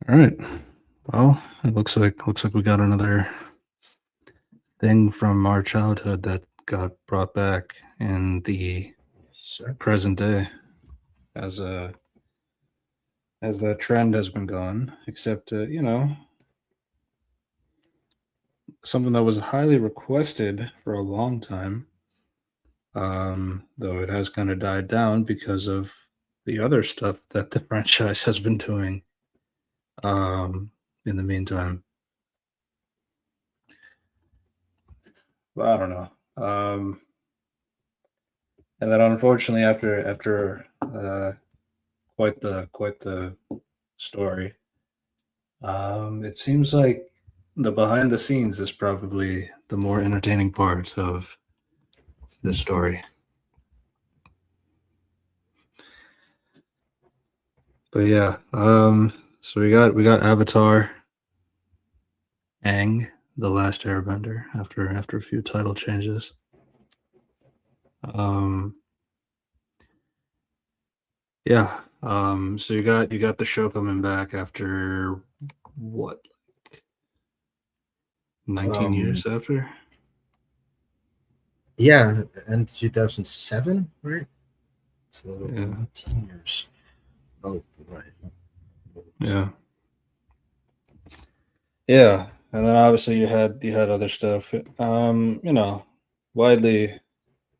All right. Well, it looks like we got another thing from our childhood that got brought back in the Sir. present day as that trend has been going. Except something that was highly requested for a long time. Though it has kind of died down because of the other stuff that the franchise has been doing. In the meantime, but I don't know. And then unfortunately, after quite the story, it seems like the behind the scenes is probably the more entertaining part of the story. But yeah, so we got Avatar, Aang, the Last Airbender, after a few title changes. Um, yeah. So you got the show coming back after what, 19 Um, years after? yeah, and 2007, right? So Yeah. 19 years. Oh, right. Yeah. Yeah. And then obviously you had other stuff. Widely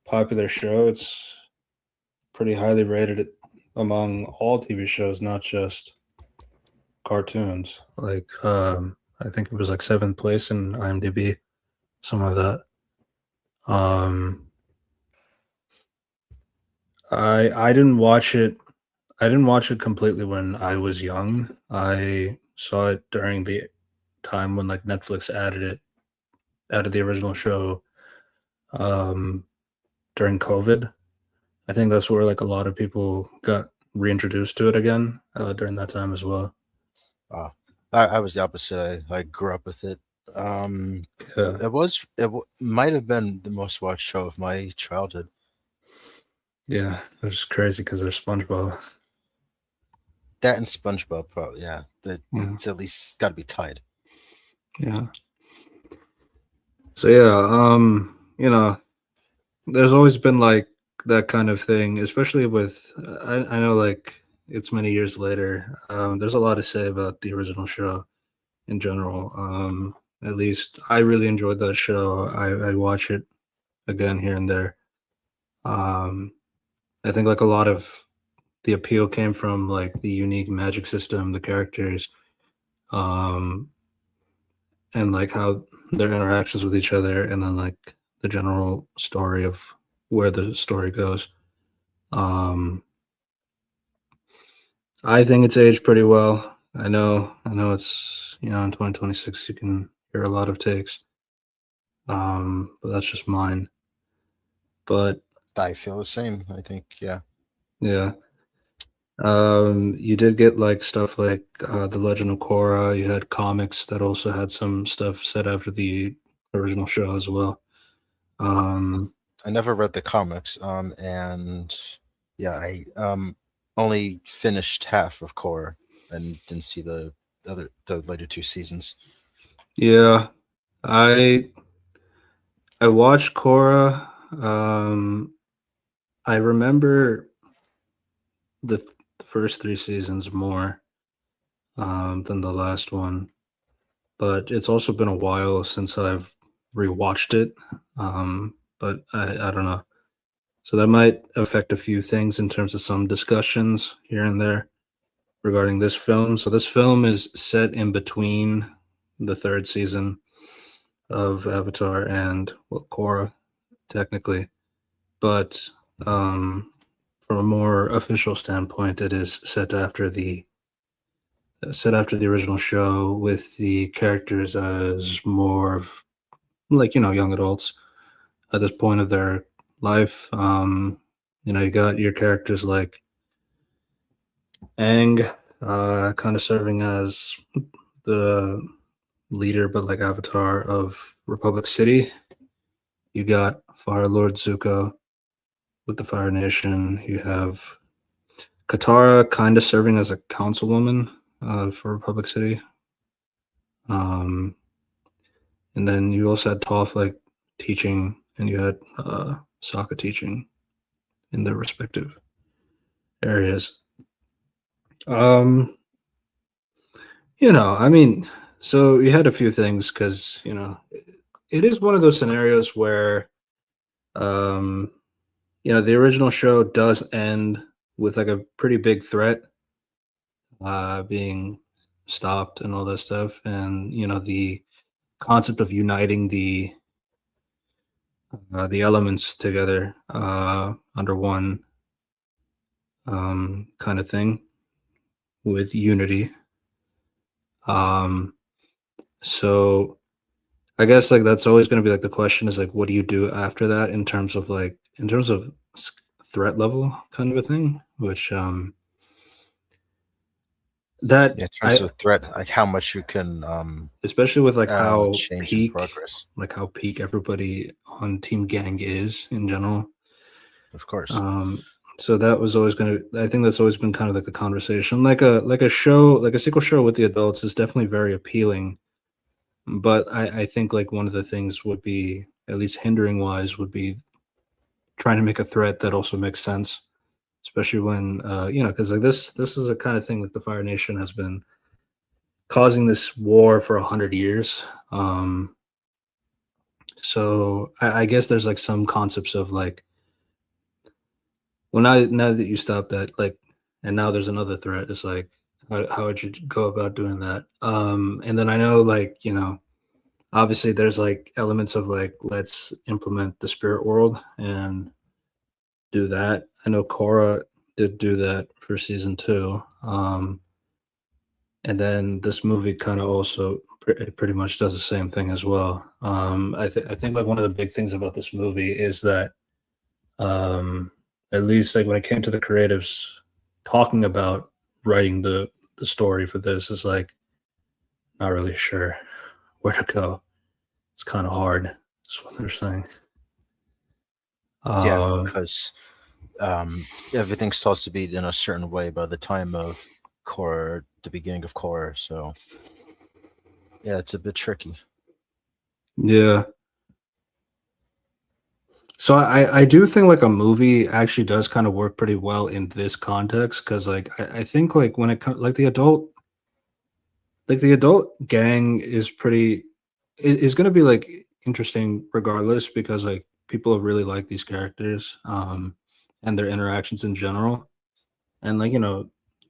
popular show. It's pretty highly rated among all TV shows, not just cartoons. Like I think it was like seventh place in IMDb, some of that. Um I didn't watch it. I didn't watch it completely when I was young. I saw it during the time when like Netflix added the original show um during COVID. I think that's where like a lot of people got reintroduced to it again during that time as well. Uh, I was the opposite. I grew up with it. Um, Yeah, might have been the most watched show of my childhood. yeah, it's just crazy because there's SpongeBob. That and SpongeBob, probably. Yeah, that Yeah, it's at least got to be tied. yeah. So yeah, there's always been like that kind of thing, especially with I know like it's many years later. There's a lot to say about the original show in general. At least I really enjoyed that show. I watch it again here and there. Um, I think like a lot of the appeal came from like the unique magic system, the characters, um, and like how their interactions with each other, and then like the general story of where the story goes. Um, I think it's aged pretty well. I know it's in 2026 you can hear a lot of takes, but that's just mine. But I feel the same. I think, yeah. yeah, you did get like stuff like the Legend of Korra. You had comics that also had some stuff set after the original show as well. Um, I never read the comics. And yeah, I only finished half of Core and didn't see the later two seasons. yeah, I I watched Korra. Um, I remember the first three seasons more than the last one, but it's also been a while since I've rewatched it. But I don't know. So that might affect a few things in terms of some discussions here and there regarding this film. So this film is set in between the third season of Avatar and well, Korra, technically, but um, from a more official standpoint, it is set after the original show with the characters as more of like young adults at this point of their life. You got your characters like Aang, kind of serving as the leader, but like avatar of Republic City. You got Fire Lord Zuko with the Fire Nation. You have Katara kind of serving as a councilwoman for Republic City. Um, and then you also had Toph like teaching, and you had Sokka teaching in their respective areas. Um, I mean, so you had a few things because it is one of those scenarios where um, the original show does end with like a pretty big threat being stopped and all that stuff, and the concept of uniting the elements together under one kind of thing with unity. Um, so I guess like that's always going to be like the question is like, what do you do after that in terms of threat level kind of a thing, which that Yeah, in terms I of threat, like how much you can especially with change and progress. like how peak everybody on Team Gang is in general. Of course. Um, so that was always going to. I think that's always been kind of like the conversation. Like a show, like a sequel show with the adults is definitely very appealing. But I think like one of the things would be at least hindering wise would be trying to make a threat that also makes sense, especially when because like this is a kind of thing that the Fire Nation has been causing this war for 100 years. So I guess there's like some concepts of like, well, now that you stop that, like, and now there's another threat. It's like, how would you go about doing that? And then I know, like, obviously there's like elements of like, let's implement the spirit world and do that. I know Korra did do that for season two. And then this movie kind of also pretty much does the same thing as well. I think like one of the big things about this movie is that um, at least like when it came to the creatives talking about writing the story for this is like not really sure where to go. It's kind of hard. That's what they're saying. Yeah, Um, because everything starts to be in a certain way by the time of core, the beginning of core. So yeah, it's a bit tricky. yeah. So I do think like a movie actually does kind of work pretty well in this context because like I think like when it comes like the adult gang is pretty is going to be like interesting regardless because like people really like these characters and their interactions in general and like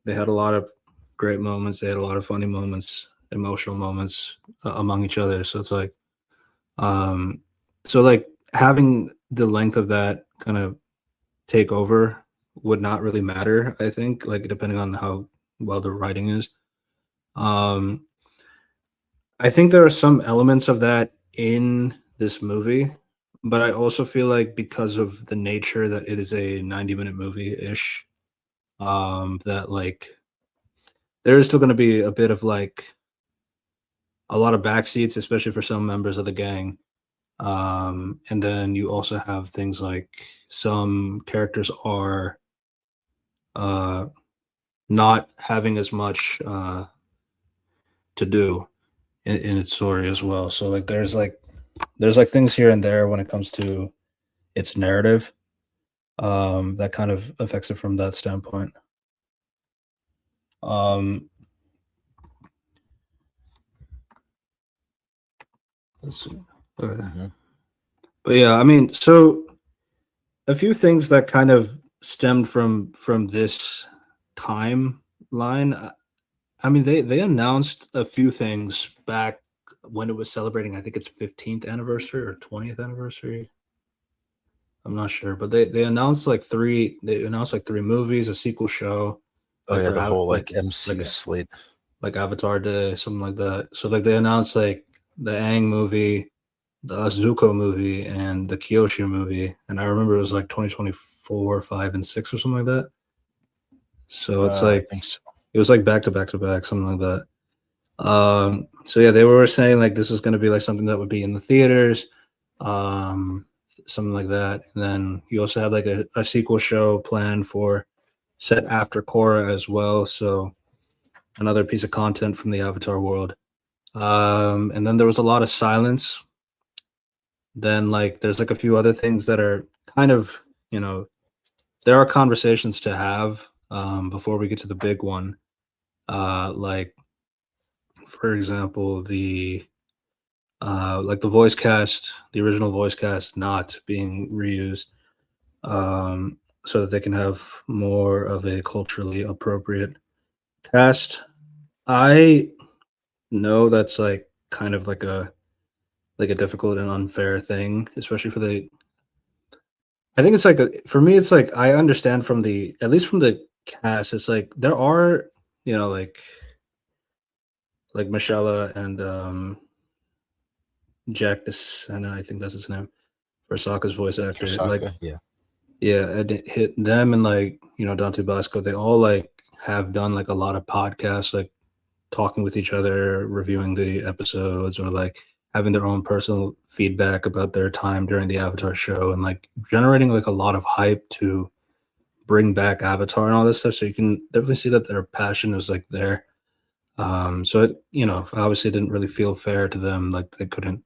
they had a lot of great moments, they had a lot of funny moments, emotional moments among each other, so it's like um so like having the length of that kind of take over would not really matter, I think, like depending on how well the writing is. um I think there are some elements of that in this movie, but I also feel like because of the nature that it is a 90-minute movie ish, that like there is still going to be a bit of like a lot of backseats, especially for some members of the gang. And then you also have things like some characters are uh, not having as much to do in its story as well. So like there's like things here and there when it comes to its narrative that kind of affects it from that standpoint. Um, let's see. Okay. Hmm. But yeah, I mean, so a few things that kind of stemmed from this timeline. I mean, they announced a few things back when it was celebrating. I think its 15th anniversary or 20th anniversary. I'm not sure, but they announced like three. They announced like three movies, a sequel show, Oh like yeah, for the out whole like like MC slate. like Avatar Day, something like that. So like they announced like the Aang movie, the Zuko movie, and the Kyoshi movie, and I remember it was like 2024, 5, and 6 or something like that. So it's I like think so. it was like back to back to back, something like that. So yeah, they were saying like this was going to be like something that would be in the theaters, um, something like that. And then you also had like a sequel show planned for set after Korra as well. So another piece of content from the Avatar world. And then there was a lot of silence. Then like there's like a few other things that are kind of, you know, there are conversations to have before we get to the big one. Like for example, the like the voice cast, the original voice cast not being reused, so that they can have more of a culturally appropriate cast. I know that's like kind of like a difficult and unfair thing, especially for the. I think it's like for me, it's like I understand from the at least from the cast, it's like there are like Michelle and Jack DeSena, I think that's his name, for Sokka's voice For actor. Like, Sokka, yeah. yeah, and it hit them and like Dante Basco. They all like have done like a lot of podcasts, like talking with each other, reviewing the episodes, or like having their own personal feedback about their time during the Avatar show, and like generating like a lot of hype to bring back Avatar and all this stuff. So you can definitely see that their passion is like there. So it, obviously it didn't really feel fair to them. Like they couldn't,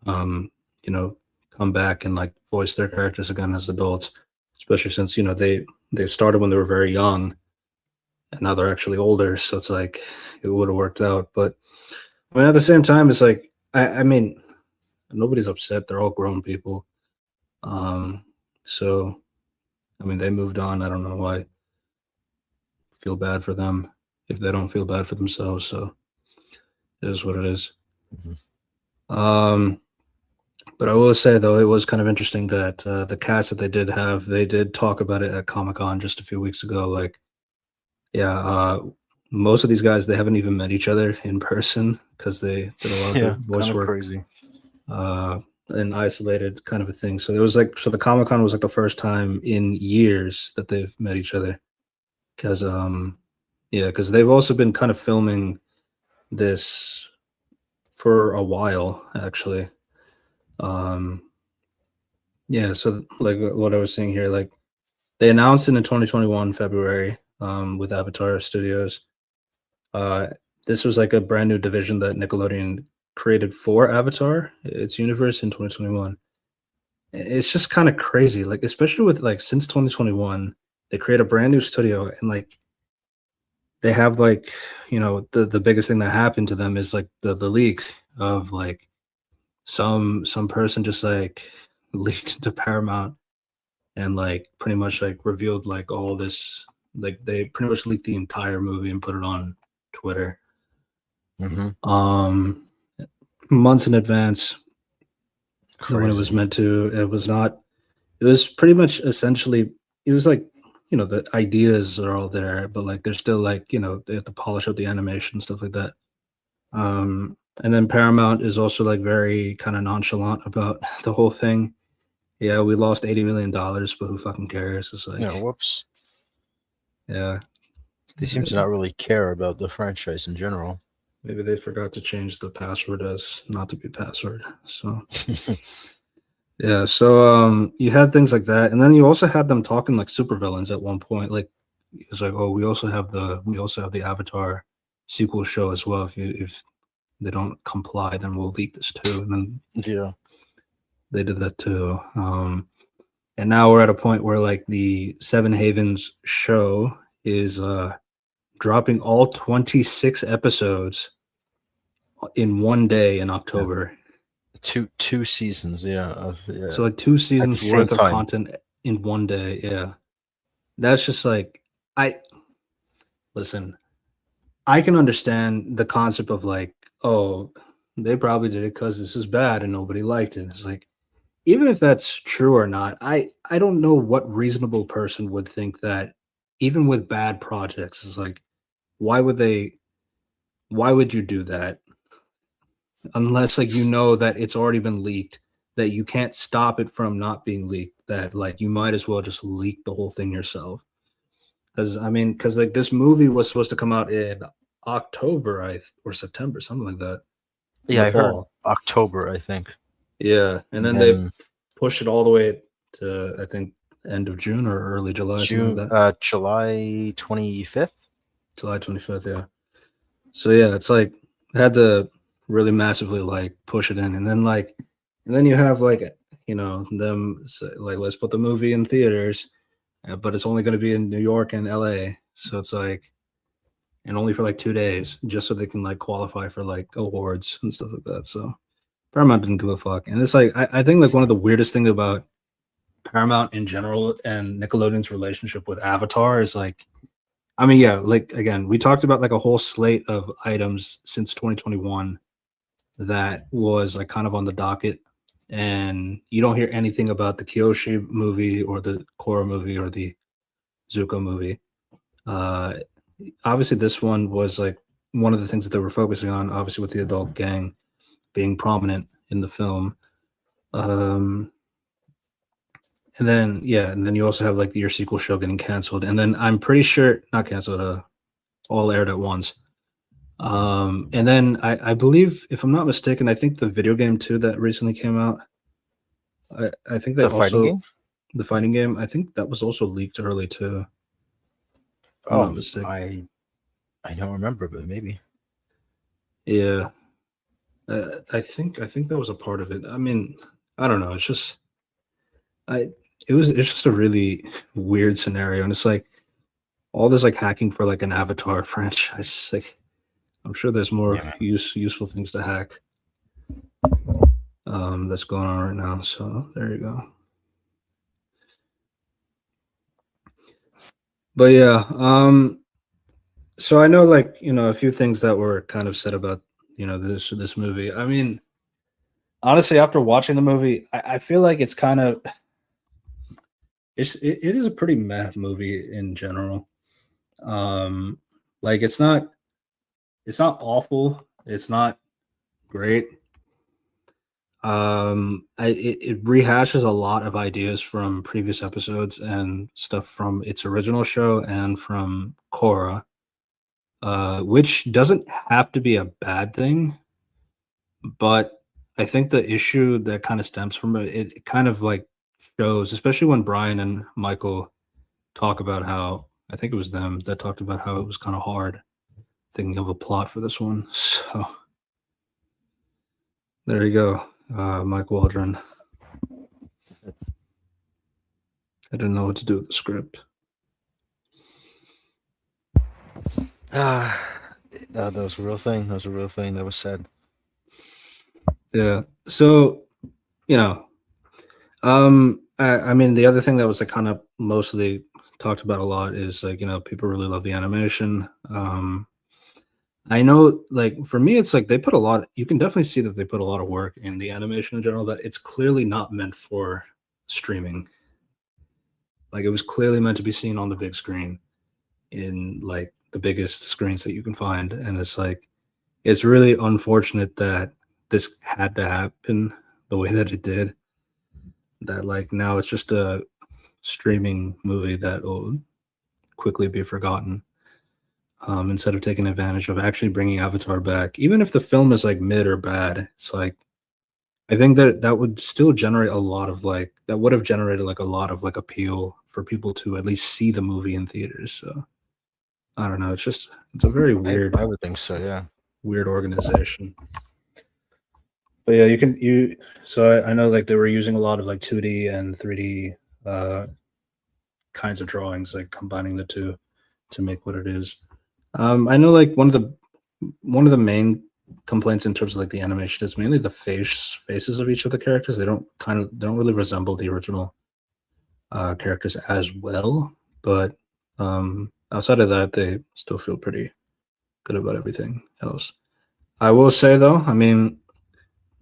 um, you know, come back and like voice their characters again as adults, especially since they started when they were very young, and now they're actually older. So it's like it would have worked out. But I mean, at the same time, it's like I mean, nobody's upset. They're all grown people. Um, so I mean, they moved on. I don't know why. Feel bad for them if they don't feel bad for themselves. So it is what it is. Mhm. Um, but I will say though, it was kind of interesting that the cast that they did have, they did talk about it at Comic Con just a few weeks ago. Like, yeah, most of these guys they haven't even met each other in person because they did a lot of the Yeah, kind voice of work crazy. and isolated kind of a thing. So it was like the Comic Con was like the first time in years that they've met each other because yeah, because they've also been kind of filming this for a while actually. Um, yeah, so like what I was saying here, like they announced it in 2021 February with Avatar Studios. Uh, this was like a brand new division that Nickelodeon created for Avatar, its universe in 2021. It's just kind of crazy, like especially with like since 2021, they create a brand new studio and like they have like the biggest thing that happened to them is like the leak of like some person just like leaked to Paramount and like pretty much like revealed like all this, like they pretty much leaked the entire movie and put it on Twitter Hmm. um months in advance when it was Crazy. meant to. It was not. It was pretty much essentially. It was like the ideas are all there, but like they're still like they have to polish up the animation stuff like that. And then Paramount is also like very kind of nonchalant about the whole thing. Yeah, we lost $80 million, but who fucking cares? It's like, Yeah, whoops. yeah, They seem to not really care about the franchise in general. maybe they forgot to change the password as not to be password. So yeah, so you had things like that, and then you also had them talking like supervillains at one point. Like it's like, oh, we also have the Avatar sequel show as well. If they don't comply, then we'll leak this too. And then Yeah. they did that too. And now we're at a point where like the Seven Havens show is dropping all 26 episodes in one day in Yeah. October. Two seasons, yeah, yeah. So like two At the seasons same worth of time. content in one day. Yeah. That's just like I listen, I can understand the concept of like, oh, they probably did it because this is bad and nobody liked it. It's like, even if that's true or not, I don't know what reasonable person would think that even with bad projects, it's like, why would they why would you do that? Unless like that it's already been leaked, that you can't stop it from not being leaked, that like you might as well just leak the whole thing yourself. Because like this movie was supposed to come out in October, or September, something like that, in Yeah, the I heard fall. October, I think. Yeah, and And then they then pushed it all the way to I think end of June or early July, something like June that. July 25th. July 25th. Yeah. So yeah, it's like I had to really massively like push it in, and then you have like them say, like let's put the movie in theaters, but it's only going to be in New York and L.A. So it's like and only for like 2 days, just so they can like qualify for like awards and stuff like that. So Paramount didn't give a fuck, and it's like I think like one of the weirdest things about Paramount in general and Nickelodeon's relationship with Avatar is like I mean, yeah, like again, we talked about like a whole slate of items since 2021 that was like kind of on the docket, and you don't hear anything about the Kyoshi movie or the Korra movie or the Zuko movie. Uh, Obviously, this one was like one of the things that they were focusing on, obviously with the adult gang being prominent in the film. Um, and then yeah, and then you also have like your sequel show getting canceled, and then I'm pretty sure not canceled, all aired at once. And then I believe, if I'm not mistaken, I think the video game too that recently came out. I think they The fighting also game? the fighting game. I think that was also leaked early too. If I'm not Oh, mistaken. I don't remember, but maybe. Yeah, I think that was a part of it. I mean, I don't know. It's just I it's just a really weird scenario, and it's like all this like hacking for like an Avatar franchise. Like I'm sure there's more Yeah. useful things to hack. That's going on right now. So there you go. But yeah, so I know like a few things that were kind of said about this movie. I mean, honestly, after watching the movie, I feel like it's kind of it is a pretty meh movie in general. Um, like it's not awful. It's not great. It rehashes a lot of ideas from previous episodes and stuff from its original show and from Korra, which doesn't have to be a bad thing, but I think the issue that kind of stems from it, it kind of like shows, especially when Brian and Michael talk about how I think it was them that talked about how it was kind of hard thinking of a plot for this one. So there you go, Mike Waldron. I didn't know what to do with the script. Ah, that was a real thing. That was a real thing. That was said. Yeah. So you know, I mean, the other thing that was like kind of mostly talked about a lot is like people really love the animation. I know, like for me, it's like they put a lot. You can definitely see that they put a lot of work in the animation in general. That it's clearly not meant for streaming. Like it was clearly meant to be seen on the big screen in like the biggest screens that you can find, and it's like it's really unfortunate that this had to happen the way that it did. That like now it's just a streaming movie that will quickly be forgotten. Instead of taking advantage of actually bringing Avatar back, even if the film is like mid or bad, it's like I think that that would still generate a lot of like that would have generated like a lot of like appeal for people to at least see the movie in theaters. So I don't know. It's a very I would think so. Yeah. weird organization. But yeah, you can you. So I know like they were using a lot of like 2D and 3D uh, kinds of drawings, like combining the two to make what it is. I know like one of the main complaints in terms of like the animation is mainly the faces of each of the characters. They don't really resemble the original characters as well, but outside of that, they still feel pretty good about everything else. I will say though, I mean,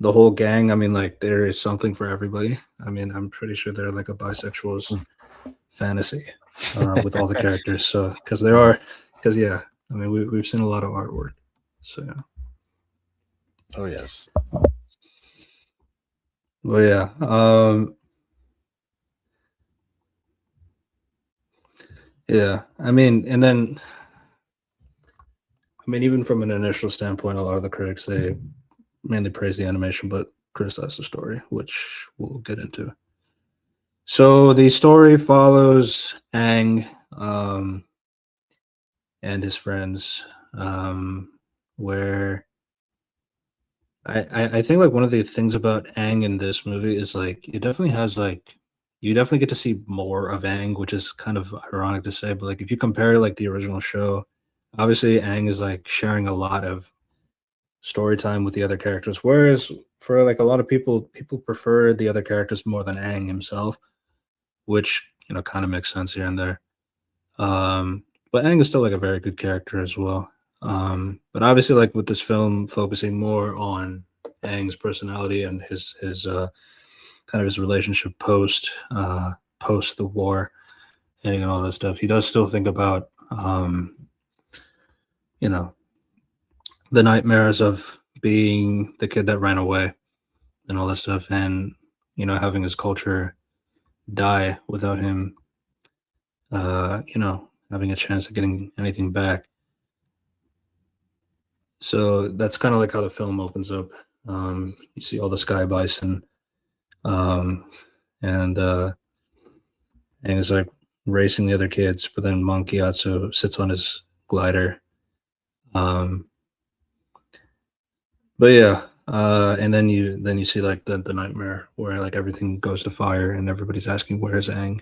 the whole gang. I mean, like there is something for everybody. I mean, I'm pretty sure they're like a bisexual's fantasy with all the characters. So because there Yeah. are, because yeah, I mean we've seen a lot of artwork. So yeah. Oh yes. Well, yeah. Yeah. I mean, and then I mean, even from an initial standpoint, a lot of the critics they mainly praise the animation, but criticize the story, which we'll get into. So the story follows Aang and his friends. Um, where I think like one of the things about Aang in this movie is like it definitely has like you definitely get to see more of Aang, which is kind of ironic to say, but like if you compare like the original show, obviously Aang is like sharing a lot of story time with the other characters, whereas for like a lot of people, people prefer the other characters more than Aang himself, which kind of makes sense here and there. But Aang is still like a very good character as well. But obviously, like with this film focusing more on Aang's personality and his kind of his relationship post the war and all that stuff, he does still think about you know the nightmares of being the kid that ran away and all that stuff, and having his culture die without him, having a chance of getting anything back. So that's kind of like how the film opens up. You see all the sky bison, um, and and it's like racing the other kids, but then Monkey also sits on his glider. Um, but yeah, and then you see like the nightmare where like everything goes to fire and everybody's asking where's Aang.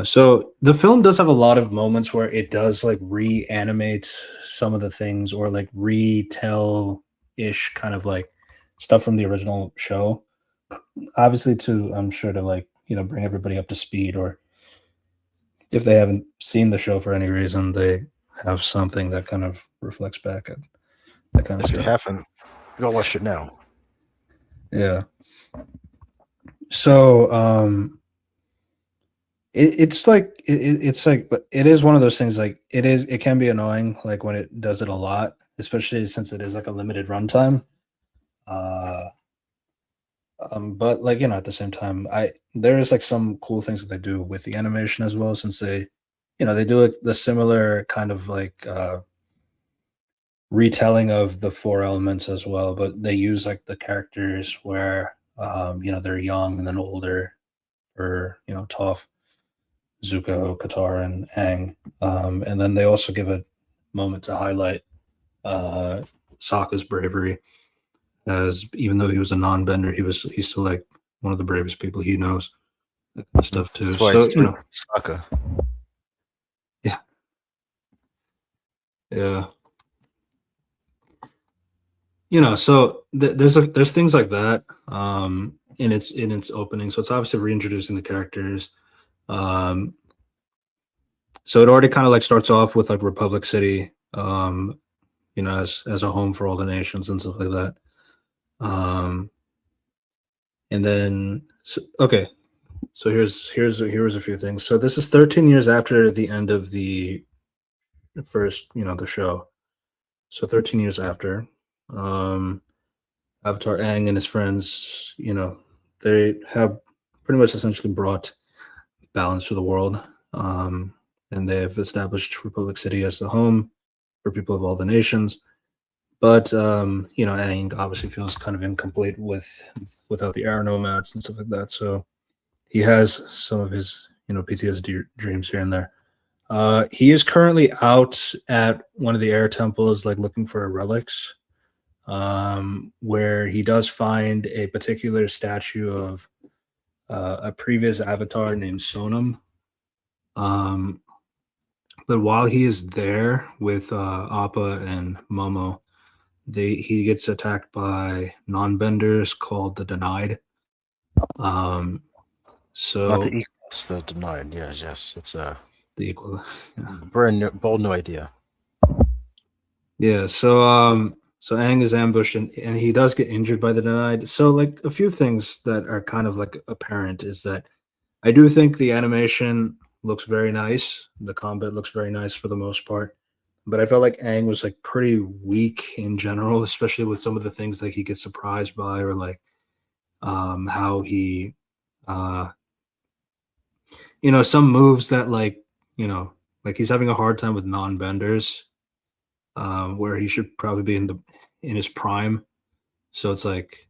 So the film does have a lot of moments where it does like reanimate some of the things or like retell ish kind of like stuff from the original show. Obviously, to I'm sure to like bring everybody up to speed, or if they haven't seen the show for any reason, they have something that kind of reflects back at that kind of If you stuff. haven't, go watch it now. Yeah. So it's like it's like, but it is one of those things. Like it can be annoying, like when it does it a lot, especially since it is like a limited runtime. Uh, but like at the same time, I there is like some cool things that they do with the animation as well, since they do like the similar kind of like retelling of the four elements as well, but they use like the characters where they're young and then older, or Toph, Zuko, Qatar, and Aang. And then they also give a moment to highlight uh, Sokka's bravery, as even though he was a non-bender, he's still like one of the bravest people he knows. That kind of stuff too. That's why So it's Sokka. yeah, yeah. So there's things like that in its opening. So it's obviously reintroducing the characters. Um, so it already kind of like starts off with like Republic City, as a home for all the nations and stuff like that. And then okay, so here's a few things. So this is 13 years after the end of the first, the show. So 13 years after, Avatar Aang and his friends, they have pretty much essentially brought balance to the world. And they have established Republic City as the home for people of all the nations. But Aang obviously feels kind of incomplete without the air nomads and stuff like that. So he has some of his PTSD dreams here and there. He is currently out at one of the air temples, like looking for relics, where he does find a particular statue of a previous avatar named Sonam. But while he is there with Appa and Momo, he gets attacked by non-benders called the Denied. So Not the equals, the denied. Yes. It's a the equal, yeah. bold new idea. Yeah. So Aang is ambushed and he does get injured by the Denied. So like a few things that are kind of like apparent is that I do think the animation looks very nice. The combat looks very nice for the most part. But I felt like Aang was like pretty weak in general, especially with some of the things that he gets surprised by, or like how he uh some moves that like he's having a hard time with non-benders, where he should probably be in his prime. So it's like,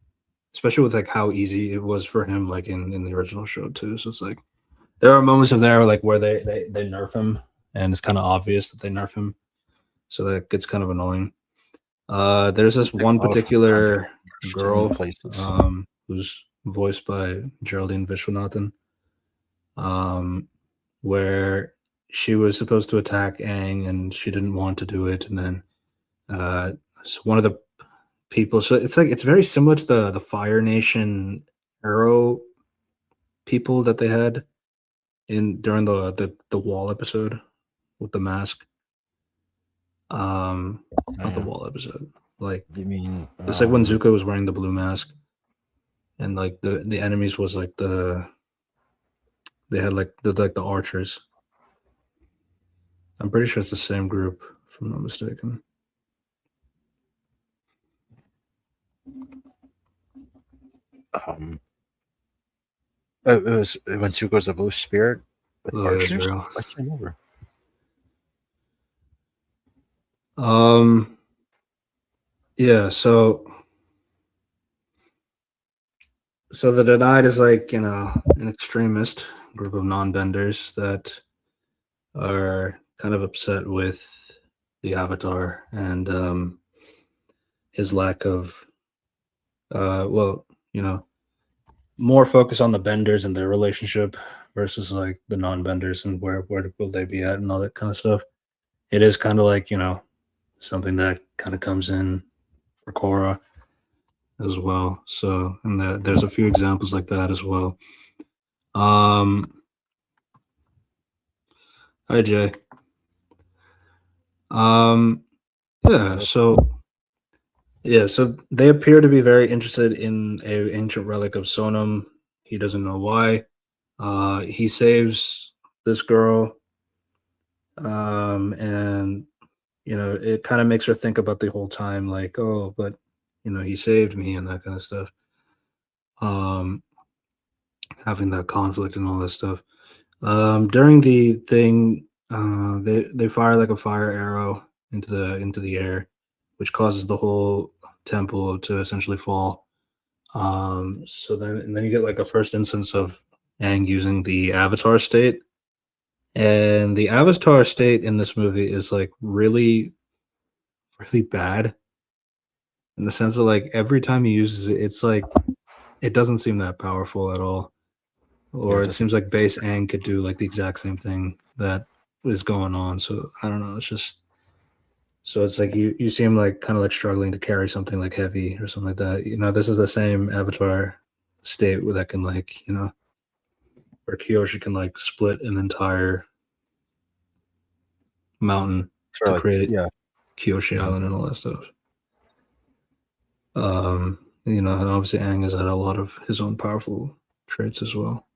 especially with like how easy it was for him, like in the original show too. So it's like there are moments of there like where they nerf him, and it's kind of obvious that they nerf him. So that gets kind of annoying. There's this one love country particular morphed in girl places. who's voiced by Geraldine Vishwanathan, where she was supposed to attack Aang and she didn't want to do it, and then so one of the people. So it's like it's very similar to the Fire Nation Arrow people that they had in during the wall episode with the mask. Not the Yeah. wall episode. Like You mean it's like when Zuko was wearing the blue mask, and like the enemies was like they had like the archers. I'm pretty sure it's the same group, if I'm not mistaken. um it was when Zuko's the blue spirit with Oh, yeah, archers? Israel. I can't remember. Yeah. So the Denied is like an extremist group of non-benders that are kind of upset with the Avatar and his lack of well, more focus on the benders and their relationship versus like the non-benders and where will they be at and all that kind of stuff. It is kind of like something that kind of comes in for Korra as well. So and there's a few examples like that as well. Hi Jay. Um, yeah. So they appear to be very interested in a ancient relic of Sonam. He doesn't know why. He saves this girl, and it kind of makes her think about the whole time, like, oh, but he saved me and that kind of stuff. Um, Having that conflict and all that stuff. During the thing, they fire like a fire arrow into the air, which causes the whole temple to essentially fall. So then you get like a first instance of Aang using the Avatar state, and the Avatar state in this movie is like really, really bad in the sense of like every time he uses it, it's like it doesn't seem that powerful at all. Yeah, Or it it doesn't. seems like base Aang could do like the exact same thing that is going on. So I don't know. It's just so it's like you seem like kind of like struggling to carry something like heavy or something like that. This is the same Avatar state where that can like where Kyoshi can like split an entire mountain For to like, create yeah. Kyoshi Mhm. Island and all that stuff. And obviously Aang has had a lot of his own powerful traits as well.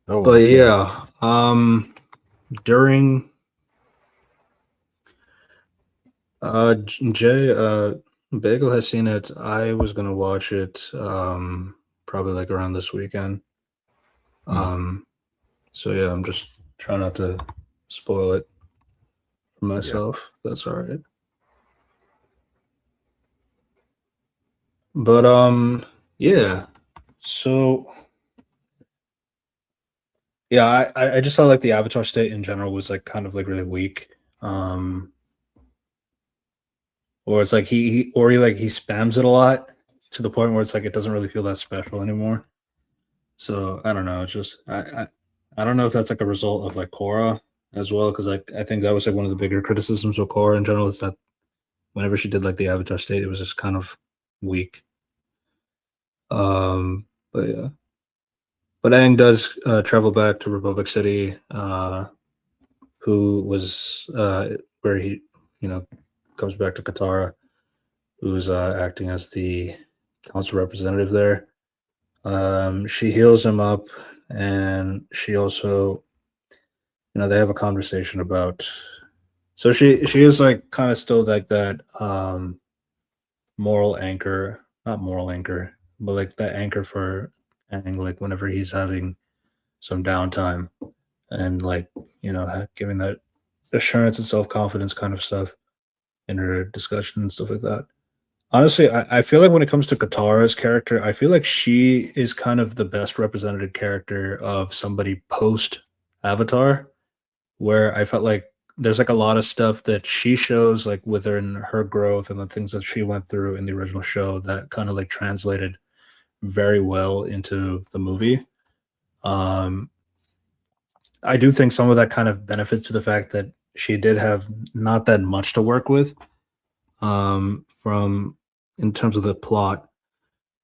Oh, But okay. yeah, during Jay, Bagel has seen it. I was gonna watch it probably like around this weekend. Mm. So yeah, I'm just trying not to spoil it for Yeah. myself. That's all right. But yeah. So yeah, I just felt like the Avatar state in general was like kind of like really weak. Or it's like he spams it a lot to the point where it's like it doesn't really feel that special anymore. So I don't know. It's just I don't know if that's like a result of like Korra as well, because like I think that was like one of the bigger criticisms of Korra in general is that whenever she did like the Avatar state, it was just kind of weak. But yeah, but Aang does travel back to Republic City, who was where he you know comes back to Katara, who's acting as the council representative there. She heals him up, and she also they have a conversation about. So she is like kind of still like that moral anchor, not moral anchor, but like that anchor for Aang, like whenever he's having some downtime and like giving that assurance and self confidence kind of stuff in her discussion and stuff like that. Honestly, I feel like when it comes to Katara's character, I feel like she is kind of the best represented character of somebody post Avatar, where I felt like there's like a lot of stuff that she shows like within her growth and the things that she went through in the original show that kind of like translated very well into the movie. Um, I do think some of that kind of benefits to the fact that she did have not that much to work with from in terms of the plot.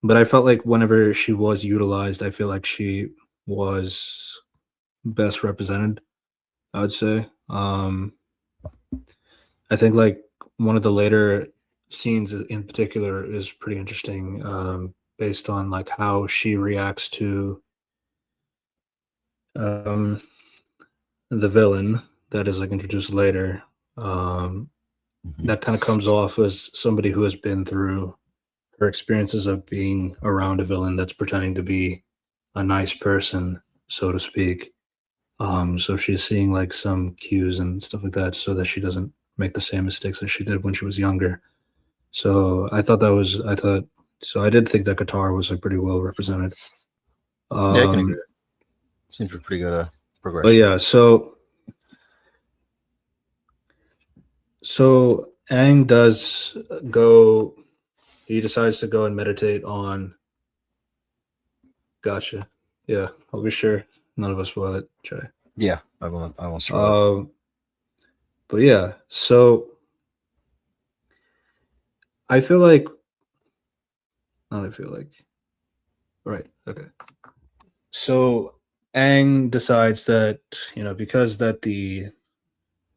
But I felt like whenever she was utilized, I feel like she was best represented, I would say. I think like one of the later scenes in particular is pretty interesting, based on like how she reacts to um, the villain that is like introduced later. That kind of comes off as somebody who has been through her experiences of being around a villain that's pretending to be a nice person, so to speak. So she's seeing like some cues and stuff like that so that she doesn't make the same mistakes that she did when she was younger. So I thought so I did think that Qatar was like pretty well represented. Yeah, I can agree. Um Seems to be pretty good but progression. yeah, so Aang does go he decides to go and meditate on gotcha. Yeah, I'll be sure none of us spoil it. Try. Yeah, I won't spoil it. Um but yeah, so I feel like not I feel like right, okay. So Aang decides that, because that the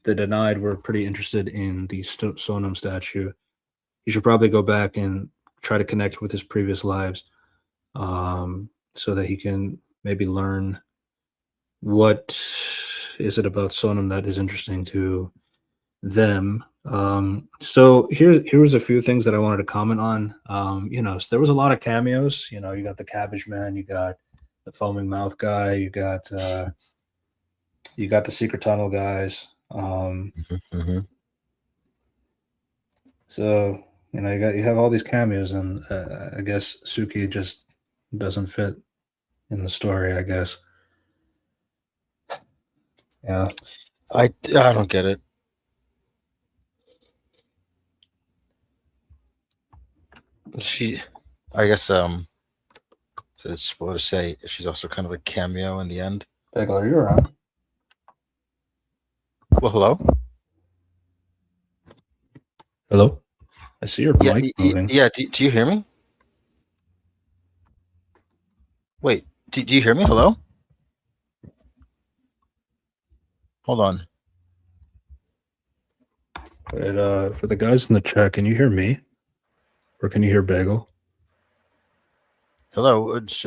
denied were pretty interested in the Sonam statue, he should probably go back and try to connect with his previous lives, so that he can maybe learn what is it about Sonam that is interesting to them. So here was a few things that I wanted to comment on. So there was a lot of cameos. You got the Cabbage Man, you got the foaming mouth guy, you got the secret tunnel guys. Mm-hmm. So you have all these cameos, and I guess Suki just doesn't fit in the story. I guess. Yeah. I don't get it. She, I guess so it's supposed to say she's also kind of a cameo in the end. Bagel, are you around? Well, hello. Hello. I see your Yeah, mic moving. yeah. Do you hear me? Wait, do you hear me? Hello. Hold on. But for the guys in the chat, can you hear me, or can you hear Bagel? Hello. It's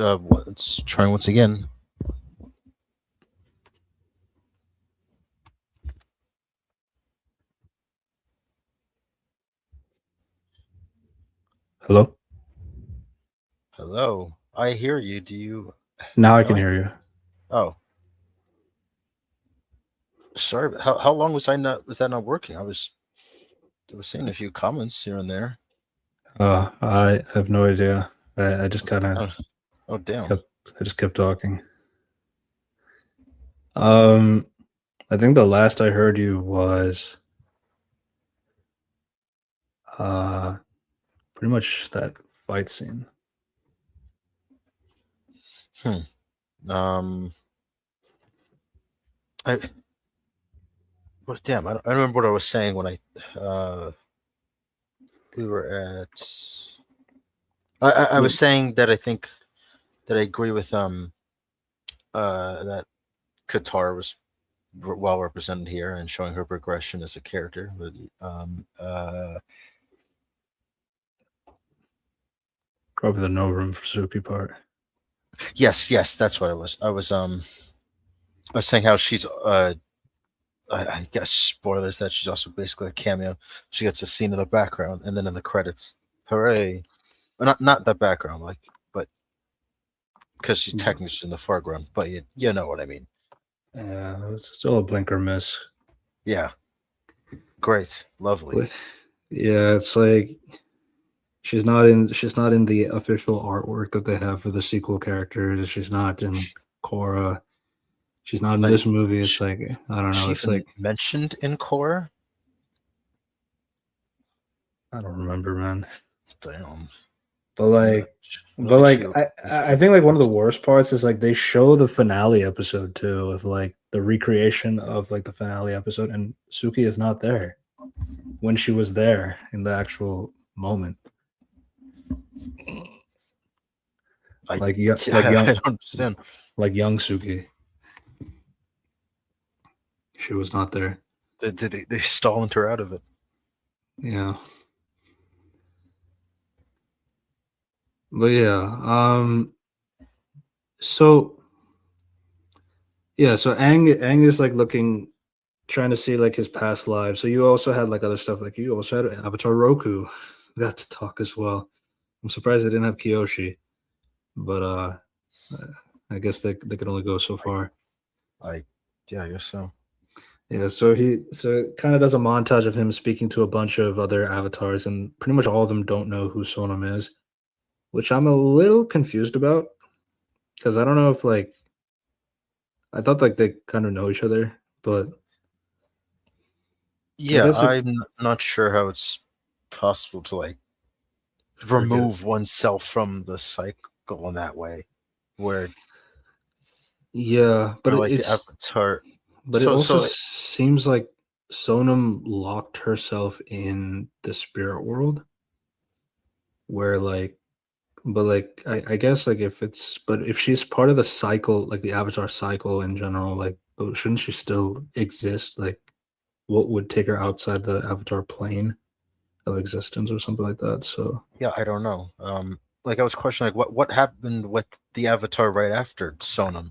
trying once again. Hello. Hello. I hear you. Do you? Now I can No. hear you. Oh, sorry. How long was that not working? I was seeing a few comments here and there. I have no idea. I just kind of Oh, oh damn. kept talking. I think the last I heard you was pretty much that fight scene. Um. I. Well, damn. I don't remember what I was saying when we were at. I was saying that I think that I agree with that Qatar was well represented here and showing her progression as a character. With Probably the no room for Suki part. yes, that's what it was. I was saying how she's I guess spoilers that she's also basically a cameo. She gets a scene in the background and then in the credits. Hooray! Well, not that background, like, but because she's technically in the foreground, but you know what I mean. Yeah, it's still a blinker miss. Yeah, great, lovely. Yeah, it's like she's not in the official artwork that they have for the sequel characters. She's not in Korra. She's not in Like this movie. It's she, like I don't know. she It's even like mentioned in Korra. I don't remember, man. Damn. But I don't, like, I don't think she was I think like one of the worst parts is like they show the finale episode too of like the recreation of like the finale episode, and Suki is not there when she was there in the actual moment. I, Like yeah, I don't understand. like young Suki, she was not there. They stalling her out of it. Yeah, but yeah, so yeah, so Aang is like looking, trying to see like his past lives. So you also had like other stuff, like you also had Avatar Roku. Got to talk as well. I'm surprised they didn't have Kyoshi, but I guess they could only go so far. I yeah, I guess so. Yeah, so he kind of does a montage of him speaking to a bunch of other avatars, and pretty much all of them don't know who Sonam is, which I'm a little confused about because I don't know if like I thought like they kind of know each other, but I Yeah, guess it I'm not sure how it's possible to like forget. remove oneself from the cycle in that way, where Yeah, where like the avatar. but it So also so seems like Sonam locked herself in the spirit world, where like but like I guess like if it's but if she's part of the cycle, like the Avatar cycle in general, like but shouldn't she still exist? Like what would take her outside the Avatar plane of existence or something like that? So yeah, I don't know. Like I was questioning like what happened with the avatar right after Sonam?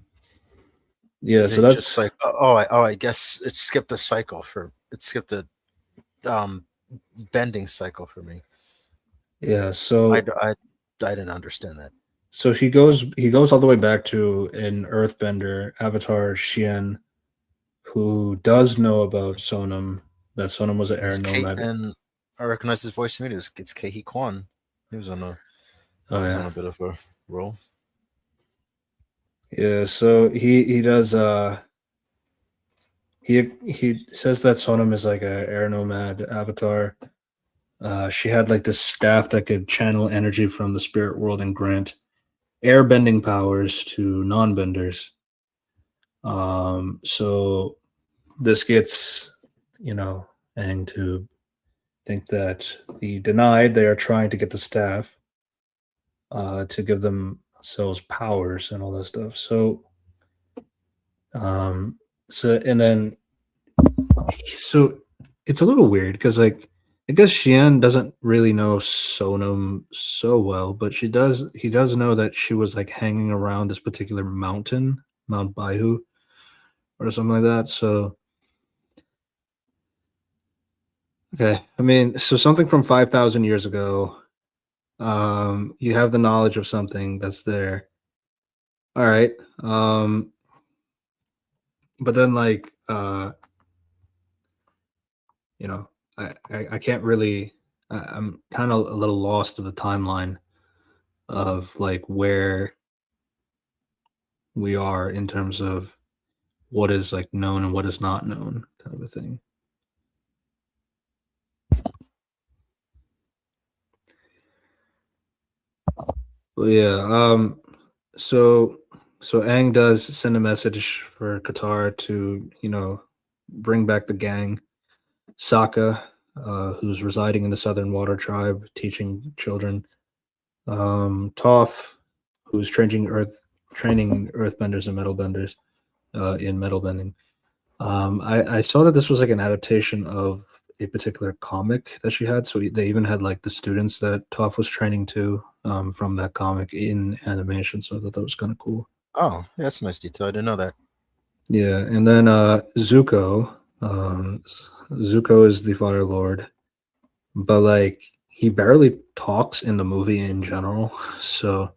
yeah, Is so it just that's like I guess it skipped a cycle for it skipped a um bending cycle for me. yeah, I so d- I I didn't understand that. so he goes all the way back to an earthbender, Avatar Shien, who does know about Sonam, that Sonam was an air It's Kate, nomad. and I recognize his voice immediately. It's Kei Kwan. He was on a Oh he was yeah. on a bit of a roll. Yeah, so he does he says that Sonam is like a air nomad avatar. She had like this staff that could channel energy from the spirit world and grant airbending powers to non-benders. So this gets, you know, Aang to think that the denied they are trying to get the staff to give themselves powers and all that stuff. Um, so and then so it's a little weird because like I guess Xian doesn't really know Sonam so well, but he does know that she was like hanging around this particular mountain, Mount Baihu, or something like that. So okay. I mean, so something from 5,000 years ago. You have the knowledge of something that's there. All right. But then like you know, I can't really I'm kind of a little lost to the timeline of like where we are in terms of what is like known and what is not known kind of a thing. Well, yeah. So so Aang does send a message for Qatar to bring back the gang. Sokka, who's residing in the Southern Water Tribe, teaching children. Toph, who's training earthbenders and metalbenders in metal bending. I saw that this was like an adaptation of a particular comic that she had. So they even had like the students that Toph was training to from that comic in animation. So I thought that was kind of cool. Oh, yeah, that's a nice detail. I didn't know that. Yeah, and then Zuko. Zuko is the Fire Lord, but like he barely talks in the movie in general. So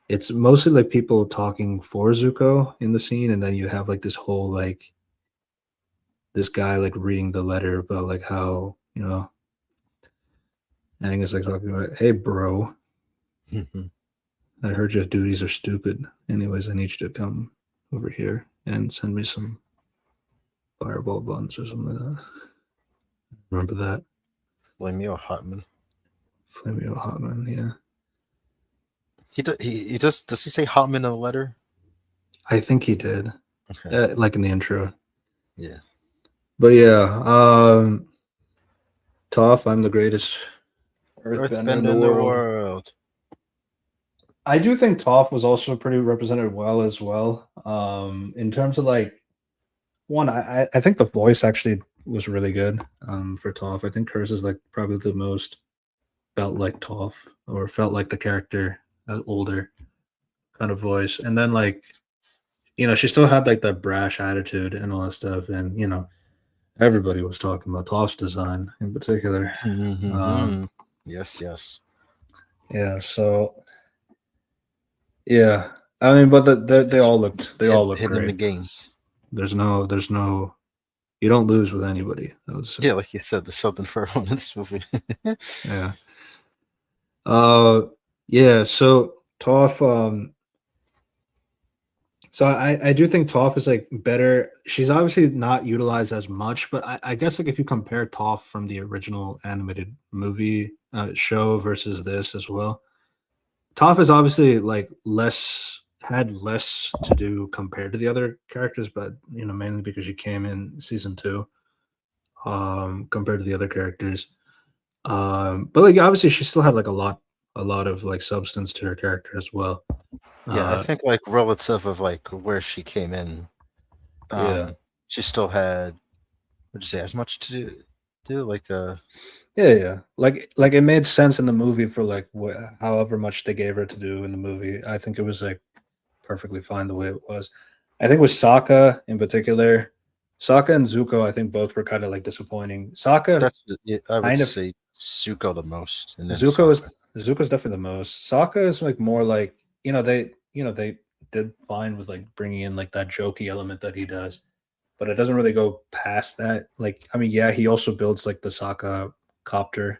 it's mostly like people talking for Zuko in the scene, and then you have like this whole like this guy like reading the letter about like how Aang is like talking about, hey bro, I heard your duties are stupid. Anyways, I need you to come over here. and send me some fireball buns or something like that. Remember that? Flamio Hotman. Flamio Hotman, yeah. He does. Does he say Hotman in the letter? I think he did. Okay. Like in the intro. Yeah. But yeah, Toph, I'm the greatest earthbender in Earthbender the in the world. world. I do think Toph was also pretty represented well as well. In terms of like one, I think the voice actually was really good for Toph. I think hers is like probably the most felt like Toph or felt like the character, older kind of voice. And then like she still had like the brash attitude and all that stuff. And everybody was talking about Toph's design in particular. Yes, yes. Yeah, so yeah, I mean, but they Just all looked hidden in the great. gains. There's no you don't lose with anybody. That was Yeah, like you said, there's something for everyone in this movie. yeah. Uh yeah, so Toph so I do think Toph is like better. She's obviously not utilized as much, but I guess like if you compare Toph from the original animated movie show versus this as well, Toph is obviously like had less to do compared to the other characters, but mainly because she came in season 2 compared to the other characters. But like obviously she still had like a lot of like substance to her character as well. Yeah, I Uh think like relative of like where she came in, yeah. she still had, would you say, as much to do like Yeah. Like it made sense in the movie for like however much they gave her to do in the movie. I think it was like perfectly fine the way it was. I think with Sokka in particular, Sokka and Zuko, I think both were kind of like disappointing. Sokka that's I would kind of say Zuko the most, and then Sokka. Zuko's definitely the most. Sokka is like more like they did fine with like bringing in like that jokey element that he does, but it doesn't really go past that. Like I mean, yeah, he also builds like the Sokka copter,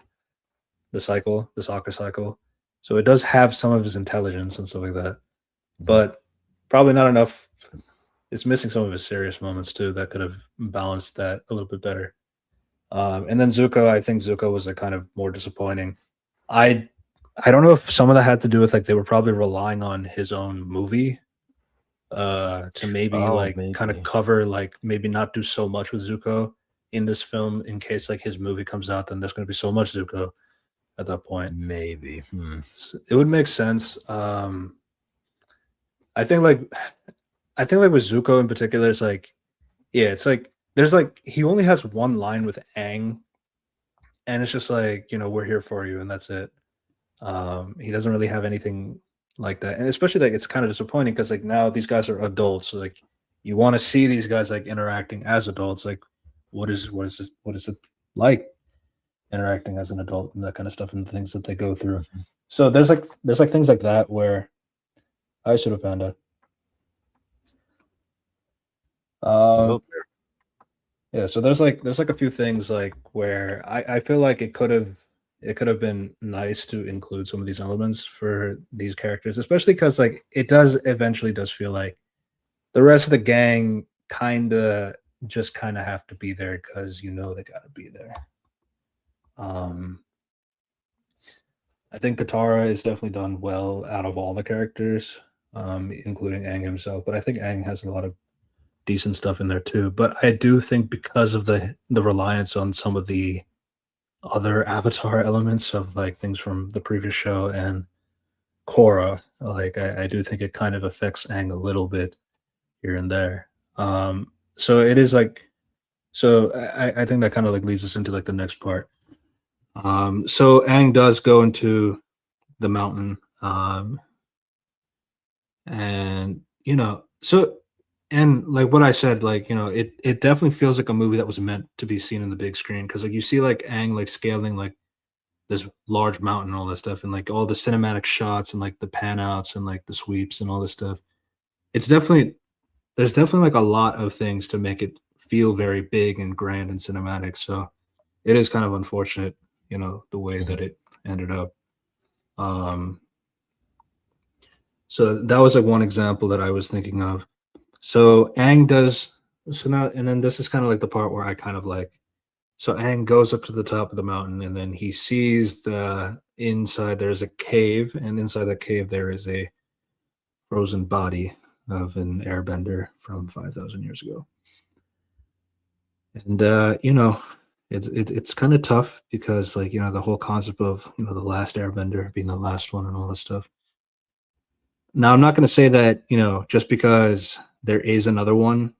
the Sokka cycle, so it does have some of his intelligence and stuff like that, but probably not enough. It's missing some of his serious moments too that could have balanced that a little bit better. And then Zuko, I think Zuko was like kind of more disappointing. I I don't know if some of that had to do with like they were probably relying on his own movie to maybe Oh, like kind of maybe, cover like maybe not do so much with Zuko in this film in case like his movie comes out, then there's going to be so much Zuko at that point. maybe. So it would make sense. I think like I think like with Zuko in particular, it's like yeah, it's like there's like he only has one line with Aang, and it's just like we're here for you, and that's it. He doesn't really have anything like that, and especially like it's kind of disappointing because like now these guys are adults. So, like you want to see these guys like interacting as adults. Like what is it like interacting as an adult and that kind of stuff and the things that they go through. So there's like things like that where I should have found out. Hello Um, there. yeah, so there's like a few things like where I feel like it could have been nice to include some of these elements for these characters, especially because like it does eventually does feel like the rest of the gang kind of have to be there because they got to be there. Um, I think Katara is definitely done well out of all the characters, including Aang himself. But I think Aang has a lot of decent stuff in there too. But I do think because of the reliance on some of the other Avatar elements of like things from the previous show and Korra, like I do think it kind of affects Aang a little bit here and there. So it is like so I think that kind of like leads us into like the next part. So Aang does go into the mountain, and so and like what I said, like it definitely feels like a movie that was meant to be seen in the big screen because like you see like Aang like scaling like this large mountain and all that stuff and like all the cinematic shots and like the pan outs and like the sweeps and all this stuff. It's definitely there's definitely like a lot of things to make it feel very big and grand and cinematic. So it is kind of unfortunate, the way that it ended up. Um, so that was like one example that I was thinking of. So Aang does so now, and then this is kind of like the part where I kind of like. So Aang goes up to the top of the mountain, and then he sees the inside. There's a cave, and inside that cave there is a frozen body of an airbender from 5,000 years ago. And it's kind of tough because like the whole concept of the last airbender being the last one and all this stuff. Now I'm not going to say that just because there is another one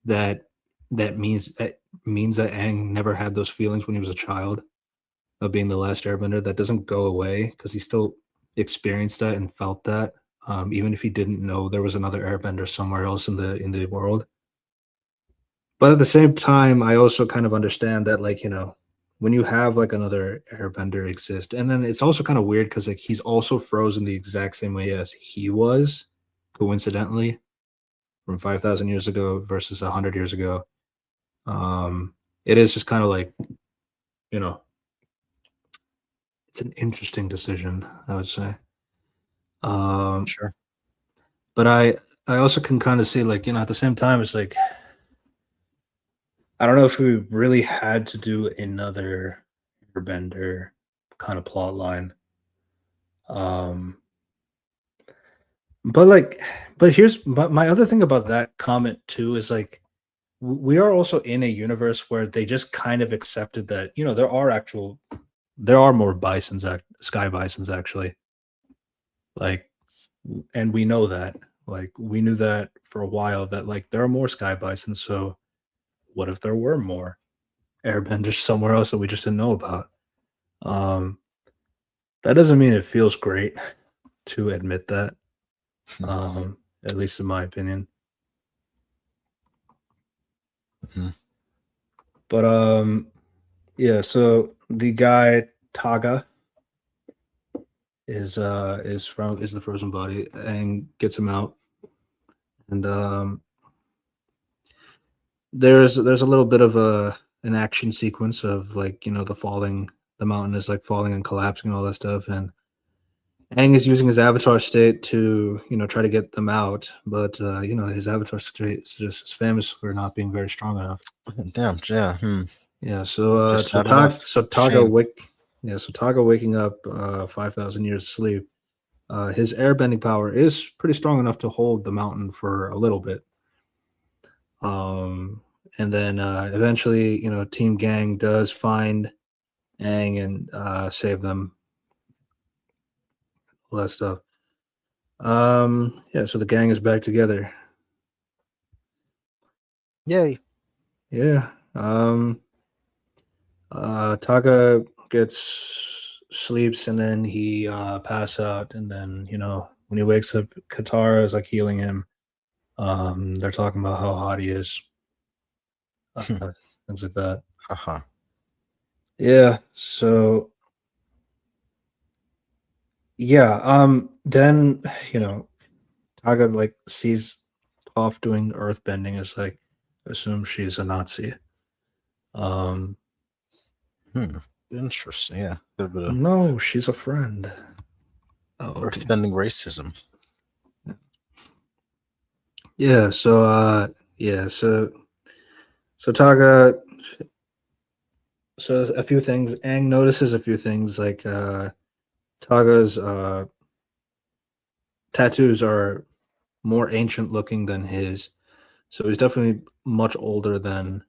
that that means that Aang never had those feelings when he was a child of being the last airbender. That doesn't go away because he still experienced that and felt that, even if he didn't know there was another airbender somewhere else in the world. But at the same time, I also kind of understand that, like, when you have like another airbender exist, and then it's also kind of weird because like he's also frozen the exact same way as he was, coincidentally, from 5,000 years ago versus 100 years ago. It is just kind of like, you know, it's an interesting decision, I would say. Um, Sure. but I also can kind of see like, at the same time, it's like I don't know if we really had to do another airbender kind of plot line. Um, but like, but my other thing about that comment too is like we are also in a universe where they just kind of accepted that there are more sky bisons actually, like, and we know that, like, we knew that for a while that like there are more sky bisons. So what if there were more airbenders somewhere else that we just didn't know about? Um, that doesn't mean it feels great to admit that. At least in my opinion. Mhm. But yeah. So the guy Taga is the frozen body and gets him out, and there's a little bit of an action sequence of like the mountain is like falling and collapsing and all that stuff, and Aang is using his avatar state to try to get them out, but his avatar state is just famous for not being very strong enough. Damn. Yeah. Yeah, so Just not enough. Taga Shame. waking up 5,000 years sleep. His airbending power is pretty strong enough to hold the mountain for a little bit. Um, and then eventually, Team Gang does find Aang and save them, all that stuff. Yeah, so the gang is back together. Yay. Yeah. Taka gets sleeps and then he pass out, and then when he wakes up, Katara is like healing him. They're talking about how hot he is, uh, things like that. Haha. Yeah. So yeah. Then Taka like sees Toph doing earth bending, is like assumes she's a Nazi. Um, Interesting. Yeah. A little bit of no, she's a friend. Oh, okay. earthbending racism. Yeah. So yeah. So Taka. So a few things. Aang notices a few things like Taga's tattoos are more ancient looking than his. So he's definitely much older than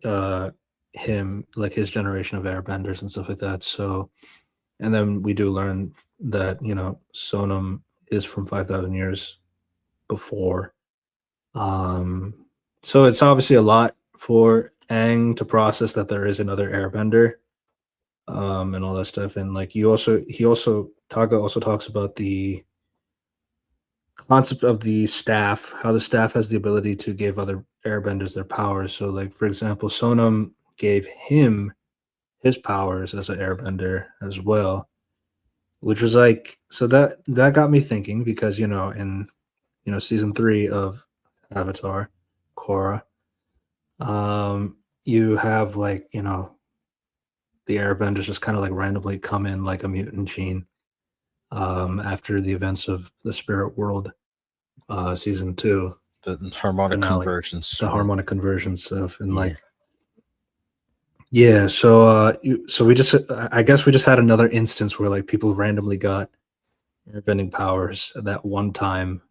uh him, like his generation of airbenders and stuff like that. So, and then we do learn that Sonam is from 5,000 years before. Um, so it's obviously a lot for Aang to process that there is another airbender, and all that stuff. And like Taga also talks about the concept of the staff, how the staff has the ability to give other airbenders their powers. So like for example, Sonam gave him his powers as an airbender as well, which was like, so that got me thinking because in season 3 of Avatar, Korra, you have like the airbenders just kind of like randomly come in like a mutant gene after the events of the spirit world. season 2 The harmonic finale, conversions, the right? harmonic conversion stuff, and Yeah. like, yeah. So we just, I guess we just had another instance where like people randomly got airbending powers at that one time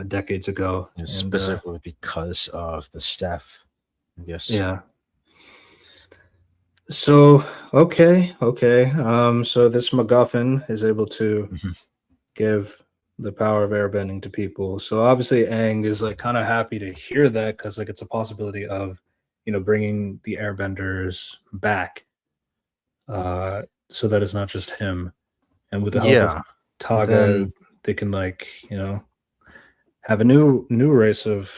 decades ago, And and specifically because of the staff, I guess. yeah. So okay. So this MacGuffin is able to Mhm. give the power of airbending to people. So obviously Aang is like kind of happy to hear that because like it's a possibility of, bringing the airbenders back, so that it's not just him. And with the help of Yeah. Taga, Then they can like, have a new race of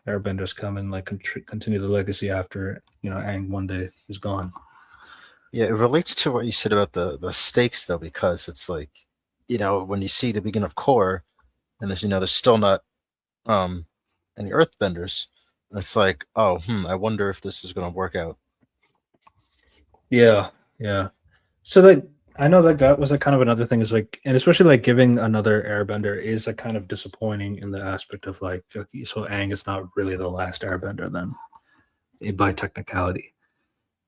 airbenders come and like continue the legacy after, Aang one day is gone. yeah, it relates to what you said about the stakes though, because it's like, when you see the beginning of Core, and there's still not um any Earthbenders, it's like, oh, I wonder if this is going to work out. Yeah. So like I know that that was a kind of another thing is like, and especially like giving another airbender is a kind of disappointing in the aspect of like, okay, so Aang is not really the last airbender then, by technicality.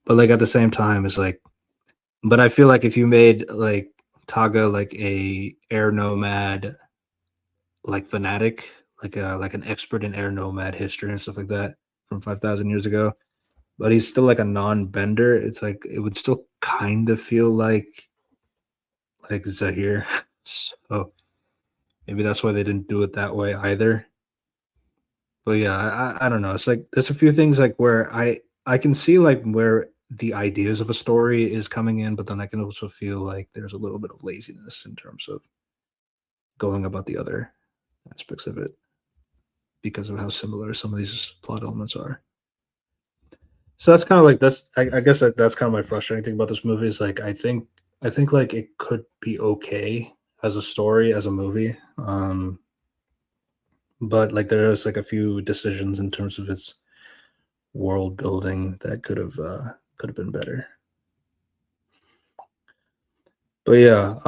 But like at the same time, it's like, but I feel like if you made like Taga like a air nomad, like fanatic, like an expert in air nomad history and stuff like that from 5,000 years ago, but he's still like a non-bender. It's like it would still kind of feel like Zahir. So maybe that's why they didn't do it that way either. But yeah, I don't know. It's like there's a few things like where I can see like where the ideas of a story is coming in, but then I can also feel like there's a little bit of laziness in terms of going about the other aspects of it because of how similar some of these plot elements are. So that's kind of like I guess that's kind of my frustrating thing about this movie is like I think like it could be okay as a story as a movie, but like there's like a few decisions in terms of its world building that could have been better. But yeah,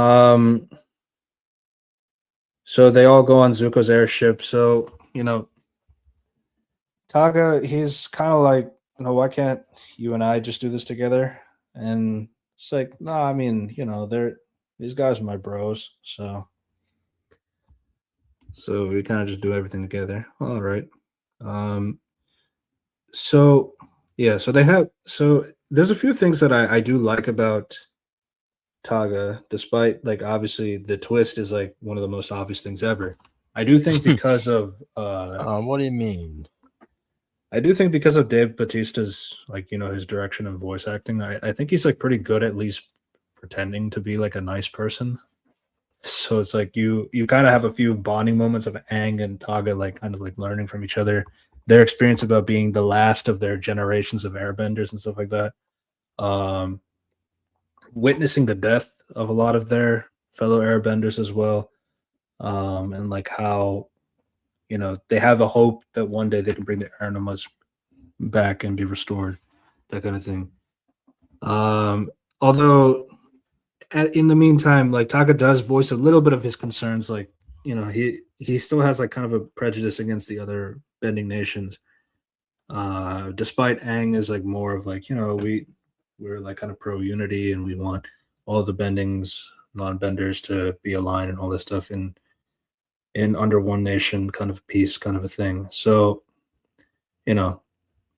so they all go on Zuko's airship. So Taga, he's kind of like, why can't you and I just do this together? And it's like, no, I mean, they're these guys are my bros, so we kind of just do everything together. All right. Um, so yeah, so there's a few things that I do like about Taga, despite like obviously the twist is like one of the most obvious things ever. I do think because of What do you mean? I do think because of Dave Batista's like his direction and voice acting, I think he's like pretty good at least pretending to be like a nice person. So it's like you kind of have a few bonding moments of Aang and Taga like kind of like learning from each other, their experience about being the last of their generations of airbenders and stuff like that. Um, Witnessing the death of a lot of their fellow airbenders as well, and like how they have a hope that one day they can bring the Airnomas back and be restored, that kind of thing. Um, Although in the meantime, like Taka does voice a little bit of his concerns, like he still has like kind of a prejudice against the other bending nations. Despite Aang is like more of like we're like kind of pro unity and we want all the bendings non-benders to be aligned and all this stuff in under one nation kind of peace kind of a thing. So you know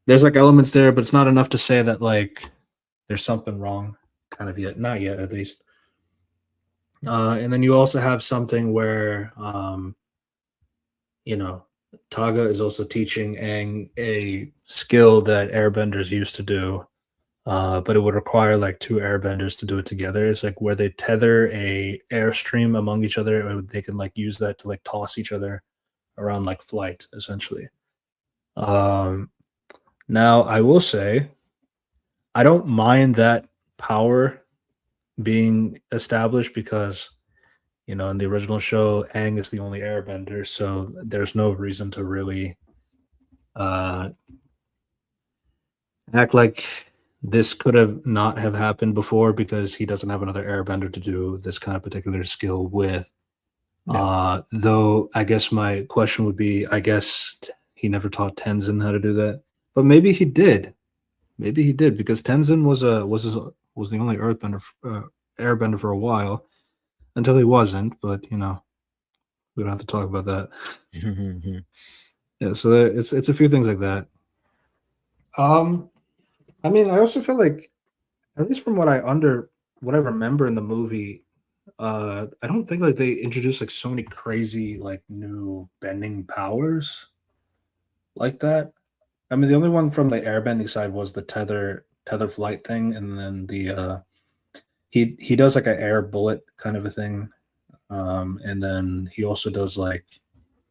there's like elements there, but it's not enough to say that like there's something wrong kind of yet, not yet at least. And then you also have something where you know Taga is also teaching Aang a skill that airbenders used to do, but it would require like two airbenders to do it together. It's like where they tether a airstream among each other, they can like use that to like toss each other around like flight, essentially. Um, Now I will say I don't mind that power being established because in the original show, Aang is the only airbender, so there's no reason to really uh, act like this could have not have happened before because he doesn't have another airbender to do this kind of particular skill with. Yeah. Though I guess my question would be, I guess he never taught Tenzin how to do that, but maybe he did. Maybe he did because Tenzin was the only airbender for a while until he wasn't. But we don't have to talk about that. Yeah, so it's a few things like that. Um, I mean, I also feel like, at least from what I remember in the movie, I don't think like they introduced like so many crazy like new bending powers like that. I mean, the only one from the airbending side was the tether flight thing, and then the he does like an air bullet kind of a thing, and then he also does like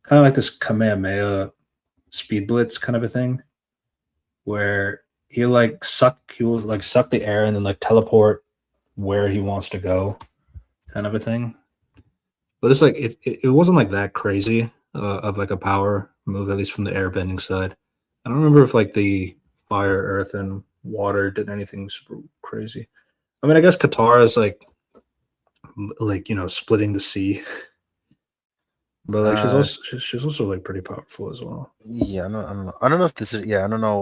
kind of like this Kamehameha speed blitz kind of a thing, where he will like suck the air and then like teleport where he wants to go, kind of a thing. But it's like it wasn't like that crazy of like a power move, at least from the airbending side. I don't remember if like the fire, earth, and water did anything super crazy. I mean, I guess Katara is like splitting the sea, but like Uh, she's also like pretty powerful as well. yeah, I don't know. I don't know if this is. Yeah, I don't know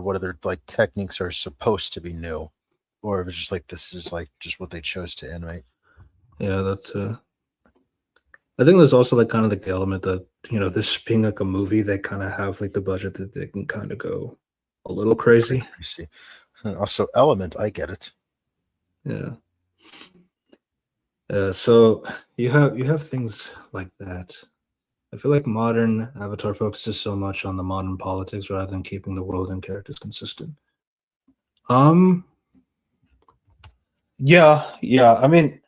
what other like techniques are supposed to be new, or if it's just like this is like just what they chose to animate. Yeah, that's. I think there's also like kind of like the element that this being like a movie, they kind of have like the budget that they can kind of go a little crazy. Crazy. Also, Element. I get it. Yeah. So you have things like that. I feel like modern Avatar focuses so much on the modern politics rather than keeping the world and characters consistent. Um, yeah. I mean,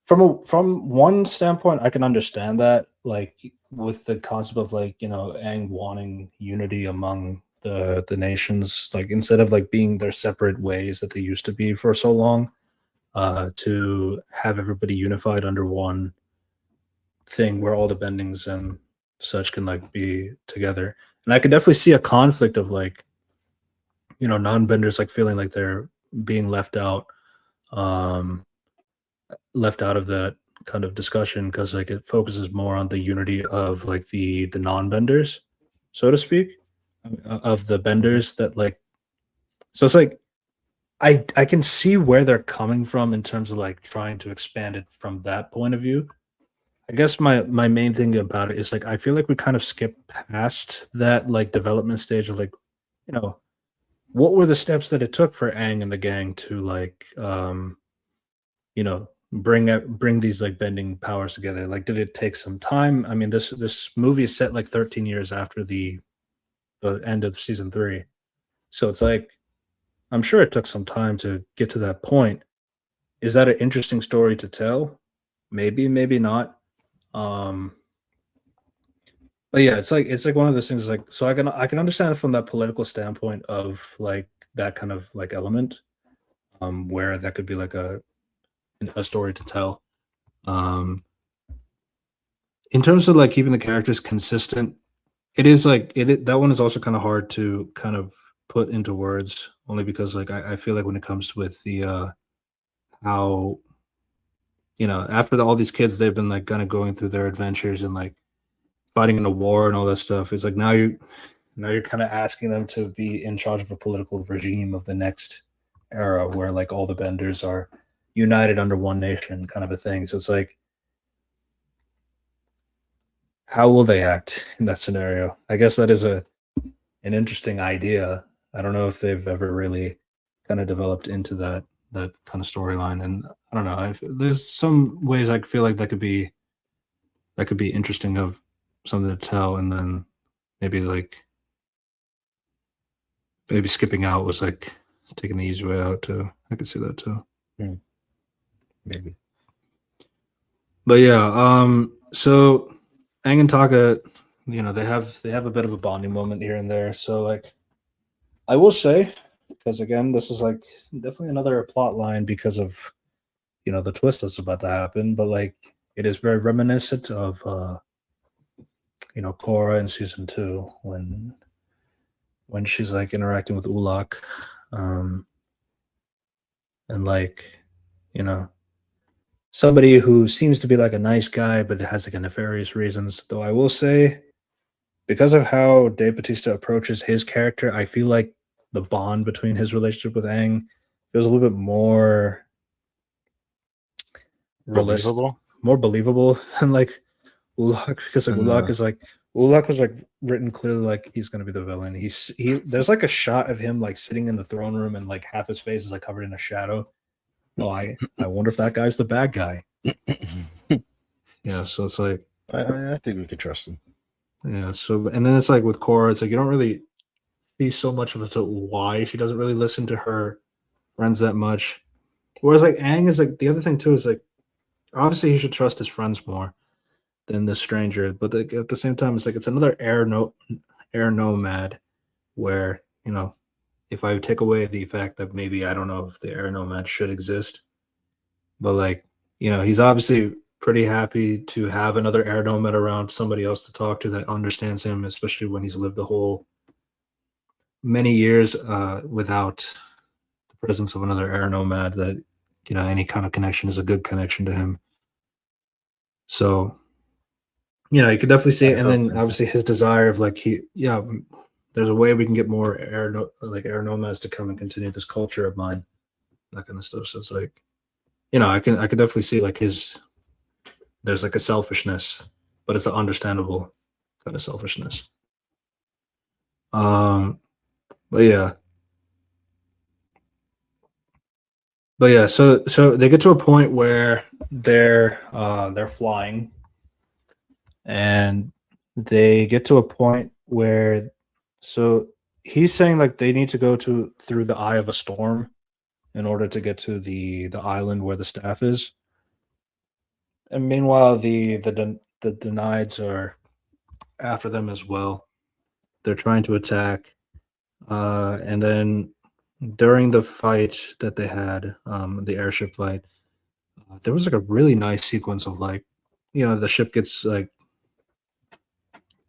from one standpoint, I can understand that, like with the concept of like Aang wanting unity among the nations, like instead of like being their separate ways that they used to be for so long, to have everybody unified under one thing where all the bendings and such can like be together. And I could definitely see a conflict of like non-benders like feeling like they're being um left out of that kind of discussion because like it focuses more on the unity of like the non-benders, so to speak, of the Mhm. benders that like. So it's like I can see where they're coming from in terms of like trying to expand it from that point of view. I guess my main thing about it is like I feel like we kind of skipped past that like development stage of like, you know, what were the steps that it took for Aang and the gang to like bring these like bending powers together? Like did it take some time? I mean, this movie is set like 13 years after the end of season 3. So it's like I'm sure it took some time to get to that point. Is that an interesting story to tell? Maybe, maybe not. Um But yeah, it's like one of those things like so I can understand it from that political standpoint of like that kind of like element, where that could be like a story to tell. Um in terms of like keeping the characters consistent, it is like that one is also kind of hard to kind of put into words only because like I feel like when it comes with the how after all these kids they've been like kind of going through their adventures and like fighting in a war and all that stuff. It's like now you're kind of asking them to be in charge of a political regime of the next era where like all the benders are united under one nation kind of a thing. So it's like how will they act in that scenario? I guess that is an interesting idea. I don't know if they've ever really kind of developed into that kind of storyline, and I don't know. There's some ways I feel like that could be interesting of something to tell, and then maybe like maybe skipping out was like taking the easy way out too. I could see that too. Hmm, maybe. But yeah, so Aang and Taka, they have a bit of a bonding moment here and there. So like I will say, because again, this is like definitely another plot line because of the twist that's about to happen. But like it is very reminiscent of Korra in season 2 when she's like interacting with Ulak, um, and like you know somebody who seems to be like a nice guy, but has like a nefarious reasons. Though I will say, because of how Dave Bautista approaches his character, I feel like the bond between his relationship with Aang feels a little bit more realistic, Believable. more believable than like Ulak, because like And Ulak was like written clearly like he's gonna be the villain. He there's like a shot of him like sitting in the throne room and like half his face is like covered in a shadow. Oh, I wonder if that guy's the bad guy. Yeah, so it's like I think we could trust him. yeah, so and then it's like with Korra, it's like you don't really see so much of it to why she doesn't really listen to her friends that much. Whereas like Aang is like the other thing too is like obviously he should trust his friends more than the stranger, but like, at the same time it's like it's another air nomad where if I take away the fact that maybe I don't know if the air nomad should exist, but like he's obviously pretty happy to have another air nomad around, somebody else to talk to that understands him, especially when he's lived a whole many years without the presence of another air nomad. That any kind of connection is a good connection to him. So you could definitely see I it, and hope then so. obviously his desire of like there's a way we can get more air nomads to come and continue this culture of mine, that kind of stuff. So it's like, I could definitely see like there's like a selfishness, but it's an understandable kind of selfishness. Um, but yeah, so they get to a point where they're flying, and they get to a point where so he's saying like they need to go through the eye of a storm in order to get to the island where the staff is. And meanwhile, the Denieds are after them as well. They're trying to attack, and then during the fight that they had, the airship fight, there was like a really nice sequence of like, the ship gets like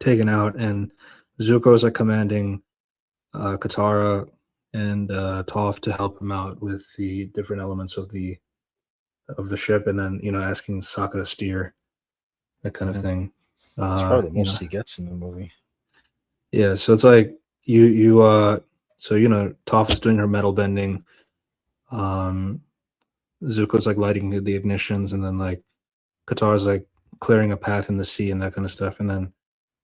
taken out, and Zuko is like commanding Katara and Toph to help him out with the different elements of the ship, and then asking Sokka to steer, that kind of thing. It's probably the most he gets in the movie. Yeah, so it's like so Toph is doing her metal bending. Zuko's like lighting the ignitions, and then like Katara's like clearing a path in the sea and that kind of stuff, and then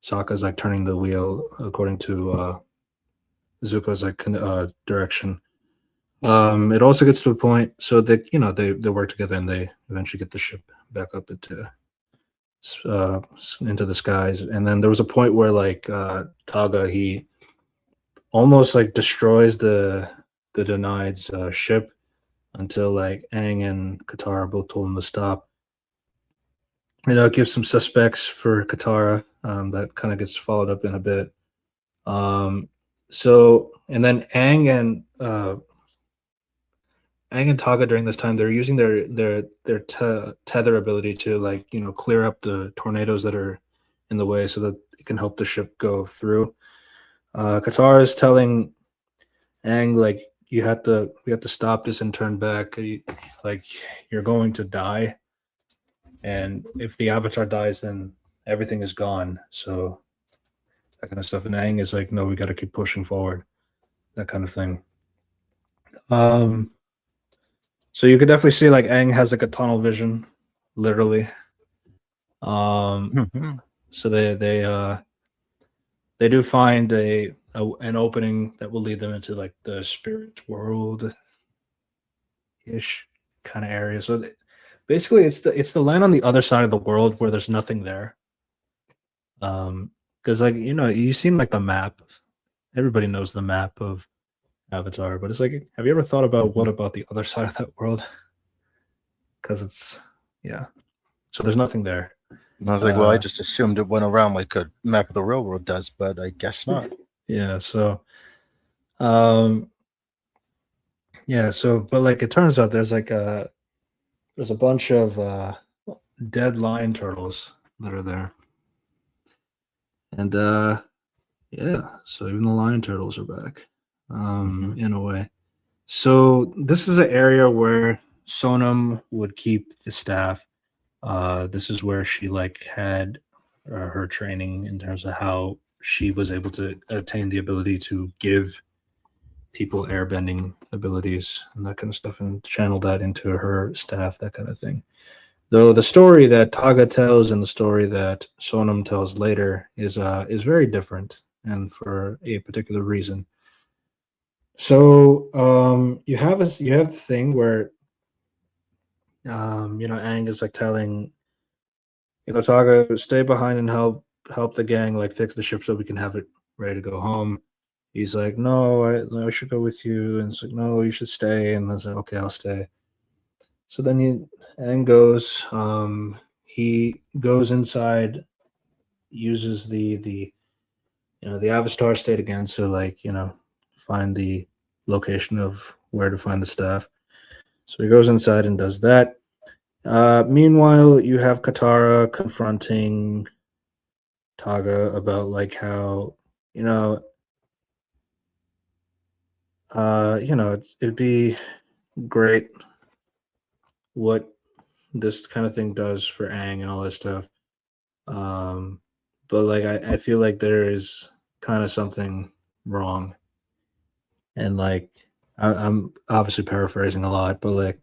Sokka's like turning the wheel according to Zuko's like direction. It also gets to a point so that they work together and they eventually get the ship back up into the skies. And then there was a point where like Taga, he almost like destroys the Denied's ship until like Aang and Katara both told him to stop. It gives some suspects for Katara, that kind of gets followed up in a bit. So and then Aang and Taga during this time, they're using their tether ability to like clear up the tornadoes that are in the way so that it can help the ship go through. Katara is telling Aang like we have to stop this and turn back. Like you're going to die, and if the Avatar dies, then everything is gone. So that kind of stuff. And Aang is like, no, we got to keep pushing forward. That kind of thing. So you could definitely see like Aang has like a tunnel vision, literally. So they do find an opening that will lead them into like the spirit world ish kind of area. So basically, it's the land on the other side of the world where there's nothing there. Because like you've seen like the map. Everybody knows the map of Avatar, but it's like, have you ever thought about what about the other side of that world? Because so there's nothing there. And I was like, well, I just assumed it went around like a map of the railroad does, but I guess not. Yeah, so but like it turns out there's a bunch of dead lion turtles that are there. And so even the lion turtles are back, in a way. So this is an area where Sonam would keep the staff. This is where she like had her training in terms of how she was able to attain the ability to give people airbending abilities and that kind of stuff and channel that into her staff, that kind of thing. Though the story that Taga tells and the story that Sonam tells later is very different and for a particular reason. So you have the thing where Aang is like telling Taga stay behind and help the gang like fix the ship so we can have it ready to go home. He's like, no, I should go with you, and it's like, no, you should stay, and I was like, okay, I'll stay. So then Aang goes. He goes inside, uses the Avatar state again to like find the location of where to find the staff. So he goes inside and does that. Meanwhile, you have Katara confronting Taga about like how you know it'd be great what this kind of thing does for Aang and all this stuff. Um, but like I feel like there is kind of something wrong, and like I'm obviously paraphrasing a lot, but like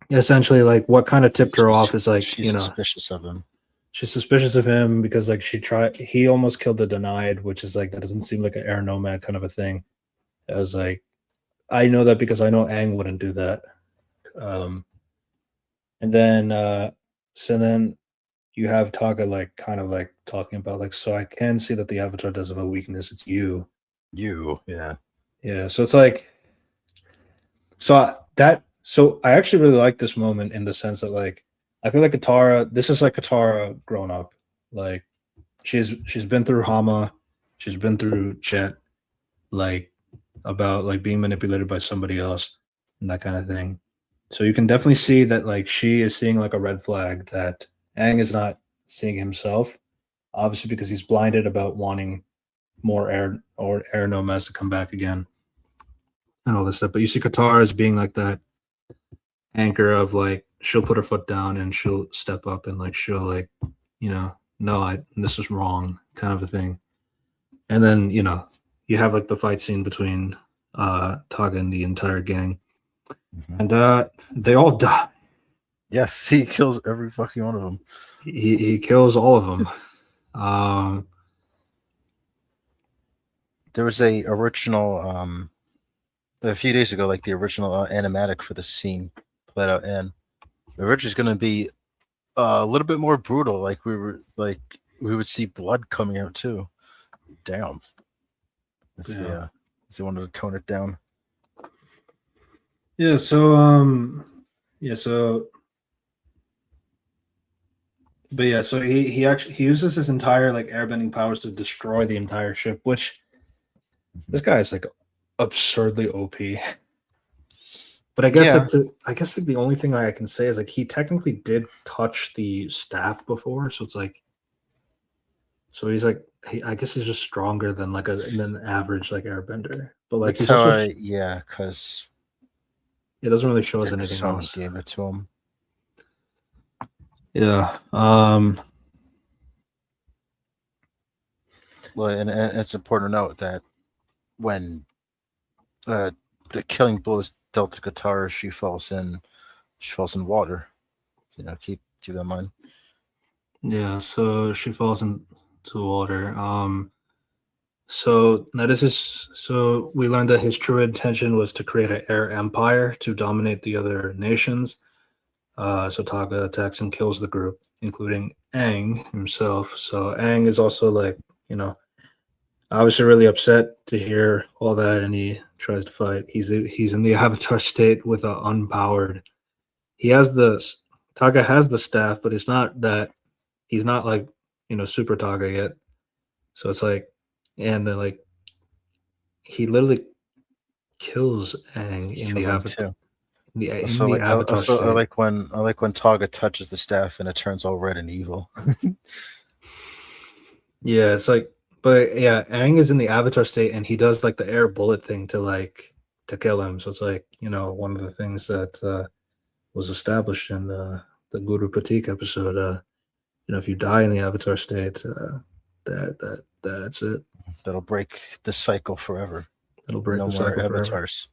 essentially like what kind of tipped her off is like she's suspicious of him. She's suspicious of him because like he almost killed the Denied, which is like that doesn't seem like an air nomad kind of a thing. I was like, I know that because I know Aang wouldn't do that. And then so then you have Taka like kind of like talking about like, so I can see that the Avatar does have a weakness. It's you. Yeah. Yeah. So it's like, so I actually really like this moment in the sense that like I feel like this is like Katara grown up. Like she's been through Hama, she's been through Chet, like about like being manipulated by somebody else and that kind of thing. So you can definitely see that like she is seeing like a red flag that Aang is not seeing himself, obviously because he's blinded about wanting more air nomads to come back again and all this stuff. But you see Katara as being like that anchor of like she'll put her foot down and she'll step up and like she'll like no, this is wrong kind of a thing. And then you have like the fight scene between Taga and the entire gang. And they all die. Yes, he kills every fucking one of them. He kills all of them. There was a original a few days ago, like the original animatic for the scene played out, and the original is going to be a little bit more brutal. Like we would see blood coming out too. Damn. They wanted to tone it down. Yeah. So but yeah, so he actually he uses his entire like airbending powers to destroy the entire ship, which this guy is like absurdly OP. But I guess like the only thing I can say is like he technically did touch the staff before, so it's like he's like I guess he's just stronger than like an average like airbender. But like that's how because it doesn't really show us anything else. Gave it to him. Yeah. Well, and it's important to note that when the killing blows dealt to Katara, she falls in water. So, keep that in mind. Yeah, so she falls into water. So now so we learned that his true intention was to create an air empire to dominate the other nations. So Taka attacks and kills the group, including Aang himself. So Aang is also like, obviously really upset to hear all that, and he tries to fight. He's in the Avatar state with a unpowered. Taka has the staff, but it's not that he's not like Super Taka yet. So it's like, and then like he literally kills Aang in the Avatar. Avatar state. I like when Taga touches the staff and it turns all red and evil. Yeah, it's like, but yeah, Aang is in the Avatar state and he does like the air bullet thing to to kill him. So it's like, one of the things that was established in the Guru Pratik episode. If you die in the Avatar state, that's it. That'll break the cycle forever. It'll break No the more cycle forever. avatars.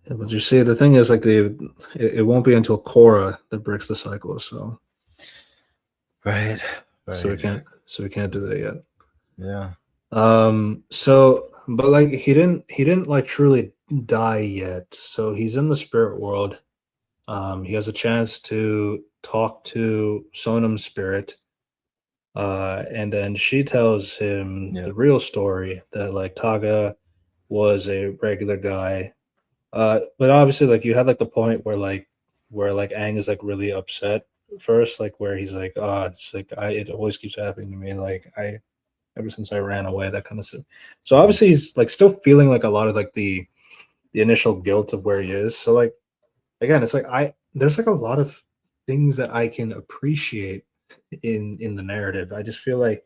Yeah, but you see, the thing is, like, it won't be until Korra that breaks the cycle. So Right. so we can't do that yet. Yeah. So, but like he didn't like truly die yet. So he's in the spirit world. He has a chance to talk to Sonam's spirit. And then she tells him Yeah. the real story, that like Taga was a regular guy. But obviously, like, you had like the point where Aang is like really upset first, like where he's like, it's like it always keeps happening to me, like I ever since I ran away, that kind of stuff. So obviously he's like still feeling like a lot of like the initial guilt of where he is. So like, again, it's like there's like a lot of things that I can appreciate in the narrative. I feel like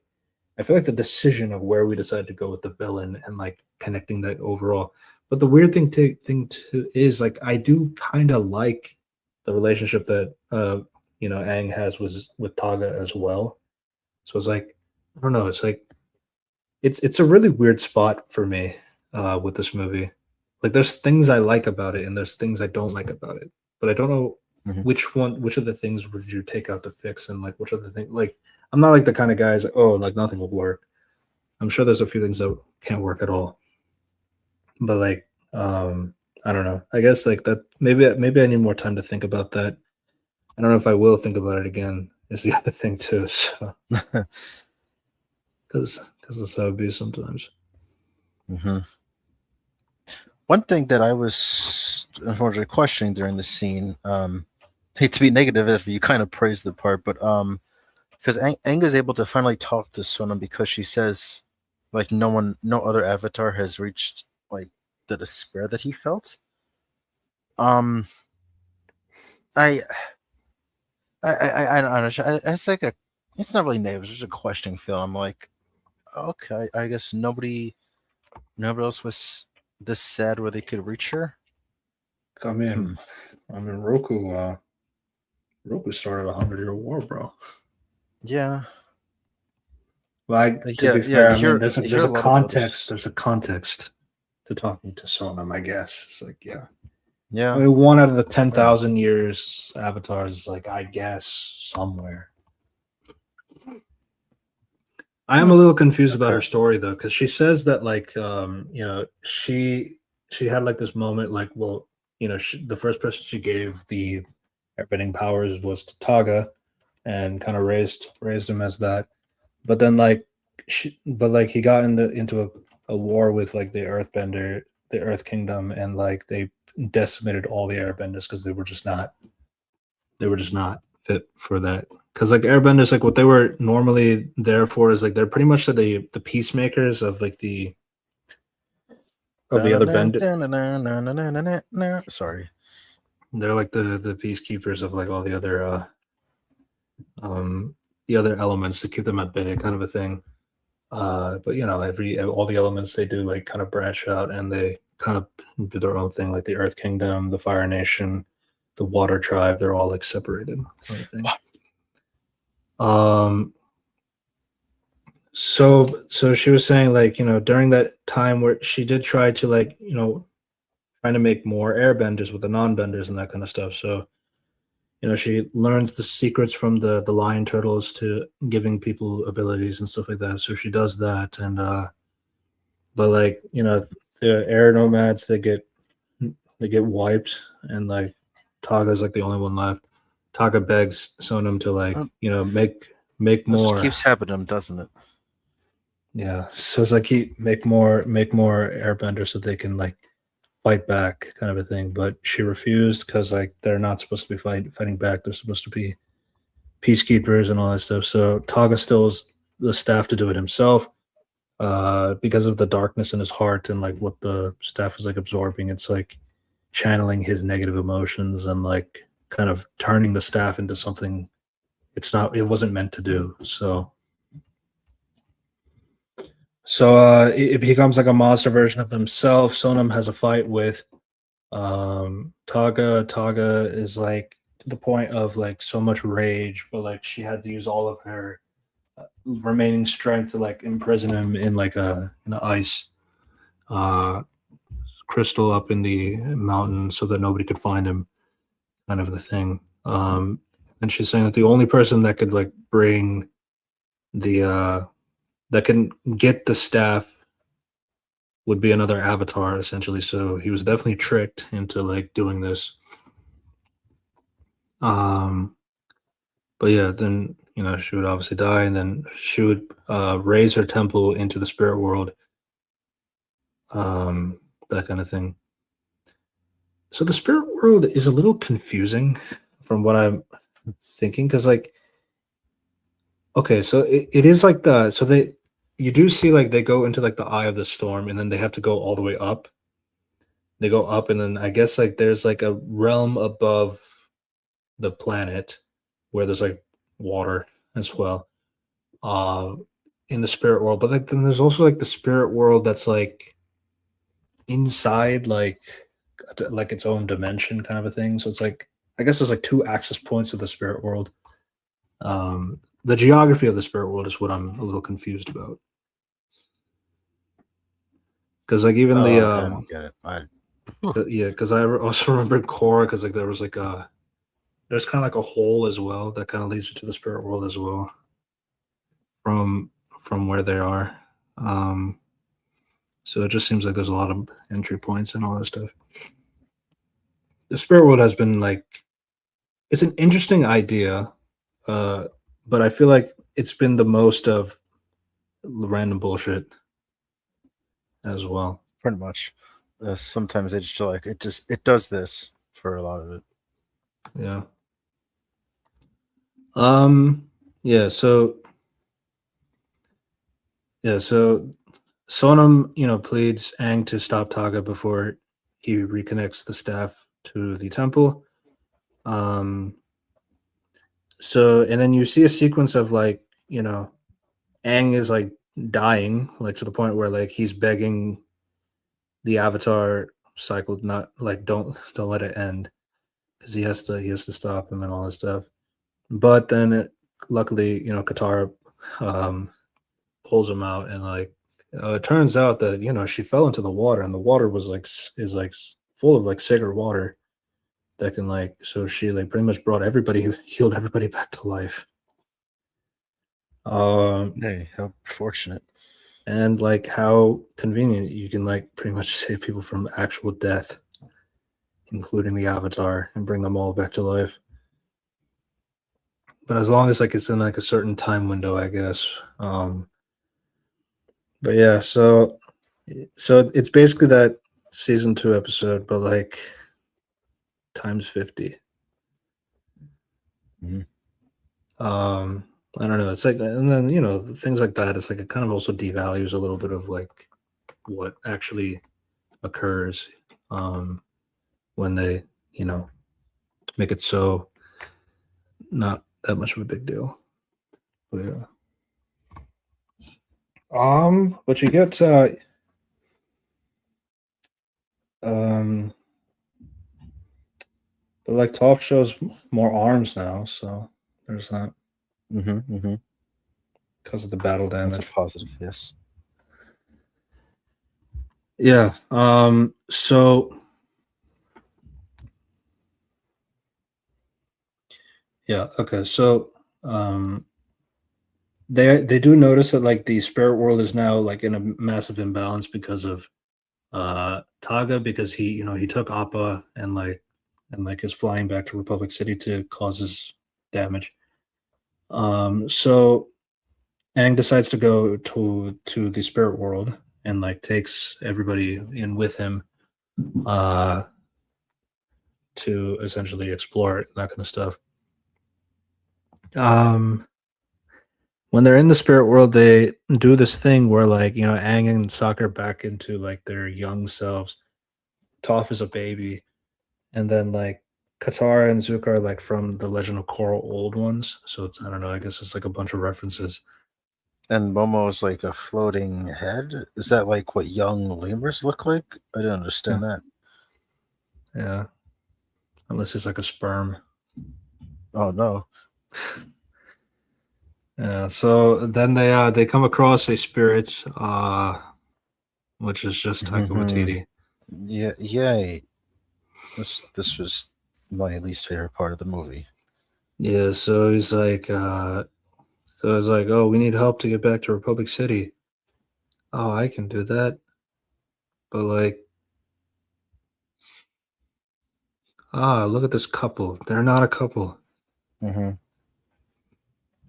the decision of where we decide to go with the villain and like connecting that overall. But the weird thing is, like, I do kind of like the relationship that Aang has with Taga as well. So it's like, I don't know, it's like it's a really weird spot for me with this movie. Like, there's things I like about it and there's things I don't like about it, but I don't know which of the things would you take out to fix, and like which of the things, like, I'm not like the kind of guys like, oh, like nothing will work. I'm sure there's a few things that can't work at all, but like, I don't know. I guess like that, maybe I need more time to think about that. I don't know if I will think about it again. Is the other thing too. So, because that's how it be sometimes. One thing that I was unfortunately questioning during the scene, hate to be negative if you kind of praise the part, but because Aang is able to finally talk to Sonam because she says, like, no other avatar has reached like the despair that he felt. I don't know. It's like it's not really negative. It's just a questioning feel. I'm like, okay, I guess nobody else was this sad where they could reach her. I mean, Roku started a 100-year war, bro. Yeah. Well, to be fair, there's a a context. There's a context to talking to Sonam, I guess. It's like, yeah. Yeah. I mean, 1 out of the 10,000 years avatars, like, I guess somewhere. I am a little confused about her story though, because she says that like she had like this moment, like, well, the first person she gave the airbending powers was to Taga, and kind of raised him as that. But then like he got into a war with like the Earth Kingdom, and like they decimated all the airbenders because they were just not fit for that. Because like airbenders, like what they were normally there for is like they're pretty much the peacemakers of like the other bender. Sorry, they're like the peacekeepers of like all the other elements to keep them at bay, kind of a thing. But all the elements, they do like kind of branch out and they kind of do their own thing, like the Earth Kingdom, the Fire Nation, the Water Tribe. They're all like separated, kind of thing. So she was saying, like, during that time where she did try to, like, trying to make more airbenders with the non-benders and that kind of stuff. So, she learns the secrets from the lion turtles to giving people abilities and stuff like that. So she does that. And but like, the air nomads, they get wiped, and like Taga's like the only one left. Taga begs Sonam to, like, make more. It keeps happening, doesn't it? Yeah, so it's like make more airbenders so they can like fight back, kind of a thing. But she refused because like they're not supposed to be fighting back. They're supposed to be peacekeepers and all that stuff. So Taga stills the staff to do it himself, because of the darkness in his heart and like what the staff is like absorbing. It's like channeling his negative emotions and like kind of turning the staff into something it wasn't meant to do. So So it becomes like a monster version of himself. Sonam has a fight with Taga. Taga is like to the point of like so much rage, but like she had to use all of her remaining strength to like imprison him in like a in the ice uh crystal up in the mountain so that nobody could find him, kind of the thing. And she's saying that the only person that could like bring the that can get the staff would be another avatar essentially. So he was definitely tricked into like doing this. Um, but yeah, then she would obviously die, and then she would raise her temple into the spirit world, that kind of thing. So the spirit world is a little confusing from what I'm thinking, because like, okay, so it is like so they you do see like they go into like the eye of the storm, and then they have to go all the way up. They go up, and then I guess like there's like a realm above the planet where there's like water as well, uh in the spirit world. But like then there's also like the spirit world that's like inside like its own dimension kind of a thing. So it's like, I guess there's like two access points of the spirit world. The geography of the spirit world is what I'm a little confused about, because like even the I don't get it. yeah, because I also remember Korra, because like there was like there's kind of like a hole as well that kind of leads you to the spirit world as well from where they are. Um, so it just seems like there's a lot of entry points and all that stuff. The spirit world has been like, it's an interesting idea, uh, but I feel like it's been the most of random bullshit as well. Pretty much. Sometimes it's just like it does this for a lot of it. Yeah. Um. Yeah. So Sonam, pleads Aang to stop Taga before he reconnects the staff to the temple. Um. So, and then you see a sequence of like, Aang is like dying, like to the point where like he's begging the Avatar cycle not like don't let it end, because he has to stop him and all this stuff. But then luckily, Katara um, pulls him out, and like it turns out that she fell into the water, and the water was like is like full of like sacred water that can like, so she like pretty much brought everybody, healed everybody back to life. Hey, how fortunate. And like how convenient you can like pretty much save people from actual death, including the Avatar, and bring them all back to life. But as long as like it's in like a certain time window, I guess. But yeah, so it's basically that season 2 episode, but like times 50. Mhm. I don't know. It's like, and then things like that. It's like it kind of also devalues a little bit of like what actually occurs, when they make it so not that much of a big deal. But yeah. But you get um but like Toph shows more arms now, so there's that, because of the battle That's a damage. positive, yes. Yeah. So yeah, okay. So they do notice that like the spirit world is now like in a massive imbalance because of Taga, because he took Appa, and is flying back to Republic City to cause his damage. So Aang decides to go to the spirit world, and like takes everybody in with him, uh to essentially explore it and that kind of stuff. Um when they're in the spirit world, they do this thing where like, Aang and Sokka are back into like their young selves. Toph is a baby, and then like Katara and Zuko are like from the Legend of Korra old ones. So it's, I don't know, I guess it's like a bunch of references. And Momo's like a floating head. Is that like what young lemurs look like? I didn't understand that. Yeah. Unless it's like a sperm. Oh no. Yeah. So then they come across a spirit, which is just Taika Mm-hmm. Waititi. Yeah, yay. This was my least favorite part of the movie. Yeah. So he's like, oh, we need help to get back to Republic City. Oh, I can do that. But like, look at this couple. They're not a couple. Mm-hmm.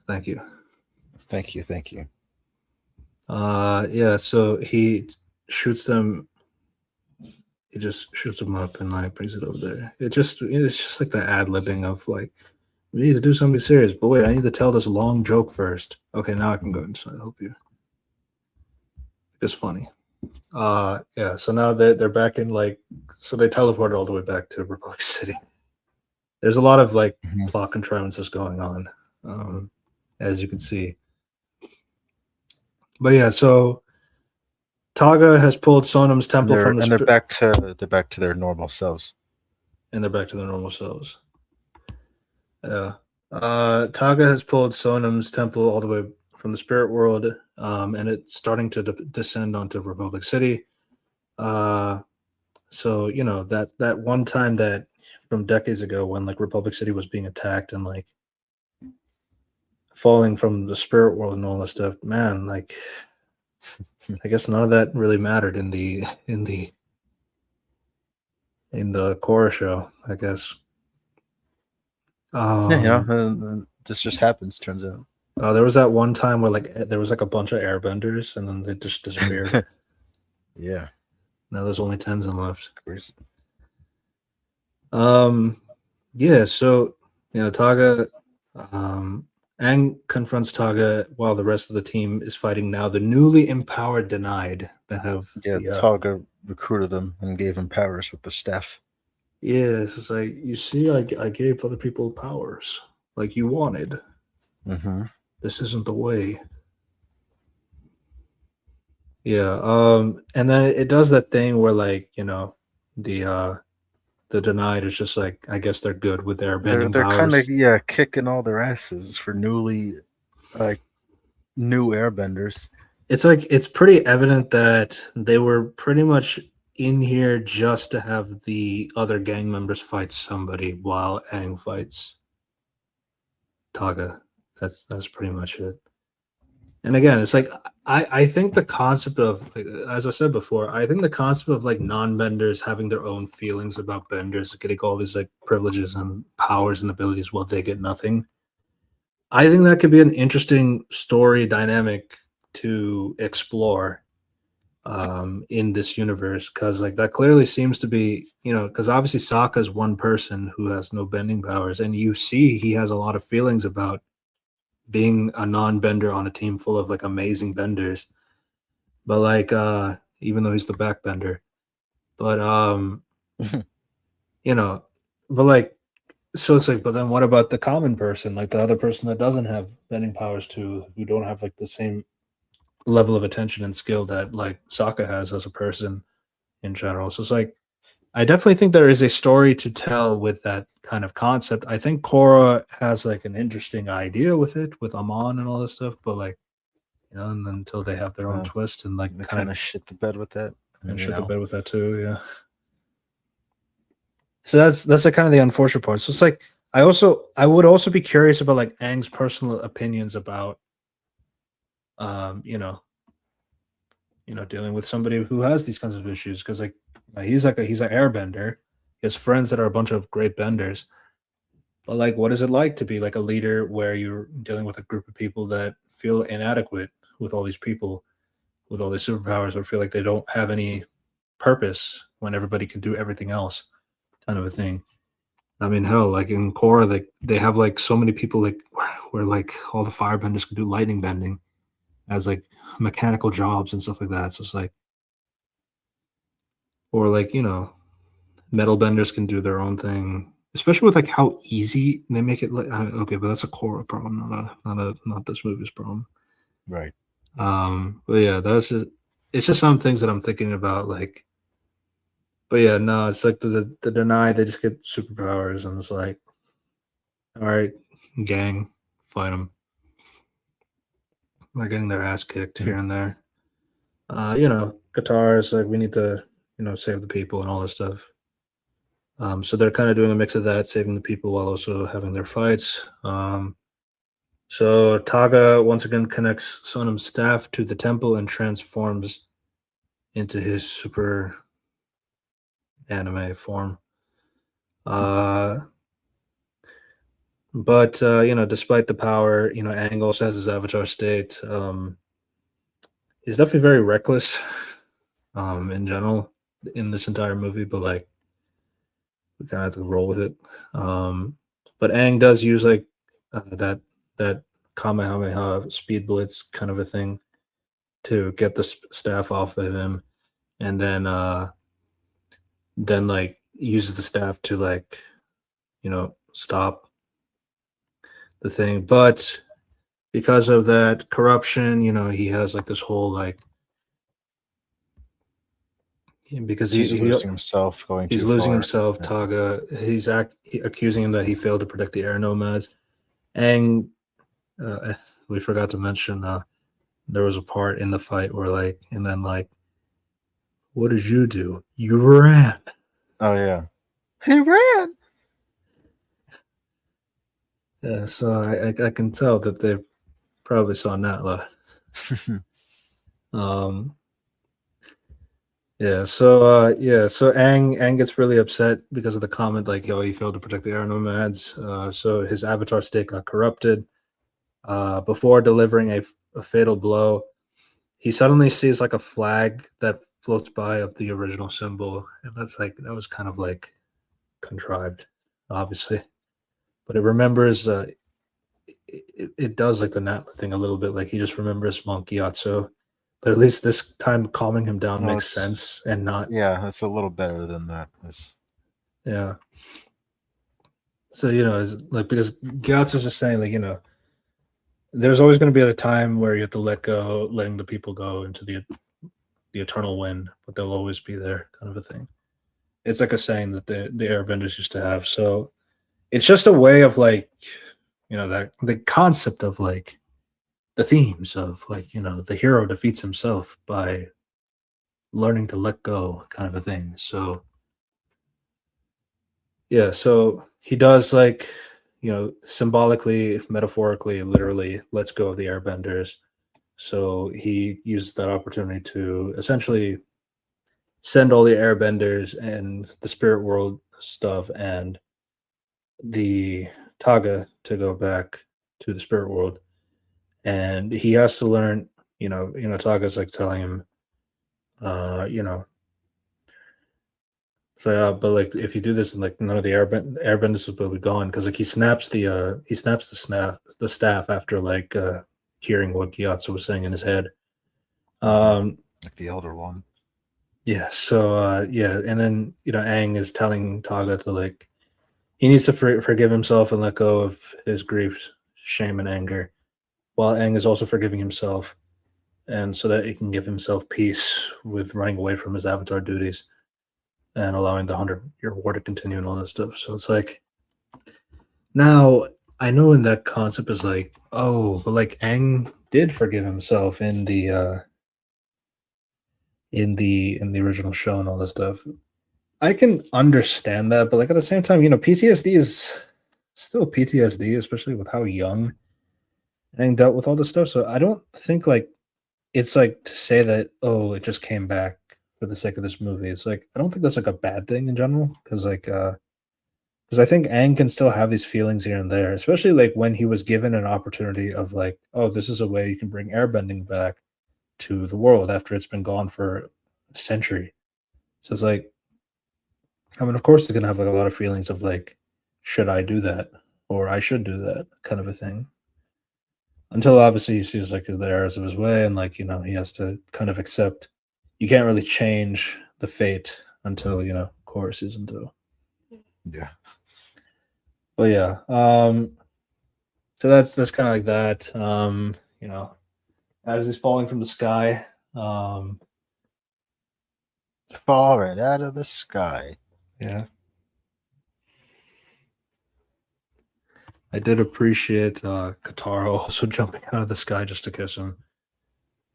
Thank you. Thank you, thank you. Yeah. So he shoots them. He just shoots them up and like brings it over there. It's just like the ad libbing of like, we need to do something serious. But wait, I need to tell this long joke first. Okay, now I can go inside. Help you. It's funny. Yeah. So now they're back in like, so they teleported all the way back to Republic City. There's a lot of like Mm-hmm. plot contrivances going on, as you can see. But yeah, so Taga has pulled Sonam's temple from the They're back to their normal selves. and they're back to their normal selves. Yeah. Taga has pulled Sonam's temple all the way from the spirit world, and it's starting to descend onto Republic City. So you know that one time that from decades ago when like Republic City was being attacked and like falling from the spirit world and all that stuff, man, like I guess none of that really mattered in the Korra show, I guess. Yeah, this just happens. Turns out. There was that one time where like there was like a bunch of airbenders and then they just disappeared. Yeah. Now there's only Tenzin left. Crazy. Yeah, so you know, Taga Aang confronts Taga while the rest of the team is fighting now the newly empowered denied that have Yeah, the Toga recruited them and gave him powers with the staff. yeah, it's just like you see, I gave other people powers like you wanted. Mm-hmm. This isn't the way. Yeah, and then it does that thing where like, you know, the denied is just like I guess they're good with their bending They're kind of powers. kicking all their asses for newly like new airbenders. It's like it's pretty evident that they were pretty much in here just to have the other gang members fight somebody while Aang fights Taga. That's pretty much it. And again, it's like I think the concept of like, as I said before, I think the concept of like non-benders having their own feelings about benders, getting all these like privileges and powers and abilities while they get nothing. I think that could be an interesting story dynamic to explore in this universe because like that clearly seems to be, you know, because obviously Sokka is one person who has no bending powers, and you see he has a lot of feelings about being a non-bender on a team full of like amazing benders, but like even though he's the backbender, but you know, but like so it's like, but then what about the common person, like the other person that doesn't have bending powers too, who don't have like the same level of attention and skill that like Sokka has as a person in general. So it's like I definitely think there is a story to tell with that kind of concept. I think Korra has like an interesting idea with it, with Amon and all this stuff, but like, you know, and until they have their own twist and like They kind of shit the bed with that. and shit the bed with that too, yeah. So that's like kind of the unfortunate part. So it's like I would also be curious about like Aang's personal opinions about you know, dealing with somebody who has these kinds of issues because he's an airbender. He has friends that are a bunch of great benders. But like, what is it like to be like a leader where you're dealing with a group of people that feel inadequate with all these people with all these superpowers or feel like they don't have any purpose when everybody can do everything else, kind of a thing. I mean, hell, like in Korra, they have like so many people like where like all the firebenders can do lightning bending as like mechanical jobs and stuff like that. So it's like, or like, you know, metal benders can do their own thing, especially with like how easy they make it. Like, okay, but that's a Korra problem, not this movie's problem. Right. But yeah, that's just it's just some things that I'm thinking about. Like, but yeah, no, it's like the deny they just get superpowers, and it's like, all right, gang, fight them. They're getting their ass kicked here Mhm. and there. Guitars like we need to save the people and all this stuff. So they're kind of doing a mix of that, saving the people while also having their fights. So Taga once again connects Sonam's staff to the temple and transforms into his super anime form. Uh, but despite the power, Aang also has his avatar state. He's definitely very reckless, in general in this entire movie, but like we kind of have to roll with it. Um, but Aang does use like that Kamehameha speed blitz kind of a thing to get the staff off of him, and then like uses the staff to like stop the thing. But because of that corruption, he has like this whole like because He's losing himself, going he's too losing far. himself. Yeah. Taga, accusing him that he failed to protect the air nomads. And we forgot to mention there was a part in the fight where like, and then like, what did you do? You ran. Oh yeah, he ran. Yeah, so I can tell that they probably saw Natla. Um, so Aang gets really upset because of the comment like, yo, he failed to protect the air nomads. So his avatar state got corrupted. Before delivering a fatal blow, he suddenly sees like a flag that floats by of the original symbol, and that was kind of like contrived, obviously, but it remembers. It does like the Natla thing a little bit. Like he just remembers Monk Gyatso, but at least this time calming him down No, makes it's sense and not. yeah, it's a little better than that. Yeah. So it's like because Gyatso's just saying like there's always going to be a time where you have to let go, letting the people go into the eternal wind, but they'll always be there, kind of a thing. It's like a saying that the airbenders used to have. So it's just a way of like that the concept of like the themes of like the hero defeats himself by learning to let go, kind of a thing. So yeah, so he does like symbolically, metaphorically, literally lets go of the airbenders. So he uses that opportunity to essentially send all the airbenders and the spirit world stuff and the Taga to go back to the spirit world, and he has to learn. Taga's like telling him, uh, you know, so yeah, but like if you do this, like none of the airbenders will be gone because like he snaps the staff after like hearing what Gyatso was saying in his head. Mhm. Um, Like the elder one. yeah, so yeah, and then Aang is telling Taga to like he needs to forgive himself and let go of his grief, shame, and anger, while Aang is also forgiving himself, and so that he can give himself peace with running away from his avatar duties and allowing the 100-year war to continue and all that stuff. So it's like now I know in that concept is like, oh, but like Aang did forgive himself in the original show and all this stuff. I can understand that, but like at the same time, PTSD is still PTSD, especially with how young Aang dealt with all this stuff. So I don't think like it's like to say that oh it just came back for the sake of this movie. It's like I don't think that's like a bad thing in general because I think Aang can still have these feelings here and there, especially like when he was given an opportunity of like, oh, this is a way you can bring airbending back to the world after it's been gone for a century. So it's like, I mean, of course, he's gonna have like a lot of feelings of like, should I do that or I should do that kind of a thing. Until obviously he sees like the errors of his way and like he has to kind of accept. You can't really change the fate until Korra season 2. Yeah. But yeah, so that's kind of like that. as he's falling from the sky. Fall right out of the sky. Yeah, I did appreciate Katara also jumping out of the sky just to kiss him.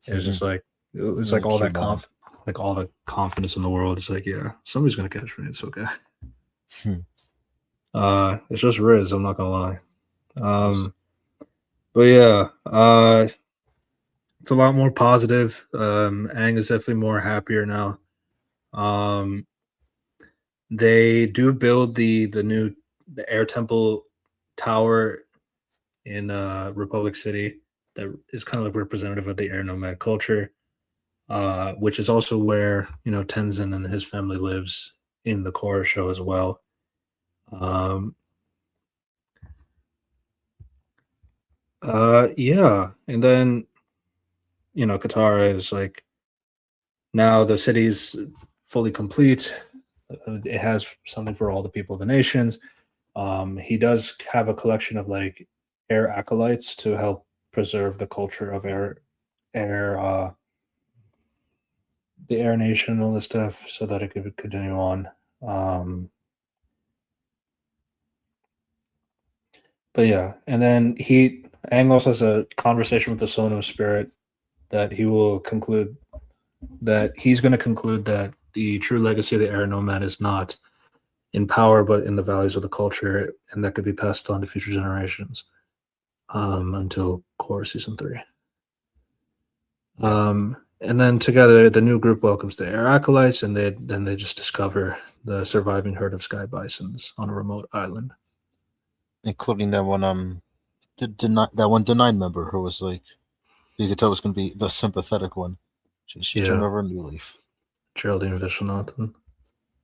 It was just like it was like all Cute that moment. like all the confidence in the world. It's like, yeah, somebody's gonna catch me. It's okay. It's just Riz. I'm not gonna lie. But yeah, it's a lot more positive. Aang is definitely more happier now. Um, they do build the air temple tower in Republic City that is kind of like representative of the air nomad culture, which is also where Tenzin and his family lives in the Korra show as well. Um, yeah, and then Katara is like now the city's fully complete. It has something for all the people of the nations. He does have a collection of like air acolytes to help preserve the culture of air, the Air Nation and all this stuff, so that it could continue on. Um, but yeah, and then Aang also has a conversation with the Sono spirit that he's going to conclude that the true legacy of the Air Nomad is not in power, but in the values of the culture, and that could be passed on to future generations until Core Season 3. And then together, the new group welcomes the Air Acolytes, and they just discover the surviving herd of sky bisons on a remote island. Including that one that one denied member who was like, you could tell was going to be the sympathetic one. She turned over a new leaf. Geraldine Vishwanathan.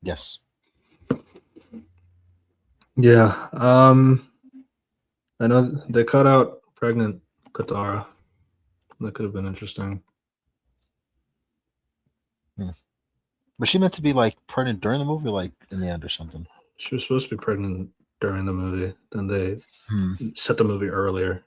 Yes. Yeah. I know they cut out pregnant Katara. That could have been interesting. Was she meant to be like pregnant during the movie, or like in the end or something? She was supposed to be pregnant during the movie. Then they set the movie earlier.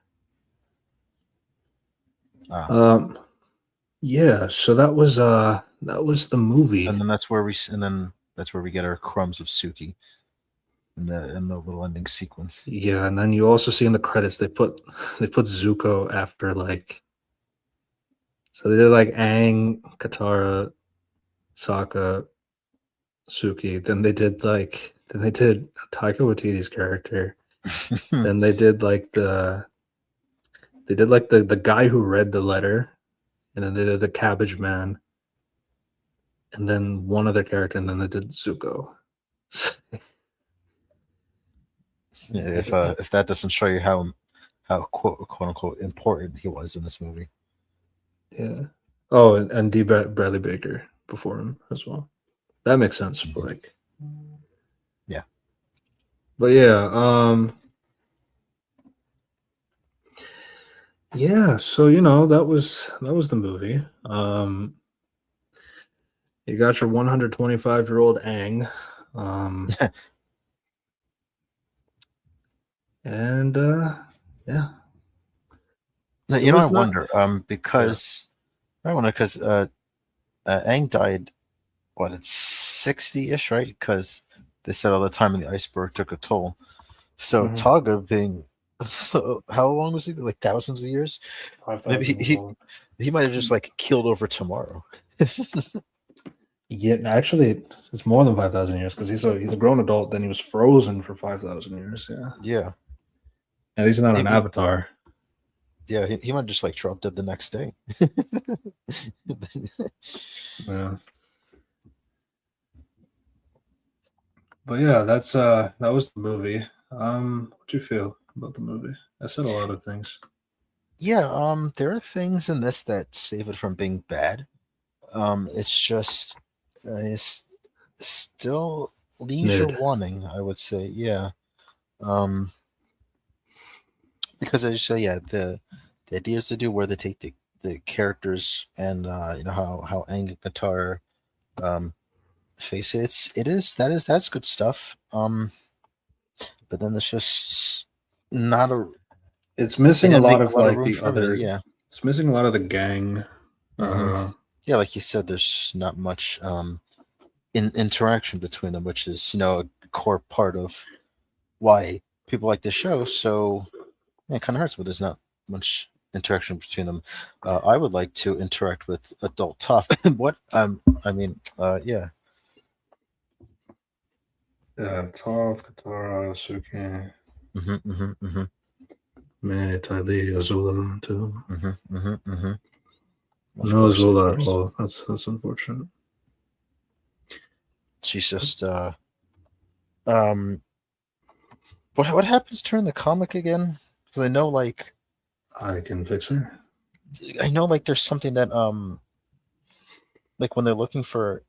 Yeah, so that was the movie. And then that's where we get our crumbs of Suki in the little ending sequence. Yeah, and then you also see in the credits they put Zuko after like, so they did like Aang, Katara, Sokka, Suki. Then they did Taika Waititi's character. Then they did like the guy who read the letter, and then they did the Cabbage Man, and then one other character, and then they did Zuko. If that doesn't show you how quote unquote important he was in this movie. Yeah. Oh, and D. Bradley Baker before him as well. That makes sense. But like, yeah. But yeah, yeah. So that was the movie. You got your 125-year-old Aang. And yeah. I wonder because Aang died at 60-ish, right? Because they said all the time in the iceberg took a toll. So Taga being how long was he? Like thousands of years? Maybe he might have just like killed over tomorrow. Yeah, actually, it's more than 5,000 years because he's a grown adult. Then he was frozen for 5,000 years. Yeah. Yeah. And he's not an avatar. Yeah, he might just like drop dead the next day. Yeah. But yeah, that was the movie. What'd you feel about the movie? I said a lot of things. Yeah, there are things in this that save it from being bad. It's just it's still leisure wanting, I would say. Yeah. Because as you say, yeah, the idea is to do where they take the characters and how Aang and Katara face it. That's good stuff. But then it's just not a. It's missing a lot of like the other It's missing a lot of the gang. Yeah, like you said, there's not much interaction between them, which is a core part of why people like this show. So yeah, it kind of hurts, but there's not much interaction between them. I would like to interact with adult Toph. What I mean, yeah. Toph, Katara, Suki, Mm-hmm, mm-hmm, mm-hmm, May, Ty Lee, Azula too. mm-hmm, mm-hmm, mm-hmm. No Azula at all. That's unfortunate. She's just um. What happens during the comic again? Because I know I can fix her. there's something that like when they're looking for.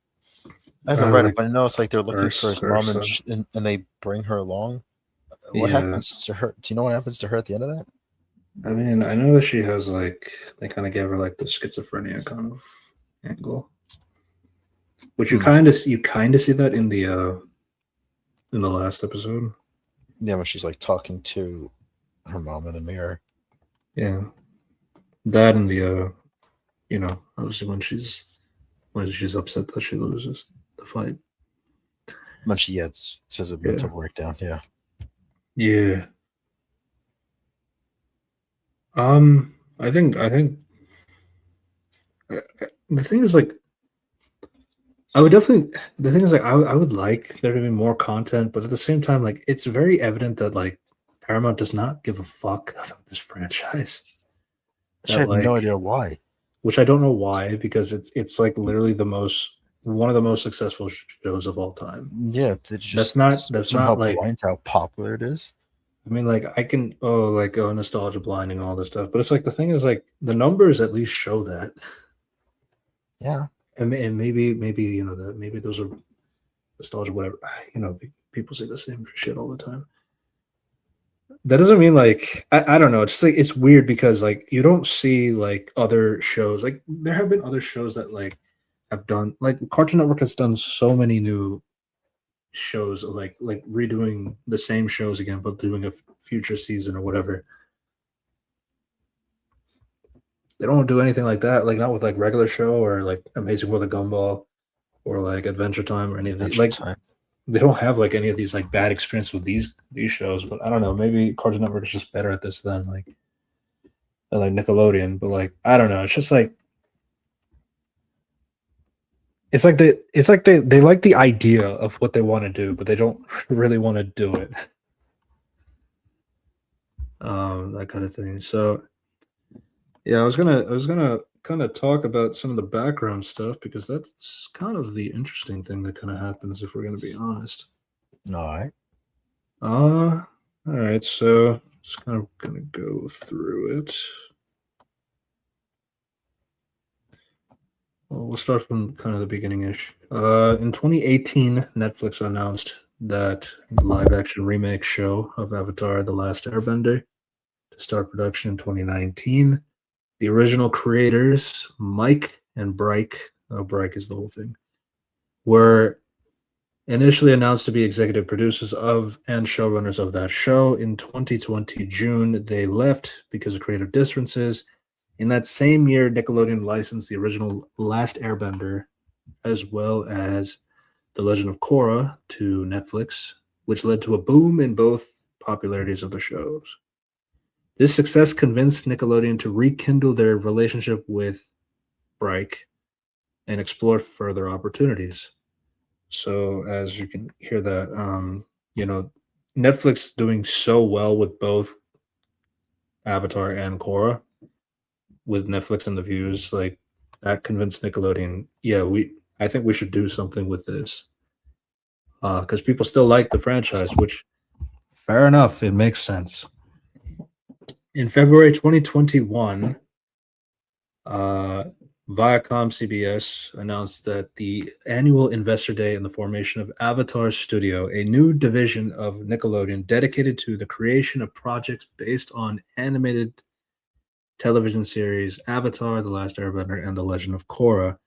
I haven't read it, but I know it's like they're looking for his mom, and they bring her along. What happens to her? Do you know what happens to her at the end of that? I mean, I know that she has they kind of gave her the schizophrenia kind of angle, which you kind of see that in the last episode. Yeah, when she's talking to her mom in the mirror. Yeah, that and the obviously when she's upset that she loses the fight. When she says a mental breakdown. Yeah. Yeah. I think the thing is I would definitely. The thing is I would like there to be more content, but at the same time, it's very evident that Paramount does not give a fuck about this franchise. I have no idea why. Which I don't know why, because it's literally one of the most successful shows of all time. Yeah, that's not blind how popular it is. I mean, I can nostalgia blinding and all this stuff, but it's the thing is the numbers at least show that. Yeah, and maybe that maybe those are nostalgia, whatever. People say the same shit all the time. That doesn't mean I don't know. It's it's weird because you don't see other shows. There have been other shows that have done Cartoon Network has done so many new shows redoing the same shows again, but doing a future season or whatever. They don't do anything like that. Not with regular show or Amazing World of Gumball or Adventure Time or anything. They don't have any of these bad experience with these shows. But I don't know. Maybe Cartoon Network is just better at this than Nickelodeon. But I don't know. It's just it's they like the idea of what they want to do, but they don't really want to do it. That kind of thing. So yeah, I was gonna kind of talk about some of the background stuff because that's kind of the interesting thing that kind of happens if we're gonna be honest. All right. All right. So just kind of gonna go through it. Well, we'll start from kind of the beginning-ish. In 2018, Netflix announced that live-action remake show of Avatar: The Last Airbender to start production in 2019. The original creators, Mike and Bryke, Bryke is the whole thing, were initially announced to be executive producers of and showrunners of that show. In 2020 June, they left because of creative differences. In that same year, Nickelodeon licensed the original Last Airbender as well as The Legend of Korra to Netflix, which led to a boom in both popularities of the shows. This success convinced Nickelodeon to rekindle their relationship with Bryke and explore further opportunities. So as you can hear that, Netflix doing so well with both Avatar and Korra, with Netflix and the views, that convinced Nickelodeon, I think we should do something with this. Because people still like the franchise, which fair enough, it makes sense. In February 2021, Viacom CBS announced that the annual Investor Day and the formation of Avatar Studio, a new division of Nickelodeon dedicated to the creation of projects based on animated television series Avatar: The Last Airbender and The Legend of Korra.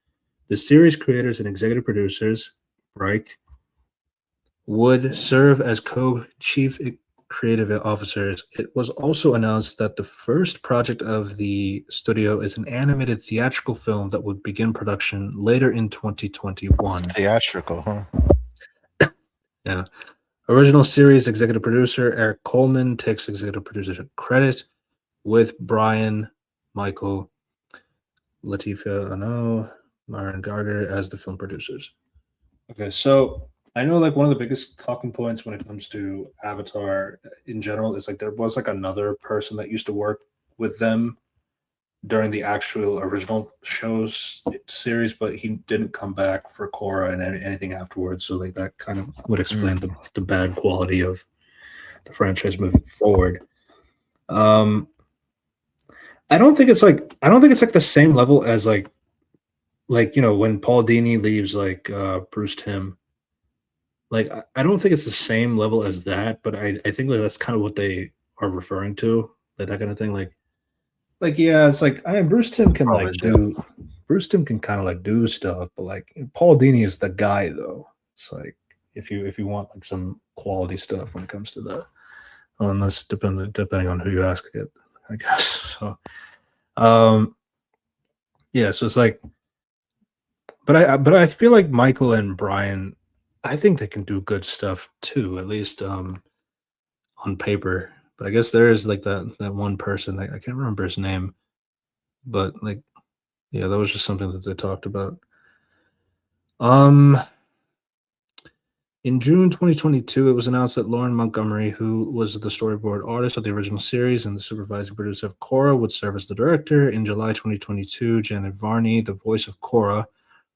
The series creators and executive producers, Bryke, would serve as co-chief creative officers, it was also announced that the first project of the studio is an animated theatrical film that would begin production later in 2021. Theatrical, huh? Yeah. Original series executive producer Eric Coleman takes executive producer credit with Brian, Michael, Latifah Ano, Myron Geiger as the film producers. Okay, so I know like one of the biggest talking points when it comes to Avatar in general is like there was like another person that used to work with them during the actual original shows series, but he didn't come back for Korra and anything afterwards. So like that kind of would explain the bad quality of the franchise moving forward. I don't think it's like the same level as like you know when Paul Dini leaves like Bruce Timm. Like I don't think it's the same level as that, but I think like that's kind of what they are referring to, like that kind of thing. Like yeah, it's like Bruce Timm can Probably, like yeah. do Bruce Timm can kind of like do stuff, but like Paul Dini is the guy though. It's like if you want like some quality stuff when it comes to that, unless depending on who you ask it, I guess. So yeah, so it's like, but I feel like Michael and Brian, I think they can do good stuff too, at least on paper. But I guess there is like that one person, like I can't remember his name, but like yeah, that was just something that they talked about. Um, in June 2022, it was announced that Lauren Montgomery, who was the storyboard artist of the original series and the supervising producer of Korra, would serve as the director. In July 2022, Janet Varney, the voice of Korra,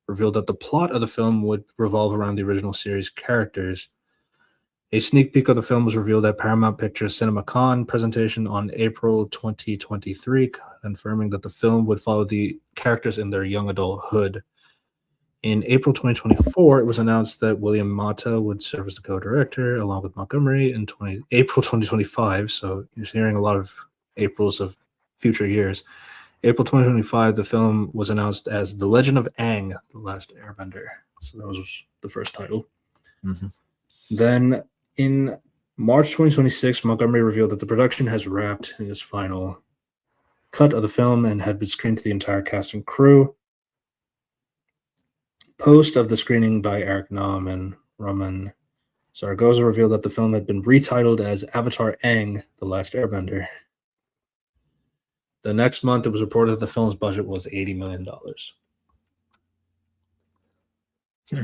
revealed that the plot of the film would revolve around the original series characters. A sneak peek of the film was revealed at Paramount Pictures CinemaCon presentation on April 2023, confirming that the film would follow the characters in their young adulthood. In April 2024, it was announced that William Mata would serve as the co-director along with Montgomery in April 2025. So you're hearing a lot of Aprils of future years. April 2025, the film was announced as The Legend of Aang, The Last Airbender. So that was the first title. Mm-hmm. Then in March 2026, Montgomery revealed that the production has wrapped in its final cut of the film and had been screened to the entire cast and crew. Post of the screening by Eric Nam and Roman Zaragoza revealed that the film had been retitled as Avatar Aang, The Last Airbender. The next month, it was reported that the film's budget was $80 million.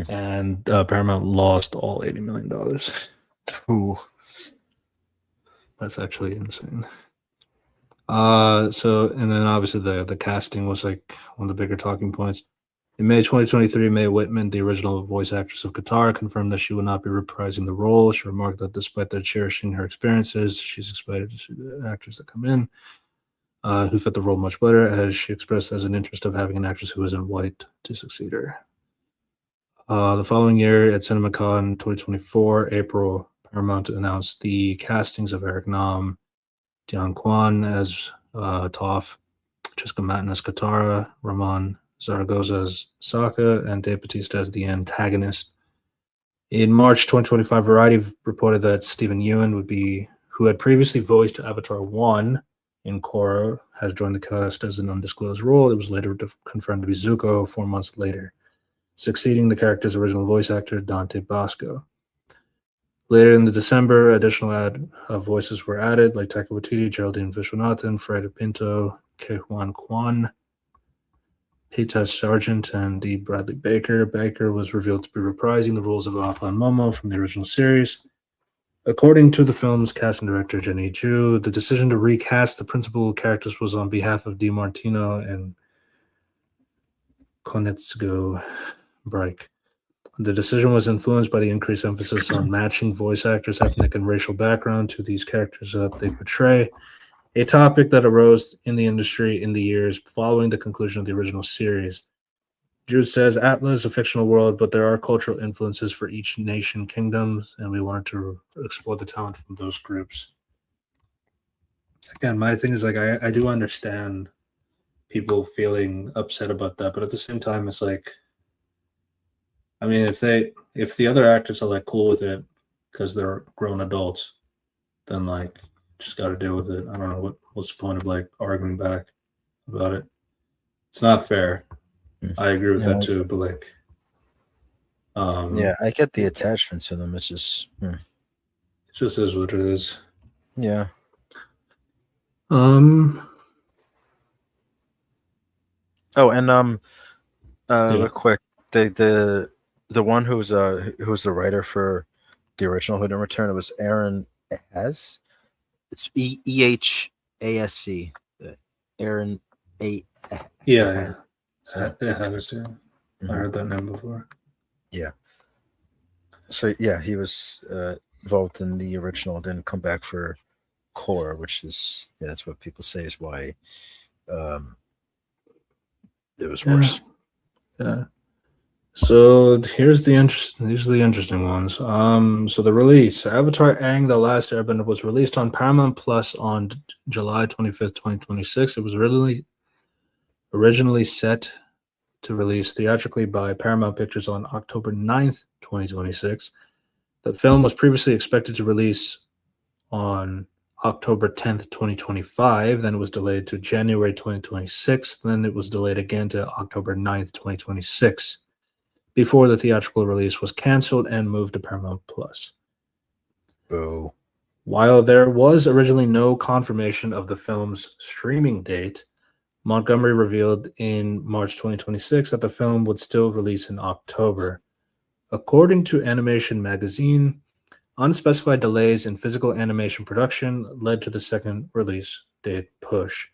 And Paramount lost all $80 million. Ooh. That's actually insane. And then obviously the casting was like one of the bigger talking points. In May 2023, Mae Whitman, the original voice actress of Katara, confirmed that she would not be reprising the role. She remarked that despite their cherishing her experiences, she's excited to see the actors that come in who fit the role much better, as she expressed as an interest of having an actress who isn't white to succeed her. The following year at CinemaCon 2024, April, Paramount announced the castings of Eric Nam, Dion Kwan as Toph, Jessica Matten as Katara, Ramon Zaragoza as Sokka, and Dave Bautista as the antagonist. In March 2025, Variety reported that Stephen Yeun who had previously voiced Avatar 1 in Korra, has joined the cast as an undisclosed role. It was later confirmed to be Zuko 4 months later, succeeding the character's original voice actor, Dante Bosco. Later in the December, additional voices were added, like Taika Waititi, Geraldine Viswanathan, Fred Pinto, Ke-Huan Kwan, Peter Sargent, and D. Bradley Baker. Baker was revealed to be reprising the roles of Appa and Momo from the original series. According to the film's casting director, Jenny Chu, the decision to recast the principal characters was on behalf of DiMartino and Konietzko Breik. The decision was influenced by the increased emphasis on matching voice actors' ethnic and racial background to these characters that they portray, a topic that arose in the industry in the years following the conclusion of the original series. Jude says, Atlas is a fictional world, but there are cultural influences for each nation, kingdoms, and we wanted to explore the talent from those groups. Again, my thing is like I do understand people feeling upset about that, but at the same time, it's like, I mean, if the other actors are like cool with it because they're grown adults, then like just got to deal with it. I don't know what's the point of like arguing back about it. It's not fair. I agree with that too, but like, yeah, I get the attachment to them. It's just, it just is what it is. yeah. Oh, and real quick, the one who's the writer for the original Who Didn't Return, it was Aaron Has. It's EHASC. Aaron A. Yeah. It has, yeah. I heard that name before. Yeah. So yeah, he was involved in the original, didn't come back for Core, which is that's what people say is why it was worse. Yeah. So here's the these are the interesting ones. So the release, Avatar: Aang: The Last Airbender was released on Paramount Plus on July 25th, 2026. It was originally set to release theatrically by Paramount Pictures on October 9th, 2026. The film was previously expected to release on October 10th, 2025. Then it was delayed to January 2026. Then it was delayed again to October 9th, 2026, before the theatrical release was canceled and moved to Paramount Plus. Oh. While there was originally no confirmation of the film's streaming date, Montgomery revealed in March 2026 that the film would still release in October. According to Animation Magazine, unspecified delays in physical animation production led to the second release date push.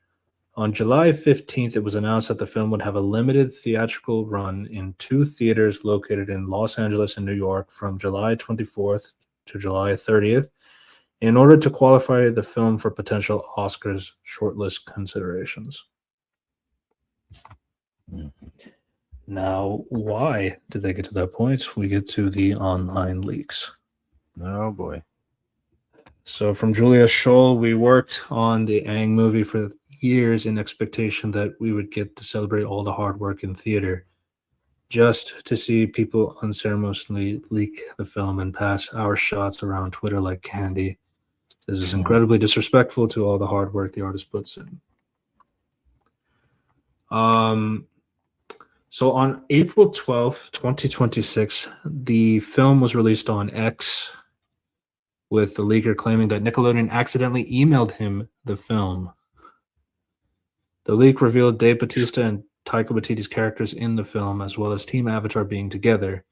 On July 15th, it was announced that the film would have a limited theatrical run in 2 theaters located in Los Angeles and New York from July 24th to July 30th in order to qualify the film for potential Oscars shortlist considerations. Now, why did they get to that point? We get to the online leaks. Oh boy. So from Julia Scholl, we worked on the Aang movie for years in expectation that we would get to celebrate all the hard work in theater, just to see people unceremoniously leak the film and pass our shots around Twitter like candy. This is incredibly disrespectful to all the hard work the artist puts in. So on April 12th, 2026, the film was released on X, with the leaker claiming that Nickelodeon accidentally emailed him the film. The leak revealed Dave Bautista and Taika Waititi's characters in the film, as well as Team Avatar being together.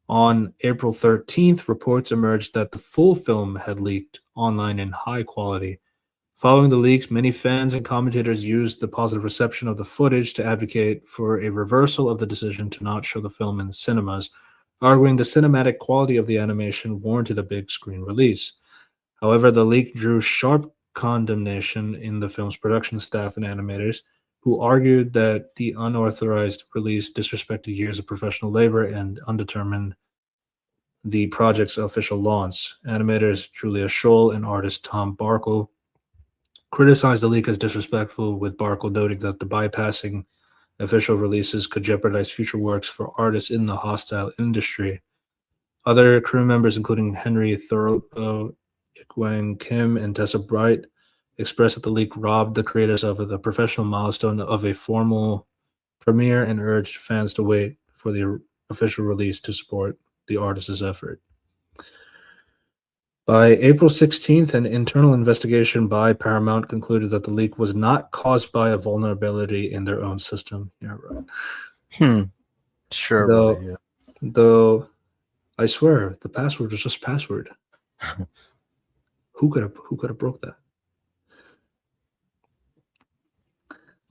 On April 13th, reports emerged that the full film had leaked online in high quality. Following the leaks, many fans and commentators used the positive reception of the footage to advocate for a reversal of the decision to not show the film in cinemas, arguing the cinematic quality of the animation warranted a big screen release. However, the leak drew sharp condemnation in the film's production staff and animators, who argued that the unauthorized release disrespected years of professional labor and undermined the project's official launch. Animators Julia Scholl and artist Tom Barkle criticized the leak as disrespectful, with Barkle noting that the bypassing official releases could jeopardize future works for artists in the hostile industry. Other crew members, including Henry Thurlow, Ikwang Kim, and Tessa Bright, expressed that the leak robbed the creators of the professional milestone of a formal premiere and urged fans to wait for the official release to support the artist's effort. By April 16th, an internal investigation by Paramount concluded that the leak was not caused by a vulnerability in their own system. Yeah, right. Sure. Though I swear the password was just password. Who could have broke that?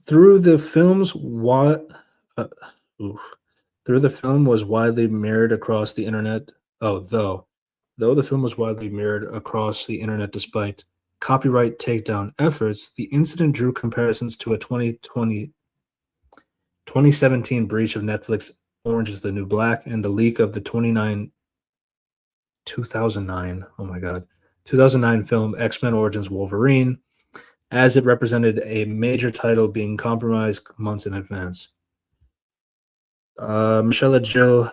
Through the film's through the film was widely mirrored across the internet. Though the film was widely mirrored across the internet despite copyright takedown efforts, the incident drew comparisons to a 2017 breach of Netflix Orange is the New Black and the leak of the 2009 film X-Men Origins Wolverine, as it represented a major title being compromised months in advance. Michelle Jill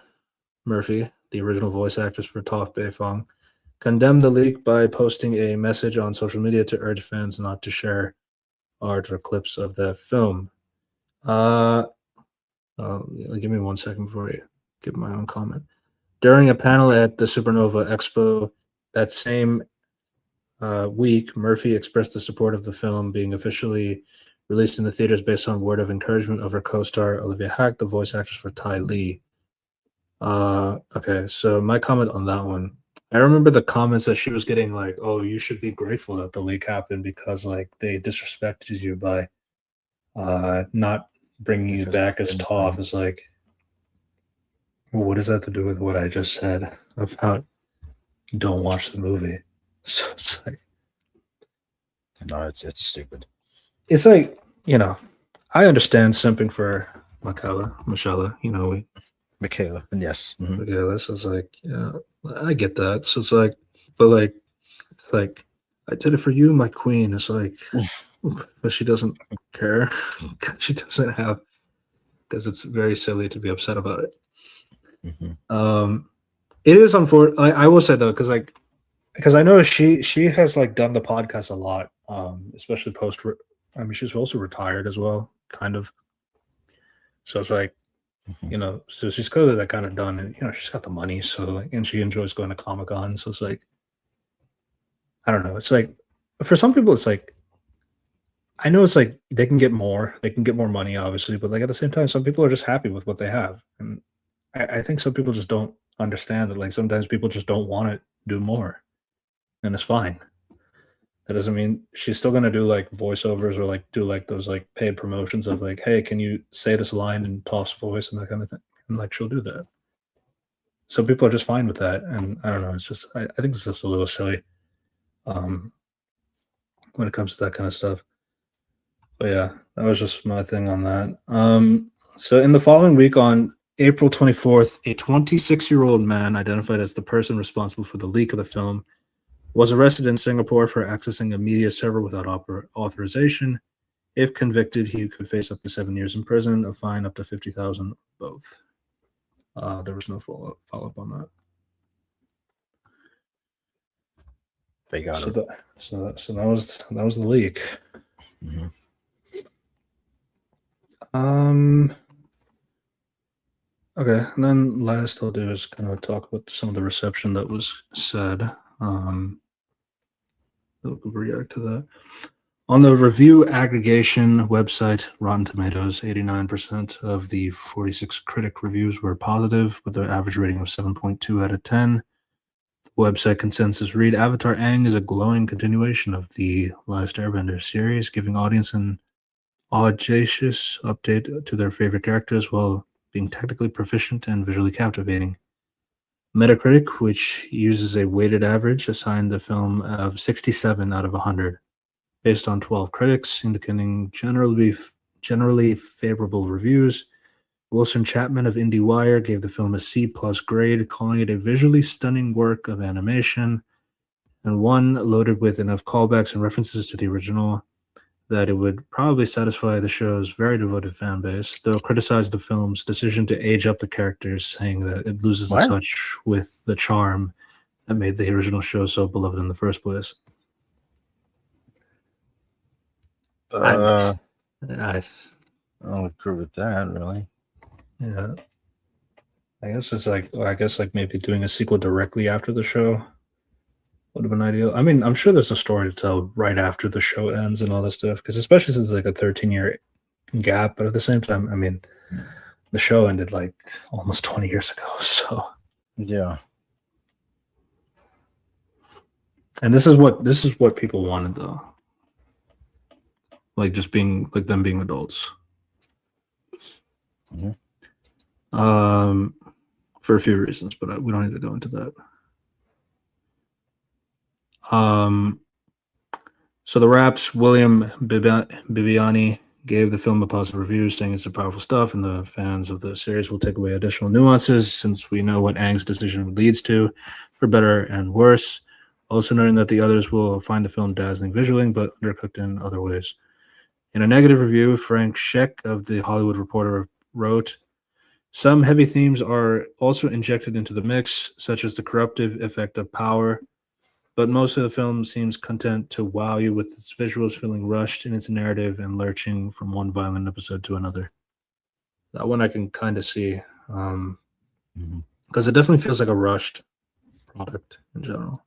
Murphy, the original voice actress for Toph Beifong, condemned the leak by posting a message on social media to urge fans not to share art or clips of the film. Give me 1 second before I give my own comment. During a panel at the Supernova Expo that same week, Murphy expressed the support of the film being officially released in the theaters based on word of encouragement of her co-star Olivia Hack, the voice actress for Ty Lee. Okay, so my comment on that one, I remember the comments that she was getting like, "Oh, you should be grateful that the leak happened because like they disrespected you by not bringing you Because back as they Toph." Is like, well, what does that to do with what I just said about don't watch the movie? So it's like, no, it's stupid. it's like, you know, I understand simping for Michelle, you know, we Michaela, and yes, mhm. yeah, this is like, yeah, I get that. So it's like, but like I did it for you, my queen. It's like, but she doesn't care. She doesn't have, because it's very silly to be upset about it. It is unfortunate. I will say though, because I know she has like done the podcast a lot, especially post. I mean, she's also retired as well, kind of. So it's like, you know, so she's clearly that kind of done, and you know, she's got the money, so like, and she enjoys going to Comic Con. So it's like, I don't know. It's like for some people, it's like I know it's like they can get more money, obviously, but like at the same time, some people are just happy with what they have, and I think some people just don't understand that. Like sometimes people just don't want to do more, and it's fine. That doesn't mean she's still gonna do like voiceovers or like do like those like paid promotions of like, hey, can you say this line in Toph's voice and that kind of thing, and like she'll do that. Some people are just fine with that, and I don't know. It's just I think it's just a little silly um, when it comes to that kind of stuff. But yeah, that was just my thing on that. So in the following week, on April 24th, a 26-year-old man identified as the person responsible for the leak of the film was arrested in Singapore for accessing a media server without authorization. If convicted, he could face up to 7 years in prison, a fine up to 50,000, both. There was no follow up on that. They got So it. that was the leak. Mm-hmm. Okay, and then last I'll do is kind of talk about some of the reception that was said. We'll react to that. On the review aggregation website, Rotten Tomatoes, 89% of the 46 critic reviews were positive, with an average rating of 7.2 out of 10. The website consensus read, Avatar Aang is a glowing continuation of the Last Airbender series, giving audience an audacious update to their favorite characters while being technically proficient and visually captivating. Metacritic, which uses a weighted average, assigned the film of 67 out of 100, based on 12 critics, indicating generally favorable reviews. Wilson Chapman of IndieWire gave the film a C+ grade, calling it a visually stunning work of animation, and one loaded with enough callbacks and references to the original that it would probably satisfy the show's very devoted fan base, though criticized the film's decision to age up the characters, saying that it loses the touch with the charm that made the original show so beloved in the first place. I don't agree with that, really. Yeah. I guess like maybe doing a sequel directly after the show would have been ideal. I mean, I'm sure there's a story to tell right after the show ends and all this stuff, because especially since it's like a 13-year gap, but at the same time, I mean, the show ended like almost 20 years ago, so yeah. And this is what people wanted though, like just being like them being adults. Mm-hmm. For a few reasons, but we don't need to go into that. So the Raps, William Bibiani gave the film a positive review, saying it's powerful stuff, and the fans of the series will take away additional nuances since we know what Aang's decision leads to, for better and worse. Also noting that the others will find the film dazzling visually, but undercooked in other ways. In a negative review, Frank Scheck of The Hollywood Reporter wrote, some heavy themes are also injected into the mix, such as the corruptive effect of power, but most of the film seems content to wow you with its visuals feeling rushed in its narrative and lurching from one violent episode to another. That one I can kind of see, because it definitely feels like a rushed product in general.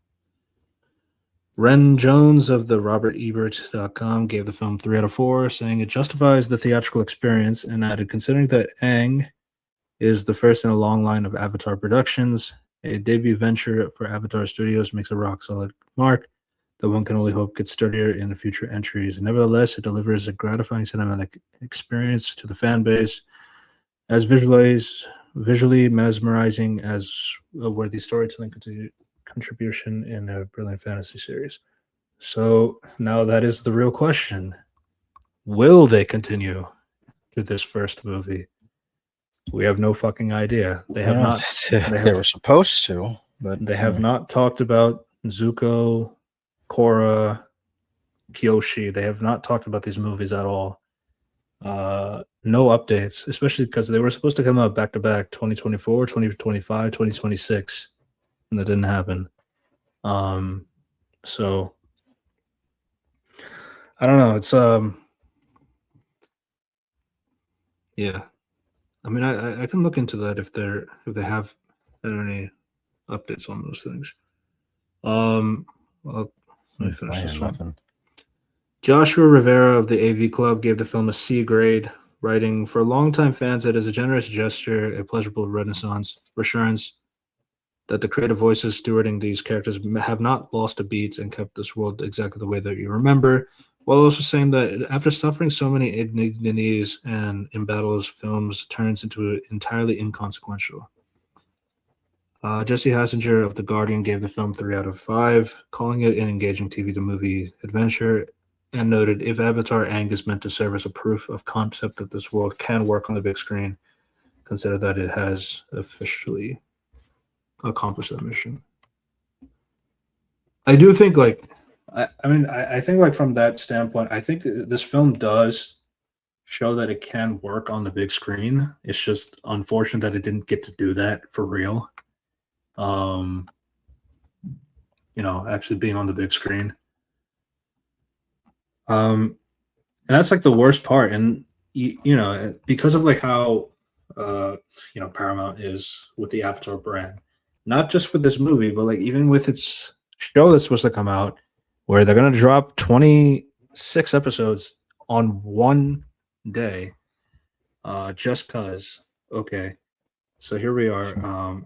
Ren Jones of the RobertEbert.com gave the film 3 out of 4, saying it justifies the theatrical experience, and added, considering that Aang is the first in a long line of Avatar productions, a debut venture for Avatar Studios makes a rock solid mark that one can only hope gets sturdier in the future entries. Nevertheless, it delivers a gratifying cinematic experience to the fan base, as visually mesmerizing as a worthy storytelling contribution in a brilliant fantasy series. So now that is the real question. Will they continue to this first movie? We have no fucking idea. They have not. They were supposed to, but They have not talked about Zuko, Korra, Kyoshi. They have not talked about these movies at all. No updates, especially because they were supposed to come out back to back 2024, 2025, 2026, and that didn't happen. So I don't know. It's yeah. I mean, I can look into that if they have any updates on those things. Let me finish this one. Joshua Rivera of the AV Club gave the film a C grade, writing, for longtime fans, it is a generous gesture, a pleasurable reassurance that the creative voices stewarding these characters have not lost a beat and kept this world exactly the way that you remember, while also saying that after suffering so many indignities and embattles, films turns into entirely inconsequential. Jesse Hassinger of The Guardian gave the film 3 out of 5, calling it an engaging TV-to-movie adventure, and noted, if Avatar Aang is meant to serve as a proof of concept that this world can work on the big screen, consider that it has officially accomplished that mission. I do think, I think, like, from that standpoint, I think this film does show that it can work on the big screen. It's just unfortunate that it didn't get to do that for real. Actually being on the big screen. And that's like the worst part. And because of like how Paramount is with the Avatar brand, not just with this movie, but like even with its show that's supposed to come out, where they're gonna drop 26 episodes on one day, just cause. Okay, so here we are.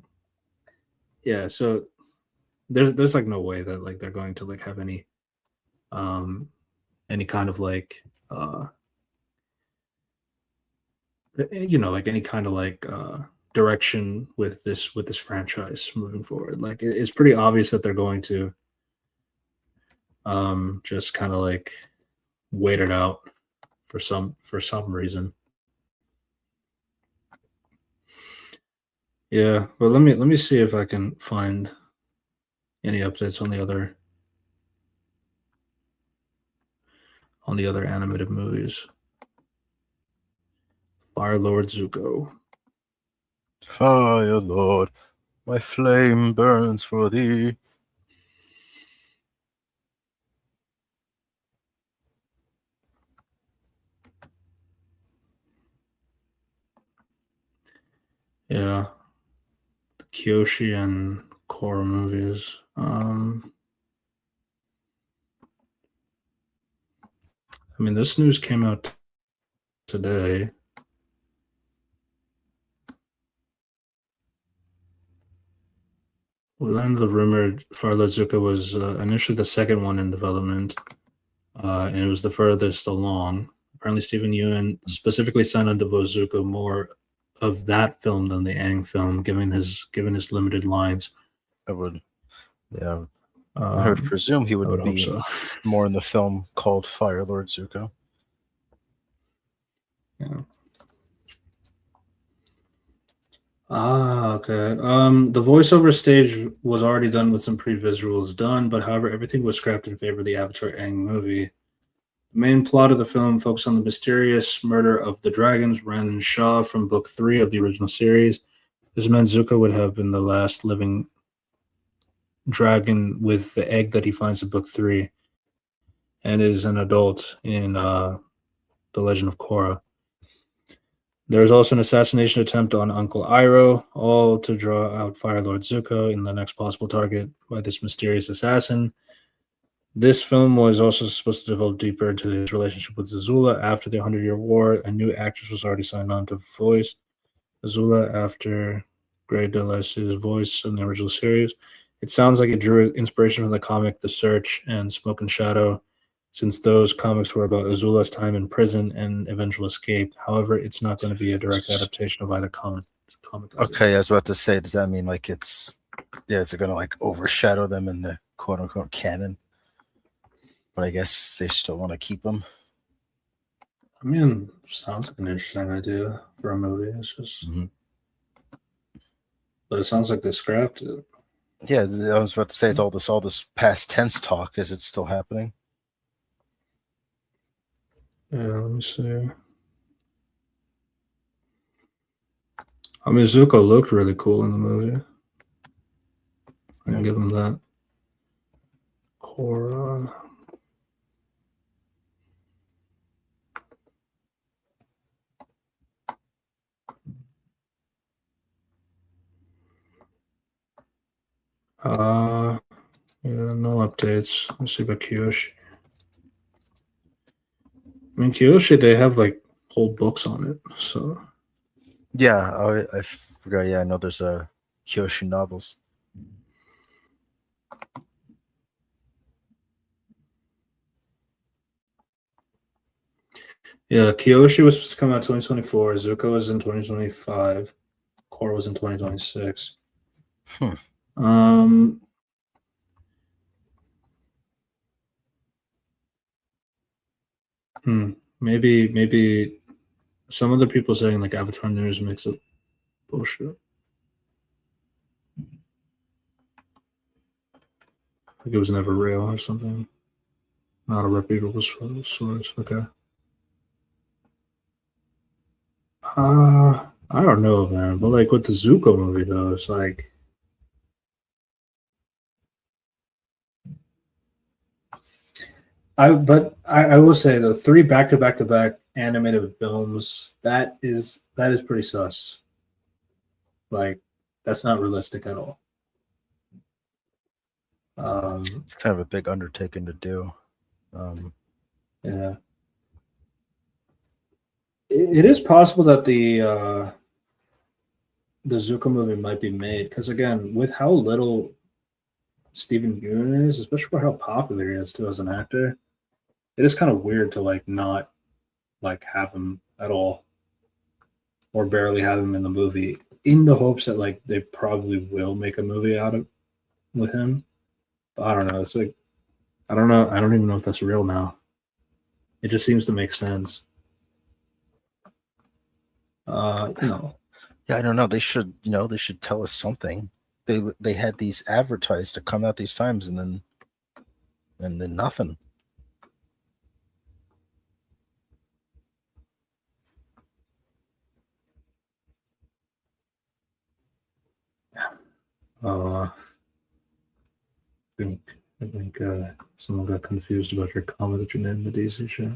Yeah, so there's like no way that like they're going to like have any kind of like like any kind of like direction with this franchise moving forward. Like it's pretty obvious that they're going to just kind of like wait it out for some reason. Yeah, but let me see if I can find any updates on the other animated movies. Fire Lord Zuko. Fire Lord, my flame burns for thee. Yeah. The Kyoshi and Korra movies. I mean, this news came out today. Well, then the rumored Fire Lord Zuko was initially the second one in development, and it was the furthest along. Apparently, Stephen Ewan specifically signed on to voice Zuko more of that film than the Aang film, given his limited lines. I would, yeah. I would presume he would be more in the film called Fire Lord Zuko. Yeah. Okay. The voiceover stage was already done with some pre-visuals done, but however, everything was scrapped in favor of the Avatar Aang movie. The main plot of the film focused on the mysterious murder of the dragons Ran and Shaw from Book 3 of the original series. This meant Zuko would have been the last living dragon with the egg that he finds in book 3, and is an adult in the Legend of Korra. There is also an assassination attempt on Uncle Iroh, all to draw out Fire Lord Zuko in the next possible target by this mysterious assassin. This film was also supposed to develop deeper into his relationship with Azula after the 100-Year War. A new actress was already signed on to voice Azula after Grey DeLisle's voice in the original series. It sounds like it drew inspiration from the comic The Search and Smoke and Shadow, since those comics were about Azula's time in prison and eventual escape. However, it's not going to be a direct adaptation of either comic. Okay, I was about to say, does that mean like is it going to like overshadow them in the quote unquote canon? But I guess they still want to keep them. I mean, sounds like an interesting idea for a movie. It's just, but it sounds like they scrapped it. Yeah, I was about to say it's all this past tense talk. Is it still happening? Yeah, let me see. I mean, Zuko looked really cool in the movie. I can give him that. Korra. Yeah, no updates. Let's see about Kyoshi. I mean, Kyoshi, they have like whole books on it, so. Yeah, I forgot. Yeah, I know there's a Kyoshi novels. Yeah, Kyoshi was supposed to come out 2024. Zuko was in 2025. Korra was in 2026. Maybe some other people saying like Avatar News makes it bullshit. Like it was never real or something. Not a reputable source. Okay. I don't know, man. But like with the Zuko movie, though, it's like I will say though, 3 back-to-back animated films, that is pretty sus. Like that's not realistic at all. It's kind of a big undertaking to do. Yeah. It is possible that the Zuko movie might be made because again, with how little Steven Yeun is, especially for how popular he is too as an actor, it is kind of weird to like not like have him at all or barely have him in the movie in the hopes that like they probably will make a movie out of with him. But I don't know. It's like I don't know. I don't even know if that's real now. It just seems to make sense. No. Yeah, I don't know. They should tell us something. They had these advertised to come out these times, and then nothing. I think someone got confused about your comment that you made in the DC show.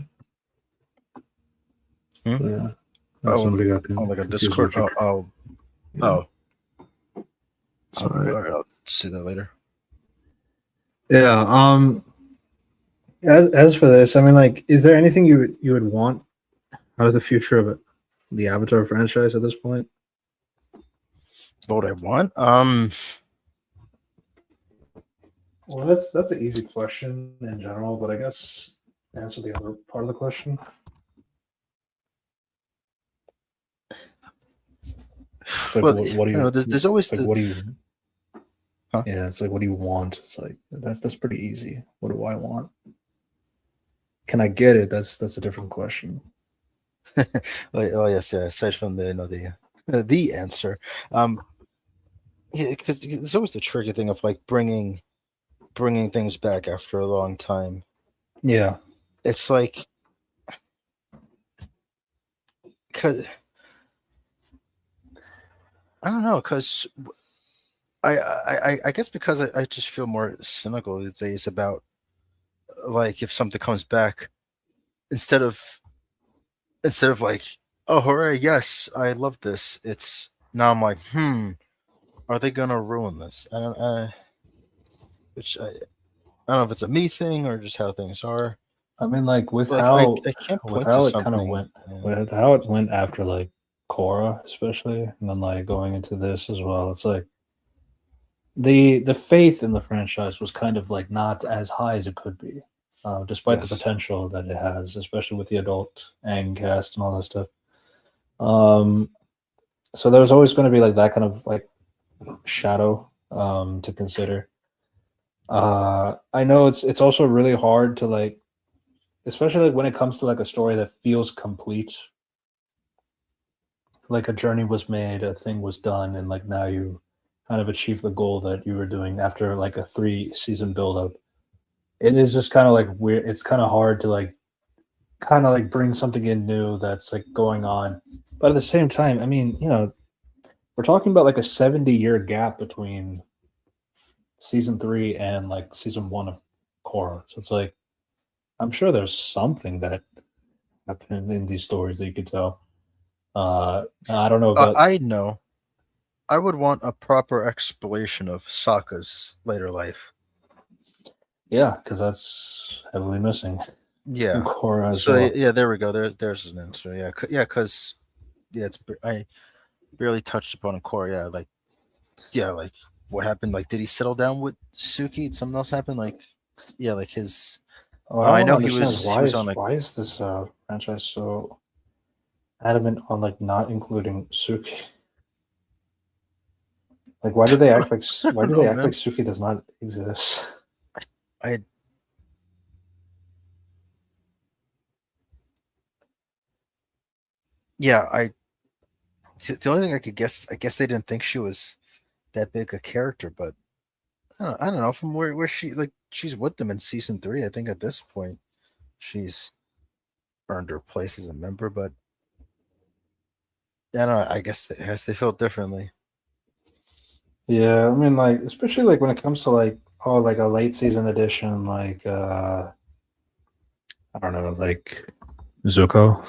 Yeah. Somebody got confused. Like a Discord. Oh. Sorry. I'll see that later. Yeah. As for this, I mean, like, is there anything you would want out of the future of it, the Avatar franchise at this point? What I want? Well, that's an easy question in general, but I guess answer the other part of the question. It's like, what do you? There's always like, what do you? Huh? Yeah, it's like, what do you want? It's like that's pretty easy. What do I want? Can I get it? That's a different question. Oh yes, yeah. Aside from the answer, yeah, because there's always the tricky thing of like bringing things back after a long time. Yeah, it's like because I don't know, because I guess because I just feel more cynical these days about like if something comes back instead of like, oh hooray, yes, I love this. It's now I'm like, are they gonna ruin this? I don't I don't know if it's a me thing or just how things are. I mean, like Like I can't point to it kind of something. went, with how it went after like Korra, especially, and then like going into this as well. It's like the faith in the franchise was kind of like not as high as it could be, despite the Yes. potential that it has, especially with the adult Aang cast and all that stuff. Um, so there was always going to be like that kind of like shadow to consider. I know it's also really hard to like, especially like when it comes to like a story that feels complete, like a journey was made, a thing was done, and like now you kind of achieve the goal that you were doing after like a 3 season build up. It is just kind of like weird. It's kind of hard to like kind of like bring something in new that's like going on, but at the same time, I mean, we're talking about like a 70-year gap between season 3 and like season 1 of Korra. So it's like I'm sure there's something that happened in these stories that you could tell. I don't know about. I know. I would want a proper exploration of Sokka's later life. Yeah, because that's heavily missing from Yeah. Korra as So well. yeah, there we go. There's an answer. Yeah, yeah, because yeah, I barely touched upon Korra. Yeah, like yeah, like what happened? Like, did he settle down with Suki? Did something else happen? Like, yeah, like his. What I I want to know understand is he was on like why is this franchise so adamant on like not including Suki? Like, why do they act like I don't know, man. Suki does not exist? I yeah, the only thing I could guess, I guess they didn't think she was that big a character, but I don't know from where she like she's with them in season 3. I think at this point she's earned her place as a member, but I don't know. I guess they felt differently. Yeah, I mean, like especially like when it comes to like like a late season edition, like I don't know, like Zuko.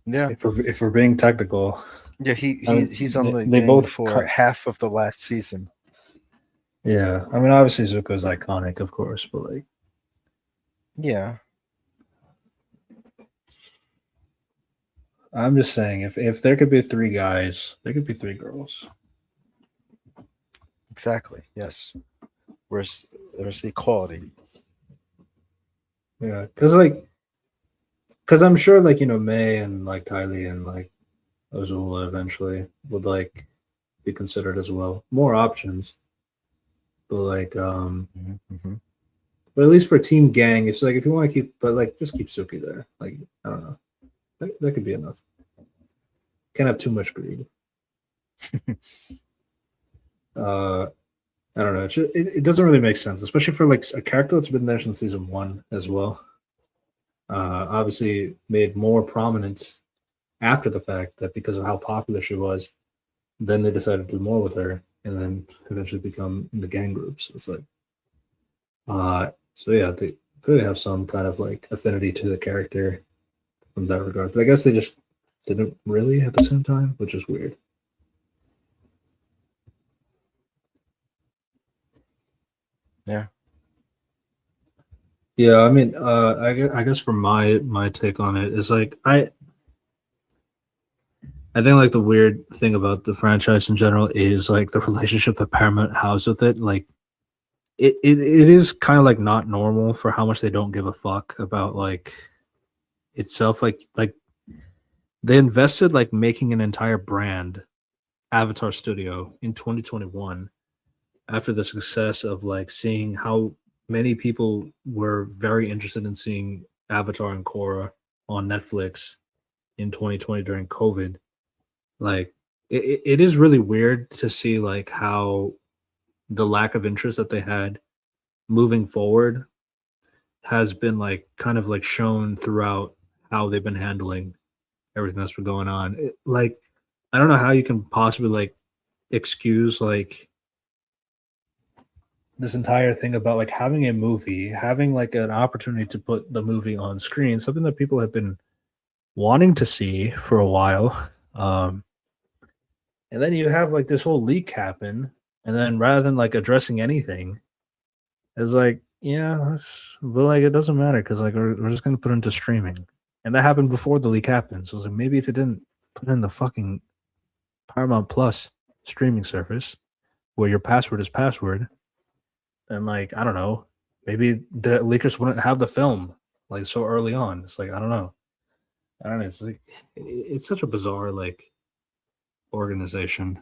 Yeah, If we're being technical, yeah. I mean, He's on the they gang both for cut. half of the last season. Yeah, I mean, obviously Zuko is iconic, of course, but like Yeah, I'm just saying, if there could be 3 guys, there could be 3 girls. exactly. Yes. Where's there's the equality. Yeah, because I'm sure like May and like Tylee and like Azula eventually would like be considered as well. More options, but like Mm-hmm. but at least for Team Gang, it's like if you want to keep, but like just keep Suki there. Like I don't know, that could be enough. Can't have too much greed. Uh, I don't know. It doesn't really make sense, especially for like a character that's been there since season 1 as well. Obviously made more prominent after the fact that because of how popular she was, then they decided to do more with her, and then eventually become in the gang groups. So it's like, so yeah, they clearly have some kind of like affinity to the character from that regard. But I guess they just didn't really at the same time, which is weird. Yeah. Yeah, I mean, I guess for my take on it is like I think like the weird thing about the franchise in general is like the relationship that Paramount has with it. Like it is kind of like not normal for how much they don't give a fuck about like itself. Like they invested like making an entire brand, Avatar Studio, in 2021 after the success of like seeing how many people were very interested in seeing Avatar and Korra on Netflix in 2020 during COVID. Like it is really weird to see like how the lack of interest that they had moving forward has been like kind of like shown throughout how they've been handling everything that's been going on. Like I don't know how you can possibly like excuse like this entire thing about like having a movie, having like an opportunity to put the movie on screen, something that people have been wanting to see for a while. And then you have like this whole leak happen, and then rather than like addressing anything, it's like, yeah, but like it doesn't matter because like we're just gonna put it into streaming, and that happened before the leak happened. So it's like maybe if it didn't put in the fucking Paramount Plus streaming service where your password is password, then like I don't know, maybe the leakers wouldn't have the film like so early on. It's like I don't know. I don't know. It's like it's such a bizarre like organization.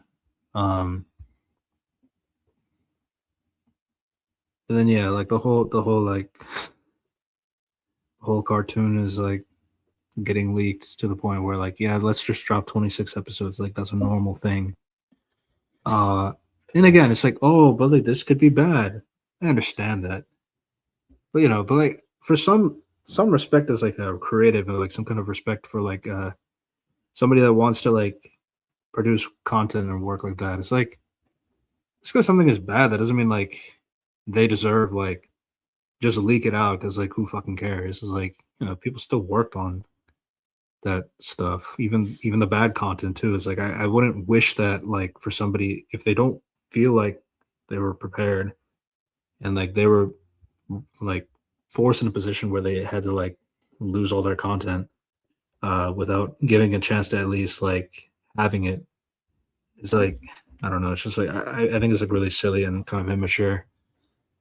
Um and then yeah, like the whole like whole cartoon is like getting leaked to the point where like yeah, let's just drop 26 episodes, like that's a normal thing. Uh and again, it's like, oh, but like this could be bad. I understand that. But but like for some respect as like a creative or like some kind of respect for like somebody that wants to like produce content and work like that. It's like just because something is bad, that doesn't mean like they deserve like just leak it out because like who fucking cares? It's like people still worked on that stuff, even the bad content too. It's like I wouldn't wish that like for somebody if they don't feel like they were prepared and like they were like forced in a position where they had to like lose all their content without giving a chance to at least like having it. It's like I don't know. It's just like I think it's like really silly and kind of immature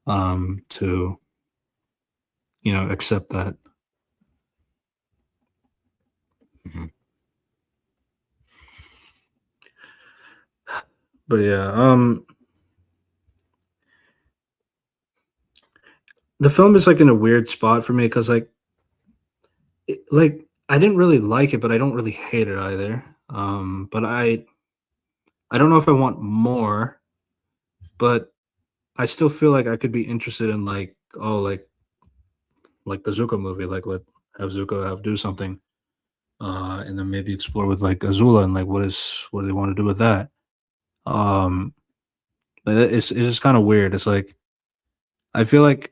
to accept that. Mm-hmm. But yeah, the film is like in a weird spot for me because like I didn't really like it, but I don't really hate it either. But I don't know if I want more, but I still feel like I could be interested in like like the Zuko movie, like let have Zuko have do something, and then maybe explore with like Azula and like what do they want to do with that. Um, but it's just kind of weird. It's like I feel like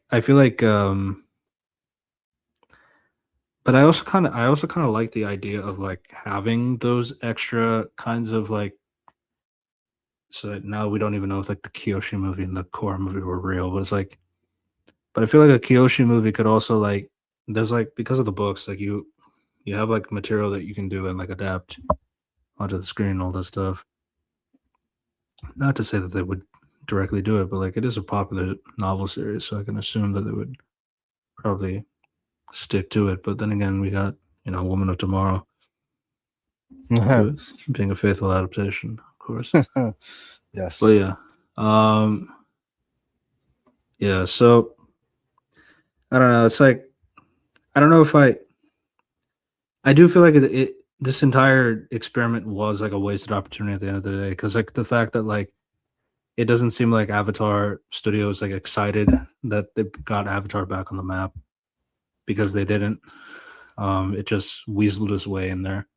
but I also kind of like the idea of like having those extra kinds of like so that now we don't even know if like the Kyoshi movie and the Korra movie were real, but it's like but I feel like a Kyoshi movie could also like there's like because of the books like you have like material that you can do and like adapt onto the screen and all that stuff. Not to say that they would directly do it, but like it is a popular novel series, so I can assume that they would probably stick to it. But then again, we got Woman of Tomorrow being a faithful adaptation, of course. But Yes. yeah. So I don't know. It's like I don't know if I do feel like this entire experiment was like a wasted opportunity at the end of the day because like the fact that like it doesn't seem like Avatar Studios like excited that they got Avatar back on the map because they didn't. It just weaseled its way in there.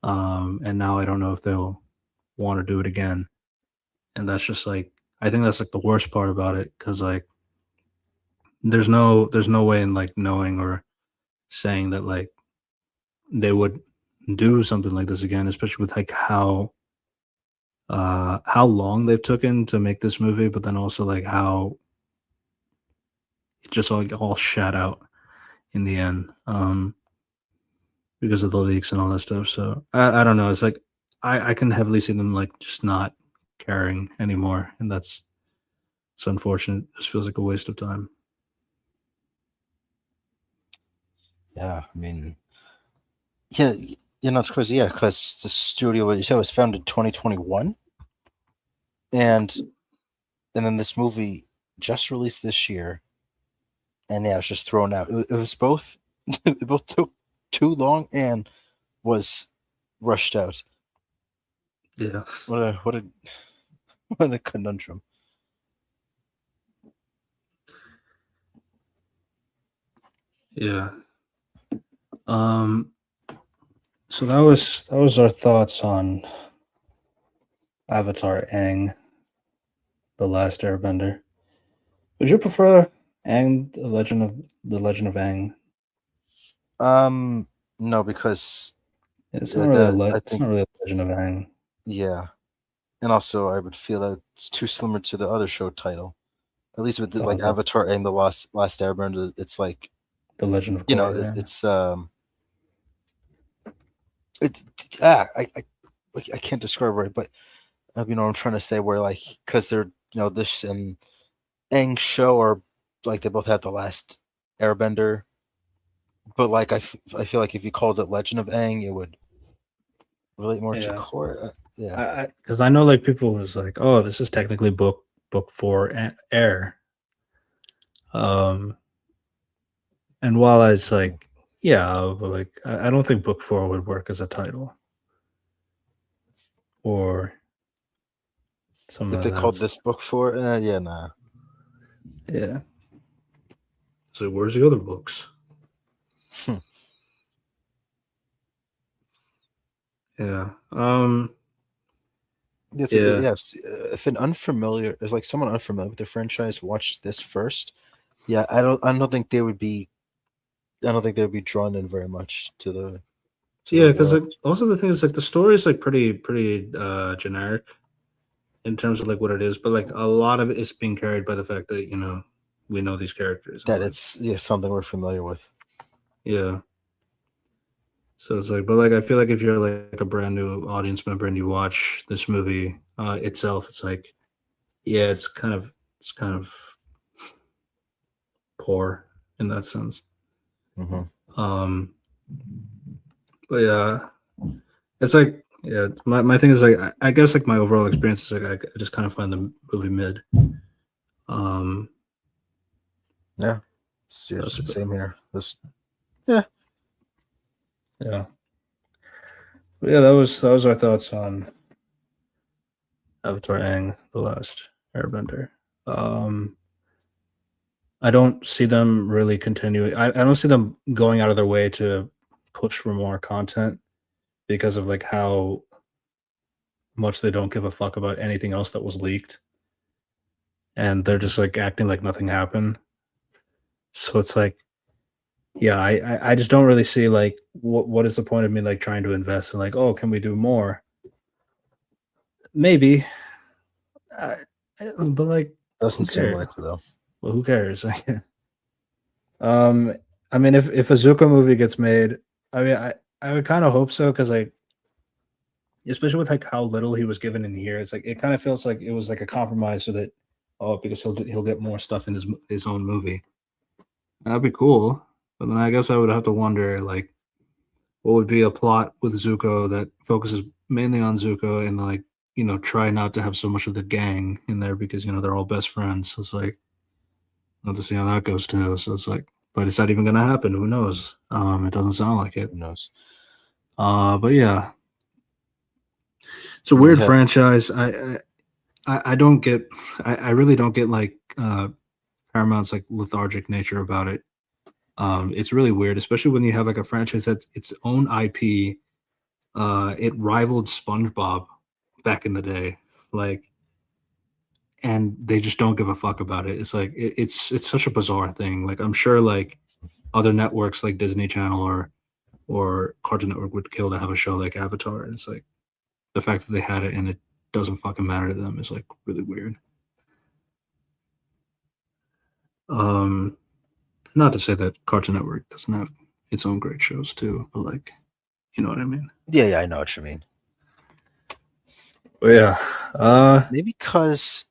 And now I don't know if they'll want to do it again. And that's just like I think that's like the worst part about it because like there's no way in like knowing or saying that like they would do something like this again, especially with like how long they've taken to make this movie, but then also like how it just all shat out in the end because of the leaks and all that stuff. So I don't know. It's like I can heavily see them like just not caring anymore, and it's unfortunate. It just feels like a waste of time. Yeah. I mean, yeah. It's crazy. Yeah, because the studio, what you said, was founded in 2021, and then this movie just released this year, and yeah, it's just thrown out. It was both. It both took too long and was rushed out. Yeah, What a what a conundrum. yeah. Um. So that was our thoughts on Avatar Aang, The Last Airbender. Would you prefer Aang, the Legend of Aang? Um, no, because It's not really I it's think not really a Legend of Aang, yeah, and also I would feel that it's too similar to the other show title. At least with like the Avatar and the Last Airbender, it's like Legend of you know, Korra. Yeah, it's ah, I can't describe it right, but you know what I'm trying to say, where like because they're this and Aang show are like they both have the Last Airbender, but like I feel like if you called it Legend of Aang, it would relate more to yeah. Korra. Yeah, Because I know like people was like, oh, this is technically book four air. Um, and while it's like, yeah, but like I don't think book four would work as a title or something if like they called that. this book for yeah, nah. Yeah. So where's the other books? Hmm. Yeah. Yes, Yeah. yes. If an unfamiliar, there's like someone unfamiliar with the franchise watched this first, yeah, I don't think they would be. I don't think they would be drawn in very much to the Yeah, because world. like also the thing is like the story is like pretty generic in terms of like what it is, but like a lot of it is being carried by the fact that we know these characters and That like it's something we're familiar with. yeah. So it's like, but like I feel like if you're like a brand new audience member and you watch this movie itself, it's like yeah, it's kind of poor in that sense. Hmm. Um, but yeah, it's like yeah, my thing is like I guess like my overall experience is like I just kind of find the movie mid. Um, Yeah, that's about, same here. This, yeah, yeah, but yeah. That was our thoughts on Avatar: Aang, The Last Airbender. Um, I don't see them really continuing. I don't see them going out of their way to push for more content because of like how much they don't give a fuck about anything else that was leaked, and they're just like acting like nothing happened. So it's like, yeah, I just don't really see like what is the point of me like trying to invest in like, oh, can we do more? Maybe, I, but like, who doesn't seem cares? likely though. Well, who cares? um, I mean, if a Zuko movie gets made, I mean, I would kind of hope so because like especially with like how little he was given in here, it's like it kind of feels like it was like a compromise so that because he'll get more stuff in his own movie. That'd be cool, but then I guess I would have to wonder like what would be a plot with Zuko that focuses mainly on Zuko and like try not to have so much of the gang in there because they're all best friends. So it's like not to see how that goes too. So it's like, but is that even gonna happen? Who knows? It doesn't sound like it. Who knows? But yeah, it's a We weird have franchise. I don't get I really don't get like Paramount's like lethargic nature about it. It's really weird, especially when you have like a franchise that's its own IP. It rivaled SpongeBob back in the day, like, and they just don't give a fuck about it. It's like it's such a bizarre thing. Like I'm sure like other networks like Disney Channel or Cartoon Network would kill to have a show like Avatar. And it's like the fact that they had it and it doesn't fucking matter to them is like really weird. Um, Not to say that Cartoon Network doesn't have its own great shows too, but like, you know what I mean. yeah, I know what you mean. But yeah, Maybe because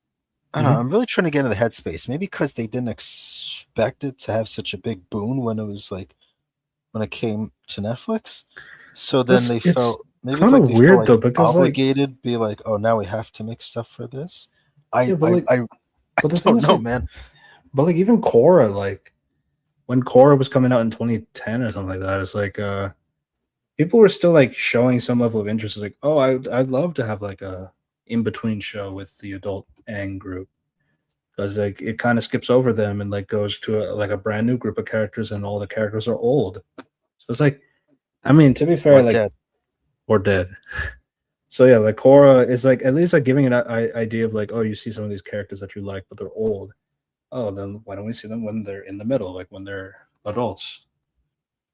I don't know. mhm. I'm really trying to get into the headspace. Maybe because they didn't expect it to have such a big boon when it was like when it came to Netflix. So then That's they it's felt maybe it's kind like of they felt weird like though because like obligated, be like, oh, now we have to make stuff for this. yeah, I but the thing don't is know, like, man. but like even Korra, like when Korra was coming out in 2010 or something like that, it's like people were still like showing some level of interest. It's like, oh, I'd love to have like a in between show with the adult Aang group because like it kind of skips over them and like goes to like a brand new group of characters and all the characters are old. So it's like, I mean, to be Or fair, like dead. or dead. So yeah, like Korra is like at least like giving an idea of like, oh, you see some of these characters that you like, but they're old. Oh, then why don't we see them when they're in the middle, like when they're adults?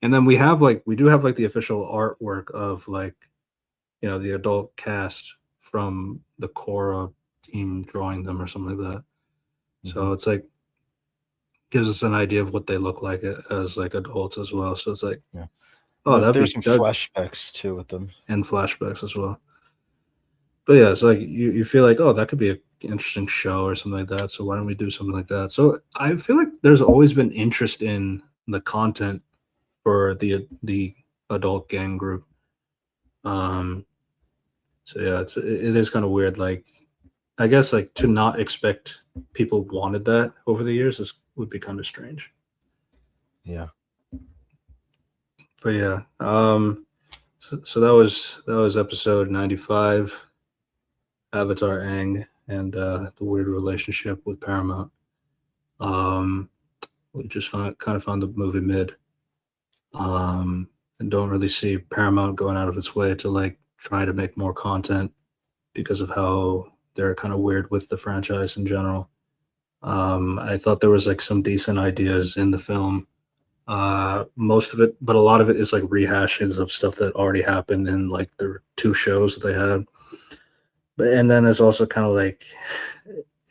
And then we do have like the official artwork of like, you know, the adult cast from the Korra team drawing them or something like that. So it's like gives us an idea of what they look like as like adults as well. So it's like, Yeah. oh, There's some flashbacks too with them. And flashbacks as well. But yeah, it's like you feel like, oh, that could be an interesting show or something like that. So why don't we do something like that? So I feel like there's always been interest in the content for the adult gang group. Um, so yeah, it is kind of weird. Like I guess like to not expect people wanted that over the years would be kind of strange. Yeah. But yeah, so that was episode 95, Avatar Aang, and the weird relationship with Paramount. Um, we just kind of found the movie mid, and don't really see Paramount going out of its way to like try to make more content because of how they're kind of weird with the franchise in general. I thought there was like some decent ideas in the film. Most of it, but a lot of it is like rehashes of stuff that already happened in like the two shows that they had. But and then it's also kind of like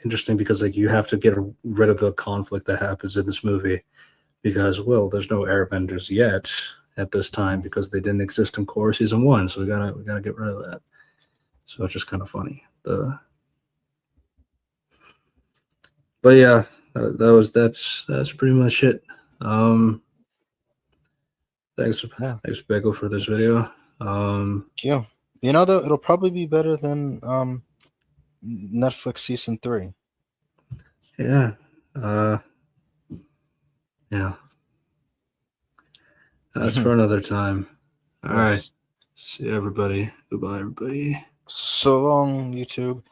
interesting because like you have to get rid of the conflict that happens in this movie because well, there's no Airbenders yet at this time because they didn't exist in Core season 1, so we gotta get rid of that. So it's just kind of funny. But yeah, that's pretty much it. Um, thanks Bagel for this video. Yeah, you know though, it'll probably be better than Netflix season 3. Yeah, yeah, that's for another time. All right, Yes. see everybody. Goodbye, everybody. So long, YouTube.